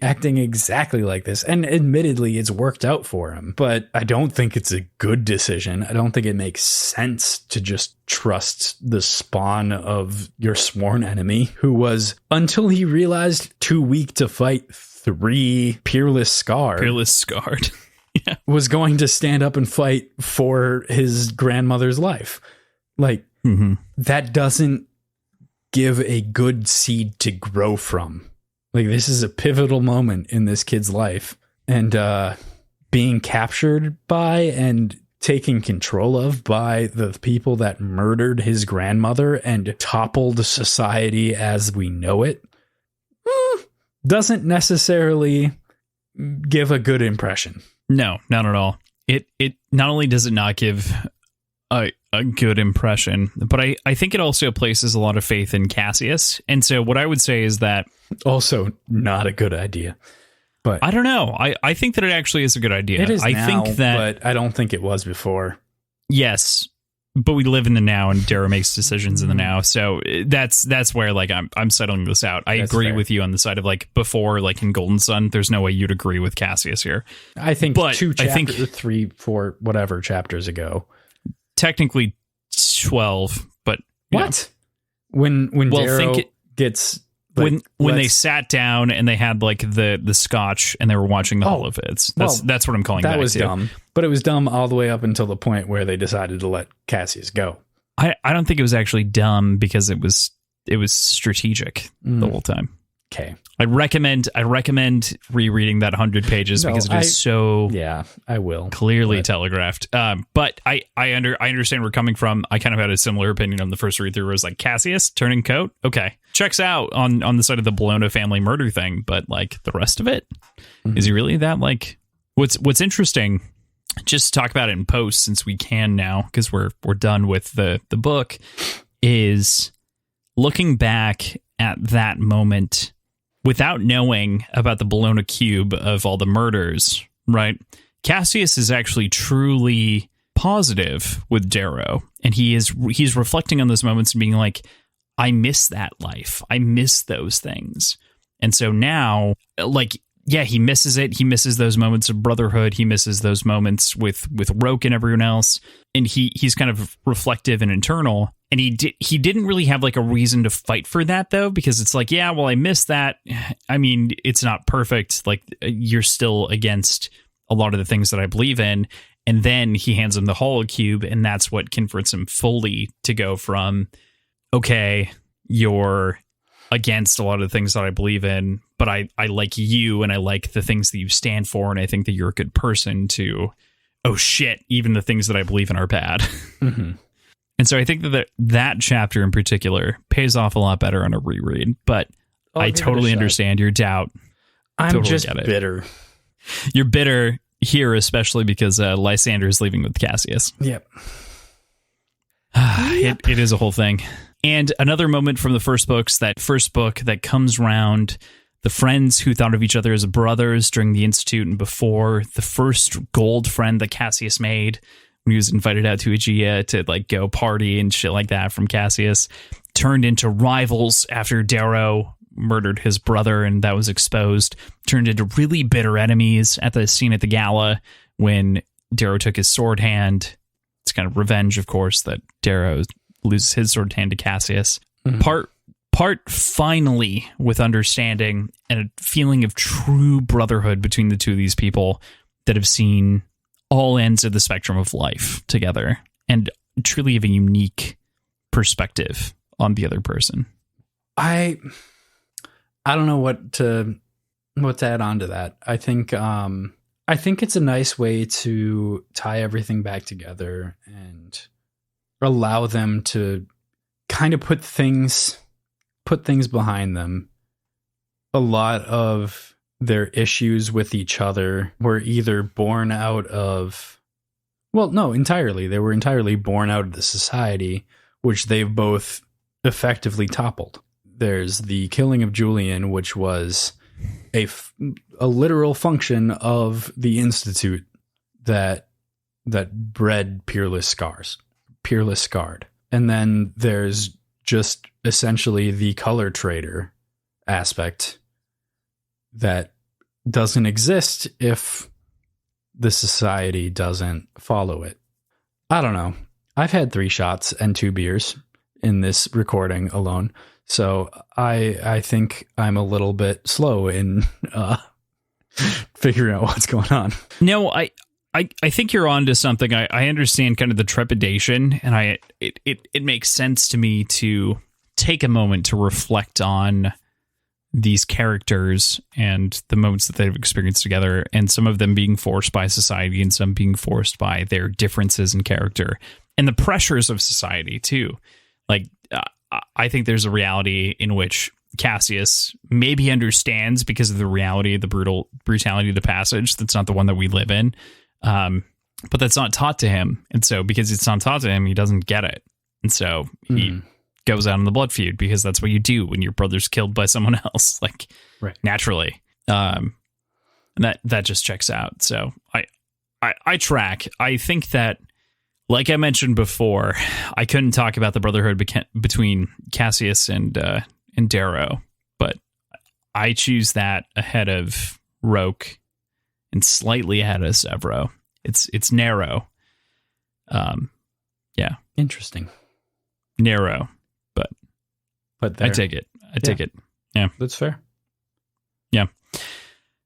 acting exactly like this. And admittedly, it's worked out for him. But I don't think it's a good decision. I don't think it makes sense to just trust the spawn of your sworn enemy, who was, until he realized, too weak to fight 3 Peerless Scarred. Yeah. Was going to stand up and fight for his grandmother's life. Like, that doesn't give a good seed to grow from. Like, this is a pivotal moment in this kid's life, and being captured by and taken control of by the people that murdered his grandmother and toppled society as we know it doesn't necessarily give a good impression. No, not at all. It not only does it not give a good impression, but I think it also places a lot of faith in Cassius. And so what I would say is that also not a good idea. But I don't know. I think that it actually is a good idea. It is now, think that, but I don't think it was before. Yes, but we live in the now, and Darrow makes decisions in the now. So that's where like I'm settling this out. I agree with you on the side of like before, like in Golden Sun, there's no way you'd agree with Cassius here. I think 3, 4, whatever chapters ago. Technically 12, but what? When Darrow gets like, when they sat down and they had like the scotch and they were watching the holovids. That's what I'm calling that. That was dumb. But it was dumb all the way up until the point where they decided to let Cassius go. I don't think it was actually dumb because it was strategic the whole time. Okay. I recommend rereading that 100 pages because it is so I will clearly telegraphed. But I understand where we're coming from. I kind of had a similar opinion on the first read through. Where it was like, Cassius turning coat, okay, checks out on the side of the Bologna family murder thing, but like the rest of it, is he really that like? What's interesting? Just to talk about it in post since we can now because we're done with the book. Is looking back at that moment. Without knowing about the Bologna cube of all the murders, right? Cassius is actually truly positive with Darrow, and he's reflecting on those moments and being like, I miss that life. I miss those things. And so now, like, yeah, he misses it. He misses those moments of brotherhood. He misses those moments with Roke and everyone else. And he's kind of reflective and internal. And he didn't really have like a reason to fight for that, though, because it's like, yeah, well, I missed that. I mean, it's not perfect. Like, you're still against a lot of the things that I believe in. And then he hands him the holocube, and that's what converts him fully to go from, okay, you're against a lot of the things that I believe in, but I like you and I like the things that you stand for, and I think that you're a good person, to, oh shit, even the things that I believe in are bad. Mm-hmm. And so I think that chapter in particular pays off a lot better on a reread, but I totally understand your doubt. I'm totally just bitter. You're bitter here, especially because Lysander is leaving with Cassius. Yep. It is a whole thing. And another moment from the first book that comes round, the friends who thought of each other as brothers during the Institute and before, the first gold friend that Cassius made when he was invited out to Aegea to like go party and shit like that from Cassius, turned into rivals after Darrow murdered his brother and that was exposed, turned into really bitter enemies at the scene at the gala when Darrow took his sword hand. It's kind of revenge, of course, that Darrow loses his sword hand to Cassius. Mm-hmm. Part finally with understanding and a feeling of true brotherhood between the two of these people that have seen all ends of the spectrum of life together and truly have a unique perspective on the other person. I don't know what to add on to that. I think it's a nice way to tie everything back together and allow them to kind of put things behind them. A lot of their issues with each other were either born out of, well, no, entirely. They were entirely born out of the society, which they've both effectively toppled. There's the killing of Julian, which was a literal function of the Institute that bred Peerless Scarred. And then there's just essentially the color trader aspect that doesn't exist if the society doesn't follow it. I don't know. I've had 3 shots and 2 beers in this recording alone, so I think I'm a little bit slow in figuring out what's going on. No, I think you're on to something. I understand kind of the trepidation, and it makes sense to me to take a moment to reflect on these characters and the moments that they've experienced together, and some of them being forced by society and some being forced by their differences in character and the pressures of society too. Like, I think there's a reality in which Cassius maybe understands because of the reality of the brutality of the passage. That's not the one that we live in. But that's not taught to him. And so because it's not taught to him, he doesn't get it. And so he goes out in the blood feud because that's what you do when your brother's killed by someone else, like naturally. And that just checks out. So I track. I think that, like I mentioned before, I couldn't talk about the brotherhood between Cassius and Darrow, but I choose that ahead of Roke and slightly ahead of Severo. It's narrow. Yeah. Interesting. Narrow, but there. I take it. I take it. Yeah. That's fair. Yeah.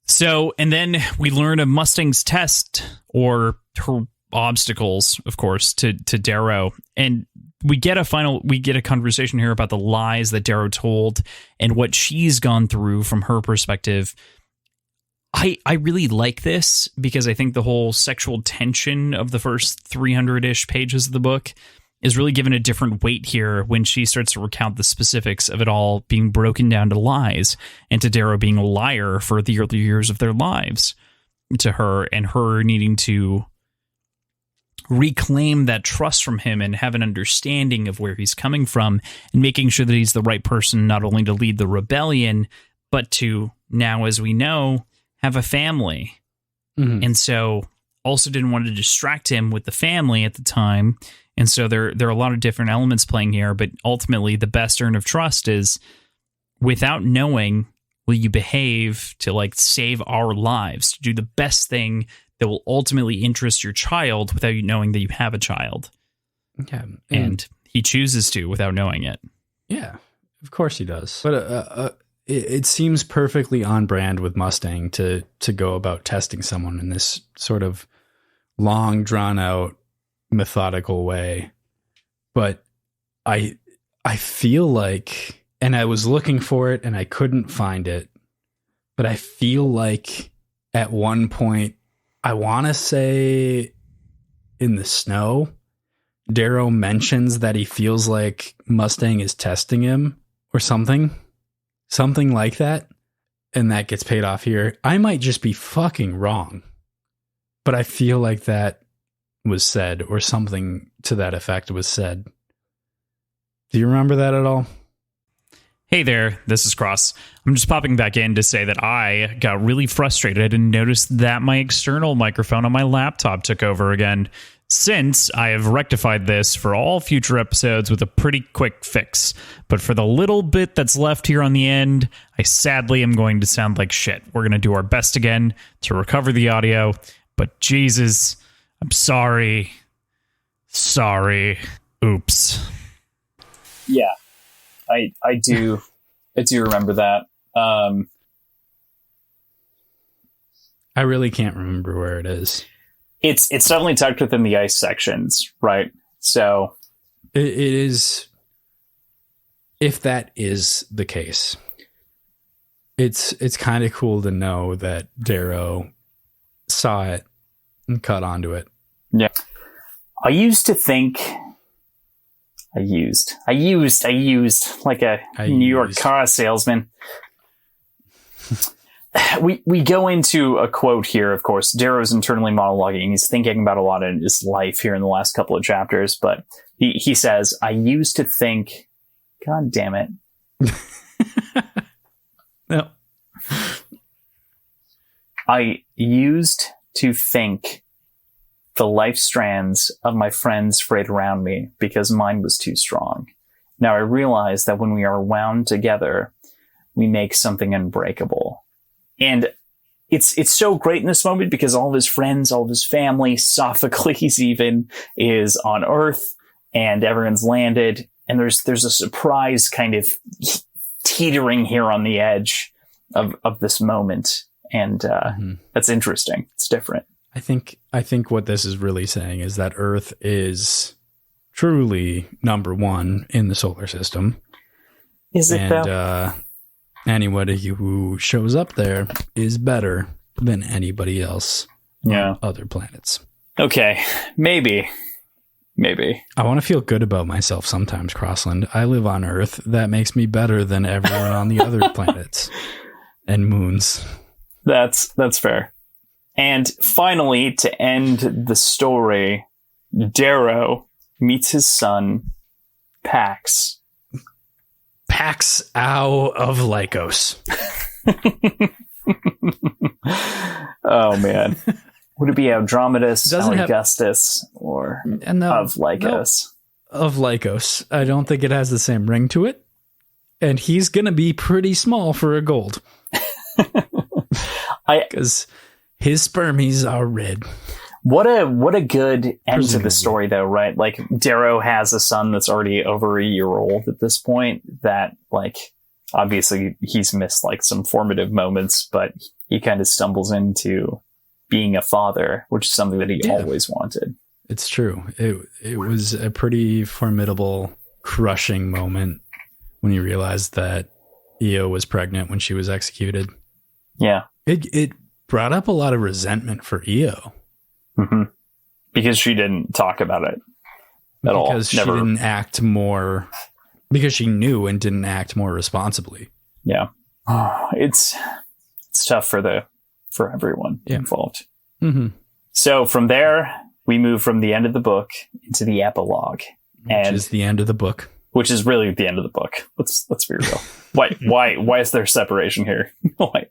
So, and then we learn of Mustang's test, or her obstacles, of course, to Darrow. And we get a conversation here about the lies that Darrow told and what she's gone through from her perspective. I really like this because I think the whole sexual tension of the first 300-ish pages of the book is really given a different weight here when she starts to recount the specifics of it all being broken down to lies and to Darrow being a liar for the early years of their lives to her, and her needing to reclaim that trust from him and have an understanding of where he's coming from and making sure that he's the right person, not only to lead the rebellion, but to now, as we know, have a family. Mm-hmm. And so also didn't want to distract him with the family at the time. And so there are a lot of different elements playing here, but ultimately the best earn of trust is without knowing, will you behave to like save our lives, to do the best thing that will ultimately interest your child without you knowing that you have a child. Yeah. And he chooses to without knowing it. Yeah, of course he does. But it seems perfectly on brand with Mustang to go about testing someone in this sort of long, drawn out, methodical way. But I feel like, and I was looking for it and I couldn't find it, but I feel like at one point, I want to say in the snow, Darrow mentions that he feels like Mustang is testing him or something like that. And that gets paid off here. I might just be fucking wrong, but I feel like that was said, or something to that effect was said. Do you remember that at all? Hey there, this is Cross. I'm just popping back in to say that I got really frustrated and noticed that my external microphone on my laptop took over again. Since I have rectified this for all future episodes with a pretty quick fix. But for the little bit that's left here on the end, I sadly am going to sound like shit. We're going to do our best again to recover the audio. But Jesus, I'm sorry. Sorry. Oops. Yeah, I do remember that. I really can't remember where it is. It's definitely tucked within the ice sections, right? So it is, if that is the case. It's kind of cool to know that Darrow saw it and caught onto it. Yeah. I used like a New York car salesman. We go into a quote here, of course. Darrow's internally monologuing. He's thinking about a lot in his life here in the last couple of chapters, but he says, I used to think, God damn it. No. I used to think the life strands of my friends frayed around me because mine was too strong. Now I realize that when we are wound together, we make something unbreakable. And it's so great in this moment because all of his friends, all of his family, Sophocles even is on Earth and everyone's landed. And there's a surprise kind of teetering here on the edge of this moment. And that's interesting. It's different. I think what this is really saying is that Earth is truly number one in the solar system. Is it though? Anybody who shows up there is better than anybody else on other planets. Okay, maybe. I want to feel good about myself sometimes, Crossland. I live on Earth. That makes me better than everyone on the other planets and moons. That's fair. And finally, to end the story, Darrow meets his son, Pax. Pax Ow of Lycos. Oh, man. Would it be Andromedas, Augustus, or of Lycos? No, of Lycos. I don't think it has the same ring to it. And he's going to be pretty small for a gold. Because his spermies are red. What a good end to the story, though, right? Like, Darrow has a son that's already over a year old at this point that, like, obviously he's missed, like, some formative moments, but he kind of stumbles into being a father, which is something that he always wanted. It's true. It was a pretty formidable, crushing moment when you realized that Io was pregnant when she was executed. Yeah. It brought up a lot of resentment for Io. Mm-hmm. Because she didn't talk about it at all. Because she didn't act more... Because she knew and didn't act more responsibly. Yeah. It's tough for everyone involved. Mm-hmm. So from there, we move from the end of the book into the epilogue. Which is the end of the book. Which is really the end of the book. Let's be real. Why is there separation here?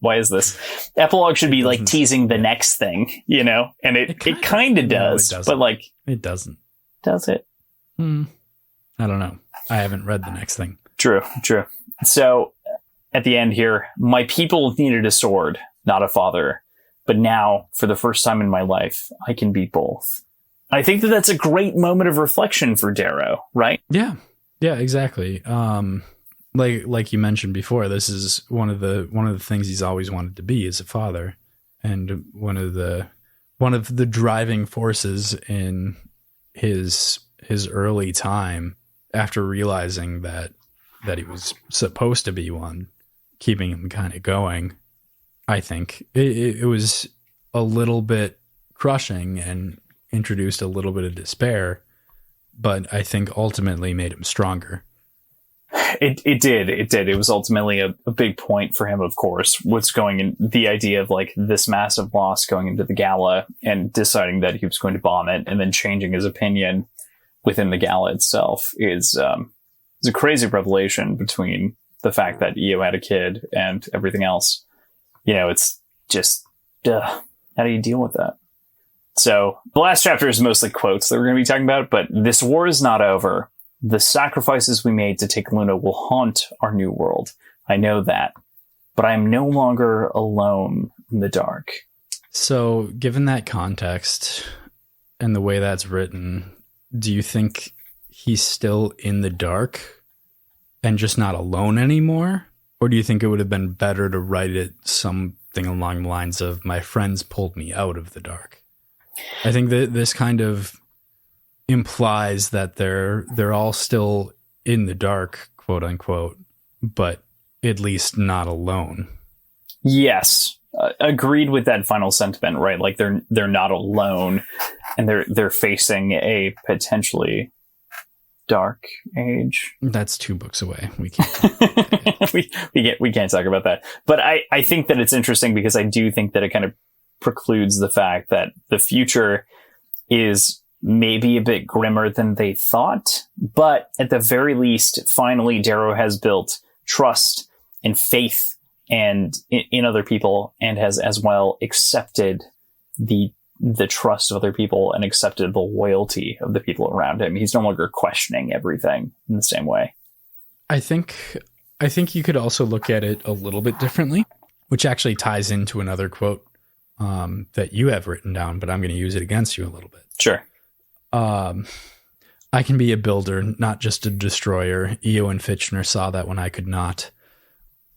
Why is this? Epilogue should be like teasing the next thing, you know? And it kind of does, but like... It doesn't. Does it? I don't know. I haven't read the next thing. True. So at the end here, my people needed a sword, not a father. But now, for the first time in my life, I can be both. I think that that's a great moment of reflection for Darrow, right? Yeah, exactly. Like you mentioned before, this is one of the things he's always wanted to be is a father, and one of the driving forces in his early time after realizing that he was supposed to be one, keeping him kind of going. I think it was a little bit crushing and introduced a little bit of despair, but I think ultimately made him stronger. It did. It was ultimately a big point for him, of course. What's going in the idea of like this massive loss going into the gala and deciding that he was going to bomb it and then changing his opinion within the gala itself is a crazy revelation between the fact that Io had a kid and everything else. You know, it's just, how do you deal with that? So the last chapter is mostly quotes that we're going to be talking about, but this war is not over. The sacrifices we made to take Luna will haunt our new world. I know that, but I am no longer alone in the dark. So given that context and the way that's written, do you think he's still in the dark and just not alone anymore? Or do you think it would have been better to write it something along the lines of my friends pulled me out of the dark? I think that this kind of implies that they're all still in the dark, quote unquote, but at least not alone. Yes. Agreed with that final sentiment, right? Like they're not alone and they're facing a potentially dark age. That's 2 books away. We can't we can't talk about that. But I think that it's interesting because I do think that it kind of precludes the fact that the future is maybe a bit grimmer than they thought. But at the very least, finally, Darrow has built trust and faith and in other people and has as well accepted the trust of other people and accepted the loyalty of the people around him. He's no longer questioning everything in the same way. I think you could also look at it a little bit differently, which actually ties into another quote that you have written down, but I'm going to use it against you a little bit. Sure. I can be a builder, not just a destroyer. Io and Fitchner saw that when I could not.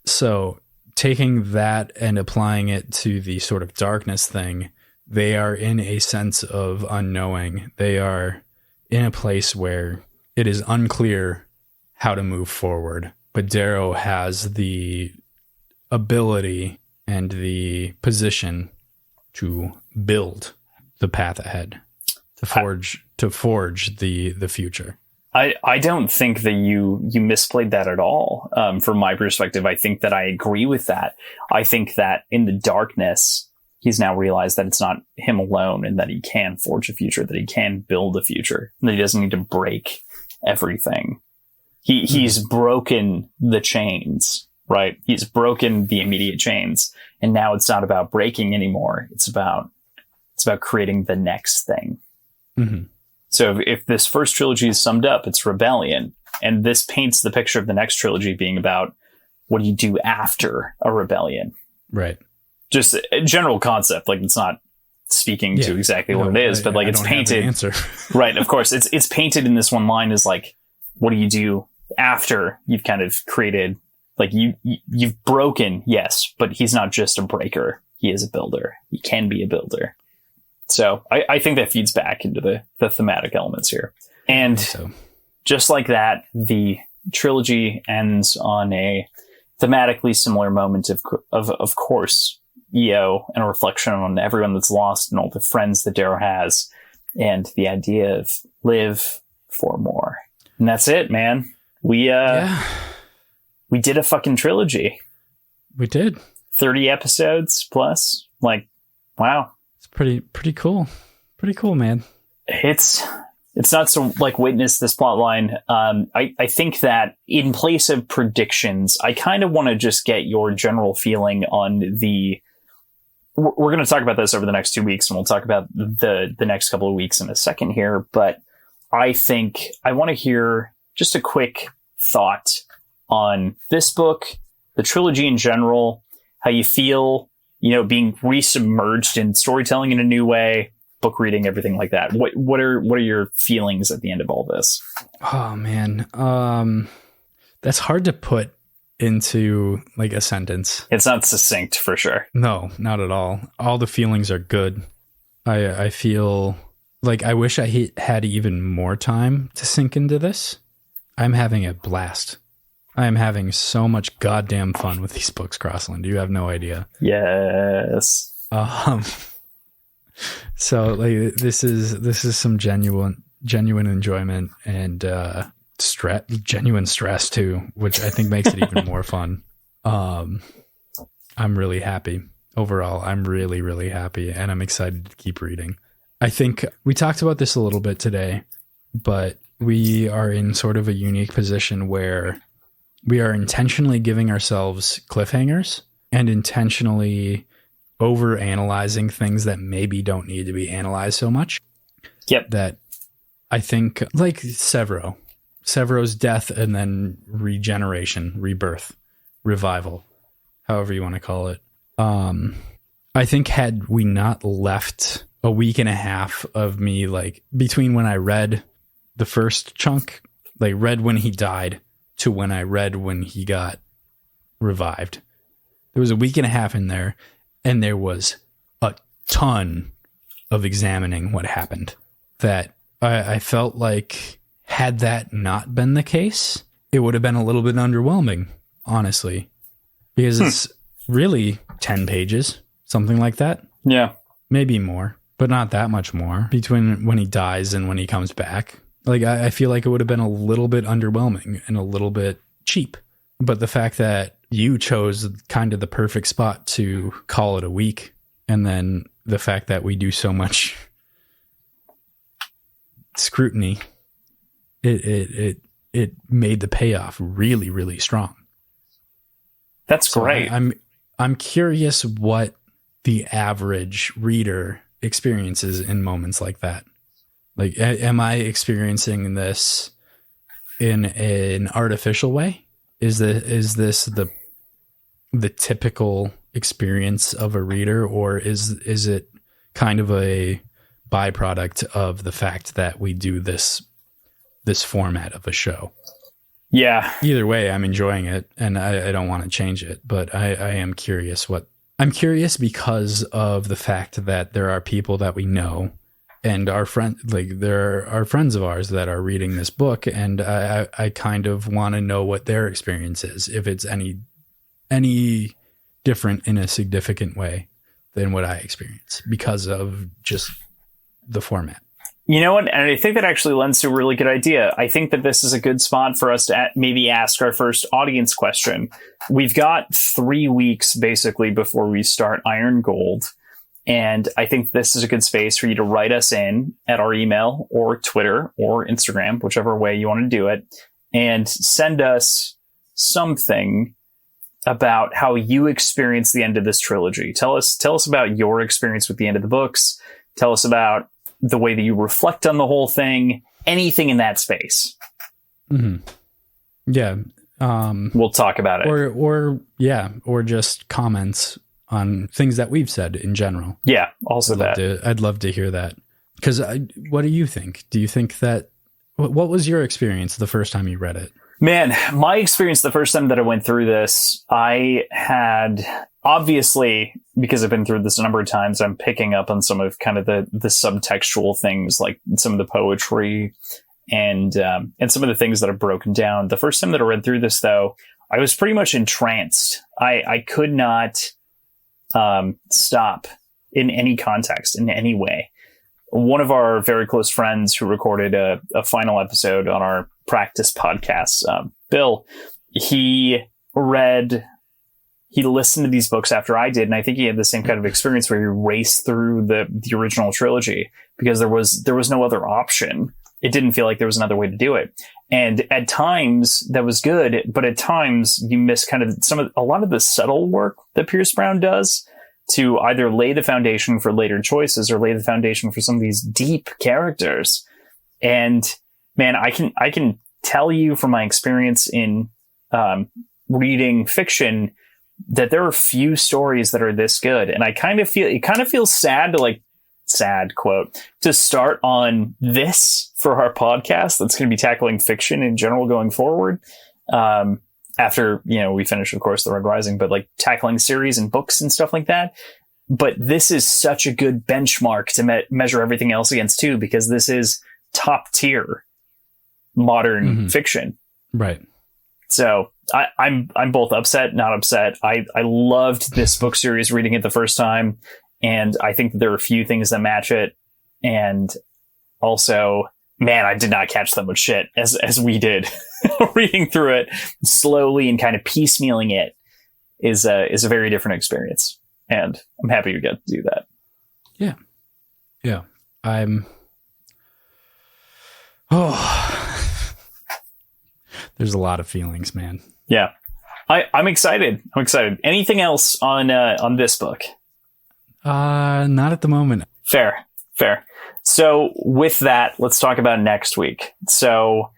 So taking that and applying it to the sort of darkness thing, they are in a sense of unknowing. They are in a place where it is unclear how to move forward. But Darrow has the ability and the position to build the path ahead, to forge the future. I don't think that you misplayed that at all. From my perspective, I think that I agree with that. I think that in the darkness, he's now realized that it's not him alone and that he can forge a future, that he can build a future, and that he doesn't need to break everything. He's broken the chains, right? He's broken the immediate chains. And now it's not about breaking anymore. It's about creating the next thing. Mm-hmm. So if this first trilogy is summed up, it's rebellion. And this paints the picture of the next trilogy being about what do you do after a rebellion? Right. Just a general concept. Like it's not speaking to exactly what it is, but like it's painted. Answer. Right. Of course. It's painted in this one line as like, what do you do after you've kind of created, like you've broken. Yes. But he's not just a breaker. He is a builder. He can be a builder. So I think that feeds back into the thematic elements here. And just like that, the trilogy ends on a thematically similar moment of course, EO, and a reflection on everyone that's lost and all the friends that Darrow has, and the idea of live for more. And that's it, man. We did a fucking trilogy. We did 30 episodes plus. Like, wow. It's pretty cool. Pretty cool, man. It's not so like witness this plot line. I think that in place of predictions, I kind of want to just get your general feeling on we're going to talk about this over the next 2 weeks, and we'll talk about the next couple of weeks in a second here. But I think I want to hear just a quick thought on this book, the trilogy in general, how you feel, being resubmerged in storytelling in a new way, book reading, everything like that. What are your feelings at the end of all this? Oh man. That's hard to put into like a sentence. It's not succinct for sure. No, not at all. All the feelings are good. I feel like I wish I had even more time to sink into this. I'm having a blast. I am having so much goddamn fun with these books, Crossland. You have no idea. Yes. So like this is some genuine enjoyment and genuine stress too, which I think makes it even more fun. I'm really happy. Overall, I'm really, really happy, and I'm excited to keep reading. I think we talked about this a little bit today, but we are in sort of a unique position where we are intentionally giving ourselves cliffhangers and intentionally over-analyzing things that maybe don't need to be analyzed so much. Yep. That I think, like Severo's death and then regeneration, rebirth, revival, however you want to call it. I think had we not left a week and a half of me, like between when I read the first chunk, like read when he died to when I read when he got revived, there was a week and a half in there, and there was a ton of examining what happened that I felt like had that not been the case, it would have been a little bit underwhelming, honestly, because it's really 10 pages, something like that. Yeah. Maybe more, but not that much more between when he dies and when he comes back. Like, I feel like it would have been a little bit underwhelming and a little bit cheap. But the fact that you chose kind of the perfect spot to call it a week, and then the fact that we do so much scrutiny, it made the payoff really, really strong. That's great. I'm curious what the average reader experiences in moments like that. Like, am I experiencing this in an artificial way? Is this the typical experience of a reader, or is it kind of a byproduct of the fact that we do this format of a show? Yeah. Either way, I'm enjoying it, and I don't want to change it, but I am curious I'm curious because of the fact that there are people that we know and our there are friends of ours that are reading this book, and I kind of want to know what their experience is, if it's any different in a significant way than what I experience because of just the format. You know what? And I think that actually lends to a really good idea. I think that this is a good spot for us to maybe ask our first audience question. We've got 3 weeks basically before we start Iron Gold. And I think this is a good space for you to write us in at our email or Twitter or Instagram, whichever way you want to do it, and send us something about how you experience the end of this trilogy. Tell us about your experience with the end of the books. Tell us about the way that you reflect on the whole thing, anything in that space. Mm-hmm. Yeah. We'll talk about it. Or just comments on things that we've said in general. Yeah. Also I'd love to hear that. Because what do you think? Do you think that, what was your experience the first time you read it? Man, my experience the first time that I went through this, I had, obviously, because I've been through this a number of times, I'm picking up on some of kind of the subtextual things, like some of the poetry and some of the things that are broken down. The first time that I read through this, though, I was pretty much entranced. I could not stop in any context, in any way. One of our very close friends who recorded a final episode on our practice podcast, Bill, he listened to these books after I did, and I think he had the same kind of experience where he raced through the original trilogy because there was no other option. It didn't feel like there was another way to do it. And at times that was good, but at times you miss kind of a lot of the subtle work that Pierce Brown does to either lay the foundation for later choices or lay the foundation for some of these deep characters. And man, I can tell you from my experience in reading fiction that there are few stories that are this good. And it kind of feels sad to start on this for our podcast that's going to be tackling fiction in general going forward. After, we finish, of course, The Red Rising, but like tackling series and books and stuff like that. But this is such a good benchmark to measure everything else against too, because this is top tier modern fiction. Right. So I'm both upset, not upset. I loved this book series reading it the first time. And I think that there are a few things that match it. And also, man, I did not catch that much shit as we did. Reading through it slowly and kind of piecemealing it is a very different experience. And I'm happy to get to do that. Yeah. Yeah. There's a lot of feelings, man. Yeah. I'm excited. Anything else on this book? Not at the moment. Fair. So with that, let's talk about next week. So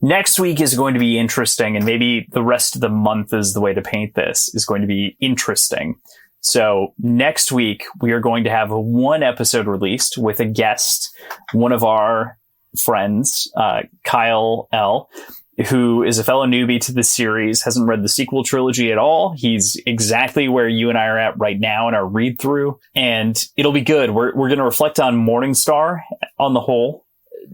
next week is going to be interesting, and maybe the rest of the month is the way to paint this, is going to be interesting. So next week, we are going to have one episode released with a guest, one of our friends, Kyle L., who is a fellow newbie to this series, hasn't read the sequel trilogy at all. He's exactly where you and I are at right now in our read through, and it'll be good. We're going to reflect on Morningstar on the whole,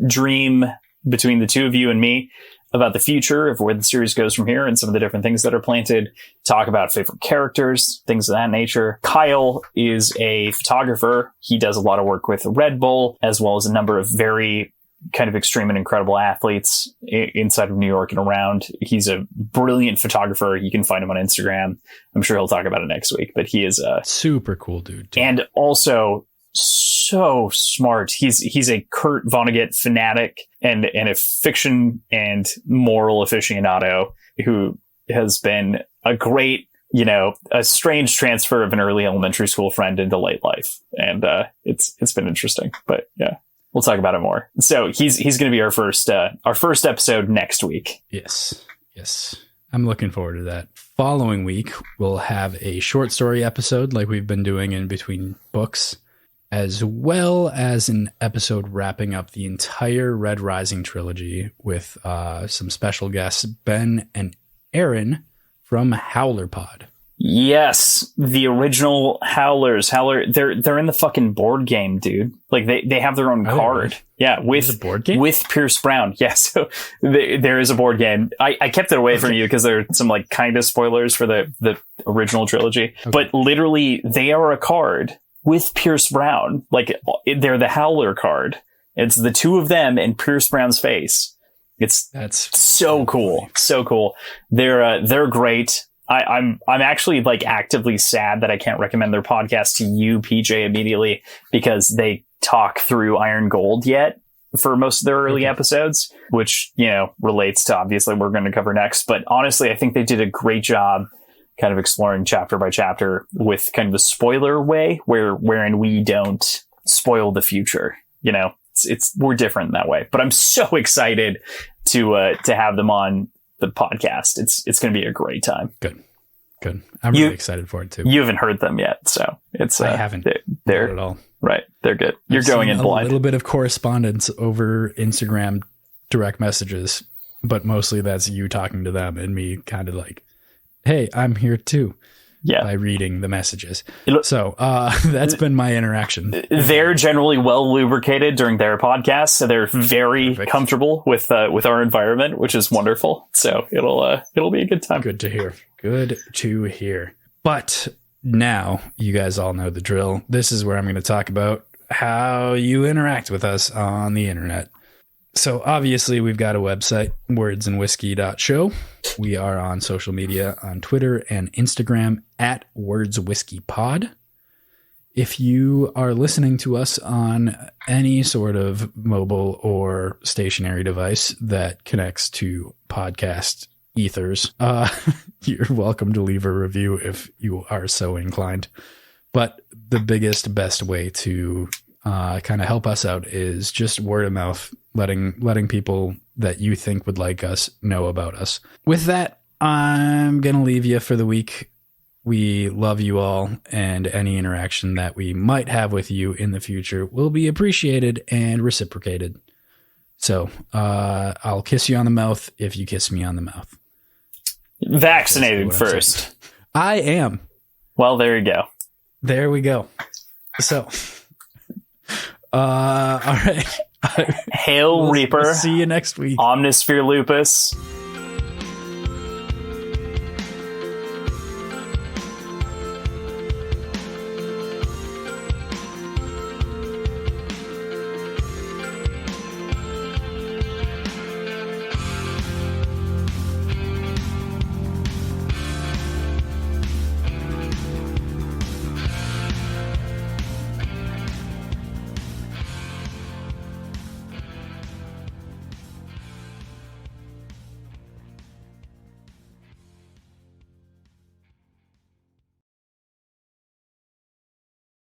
dream between the two of you and me about the future of where the series goes from here and some of the different things that are planted, talk about favorite characters, things of that nature. Kyle is a photographer. He does a lot of work with Red Bull, as well as a number of very kind of extreme and incredible athletes inside of New York and around. He's a brilliant photographer. You can find him on Instagram. I'm sure he'll talk about it next week, but he is a super cool dude too. And also so smart. He's a Kurt Vonnegut fanatic and a fiction and moral aficionado who has been a great, a strange transfer of an early elementary school friend into late life. And it's been interesting, but yeah. We'll talk about it more. So he's going to be our first episode next week. Yes. I'm looking forward to that. Following week, we'll have a short story episode like we've been doing in between books, as well as an episode wrapping up the entire Red Rising trilogy with some special guests, Ben and Erin from HowlerPod. Yes, the original Howlers. They're in the fucking board game, dude. Like they have their own card. Really? Yeah, with a board game with Pierce Brown. Yeah, so there is a board game. I kept it away from you because there are some like kind of spoilers for the original trilogy. Okay. But literally, they are a card with Pierce Brown. Like they're the Howler card. It's the two of them and Pierce Brown's face. That's so cool. So cool. They're great. I'm actually like actively sad that I can't recommend their podcast to you, PJ, immediately because they talk through Iron Gold yet for most of their early episodes, which, relates to obviously we're going to cover next. But honestly, I think they did a great job kind of exploring chapter by chapter with kind of a spoiler way wherein we don't spoil the future. We're different in that way, but I'm so excited to have them on the podcast. It's going to be a great time. Good. I'm really excited for it too. You haven't heard them yet, so it's I haven't. They're not at all. Right. They're good. You're going in blind. A little bit of correspondence over Instagram direct messages but mostly that's you talking to them and me kind of like, hey, I'm here too. Yeah. By reading the messages. So that's been my interaction. They're generally well lubricated during their podcasts, so they're very comfortable with our environment, which is wonderful. So it'll be a good time. Good to hear. Good to hear. But now you guys all know the drill. This is where I'm going to talk about how you interact with us on the internet. So obviously we've got a website, wordsandwhiskey.show. We are on social media on Twitter and Instagram at wordswhiskeypod. If you are listening to us on any sort of mobile or stationary device that connects to podcast ethers, you're welcome to leave a review if you are so inclined. But the biggest, best way to kind of help us out is just word of mouth, letting people that you think would like us know about us. With that, I'm going to leave you for the week. We love you all, and any interaction that we might have with you in the future will be appreciated and reciprocated. So I'll kiss you on the mouth if you kiss me on the mouth. Vaccinated first. I am. Well, there you go. There we go. So, all right. Hail Reaper. See you next week. Omnisphere Lupus.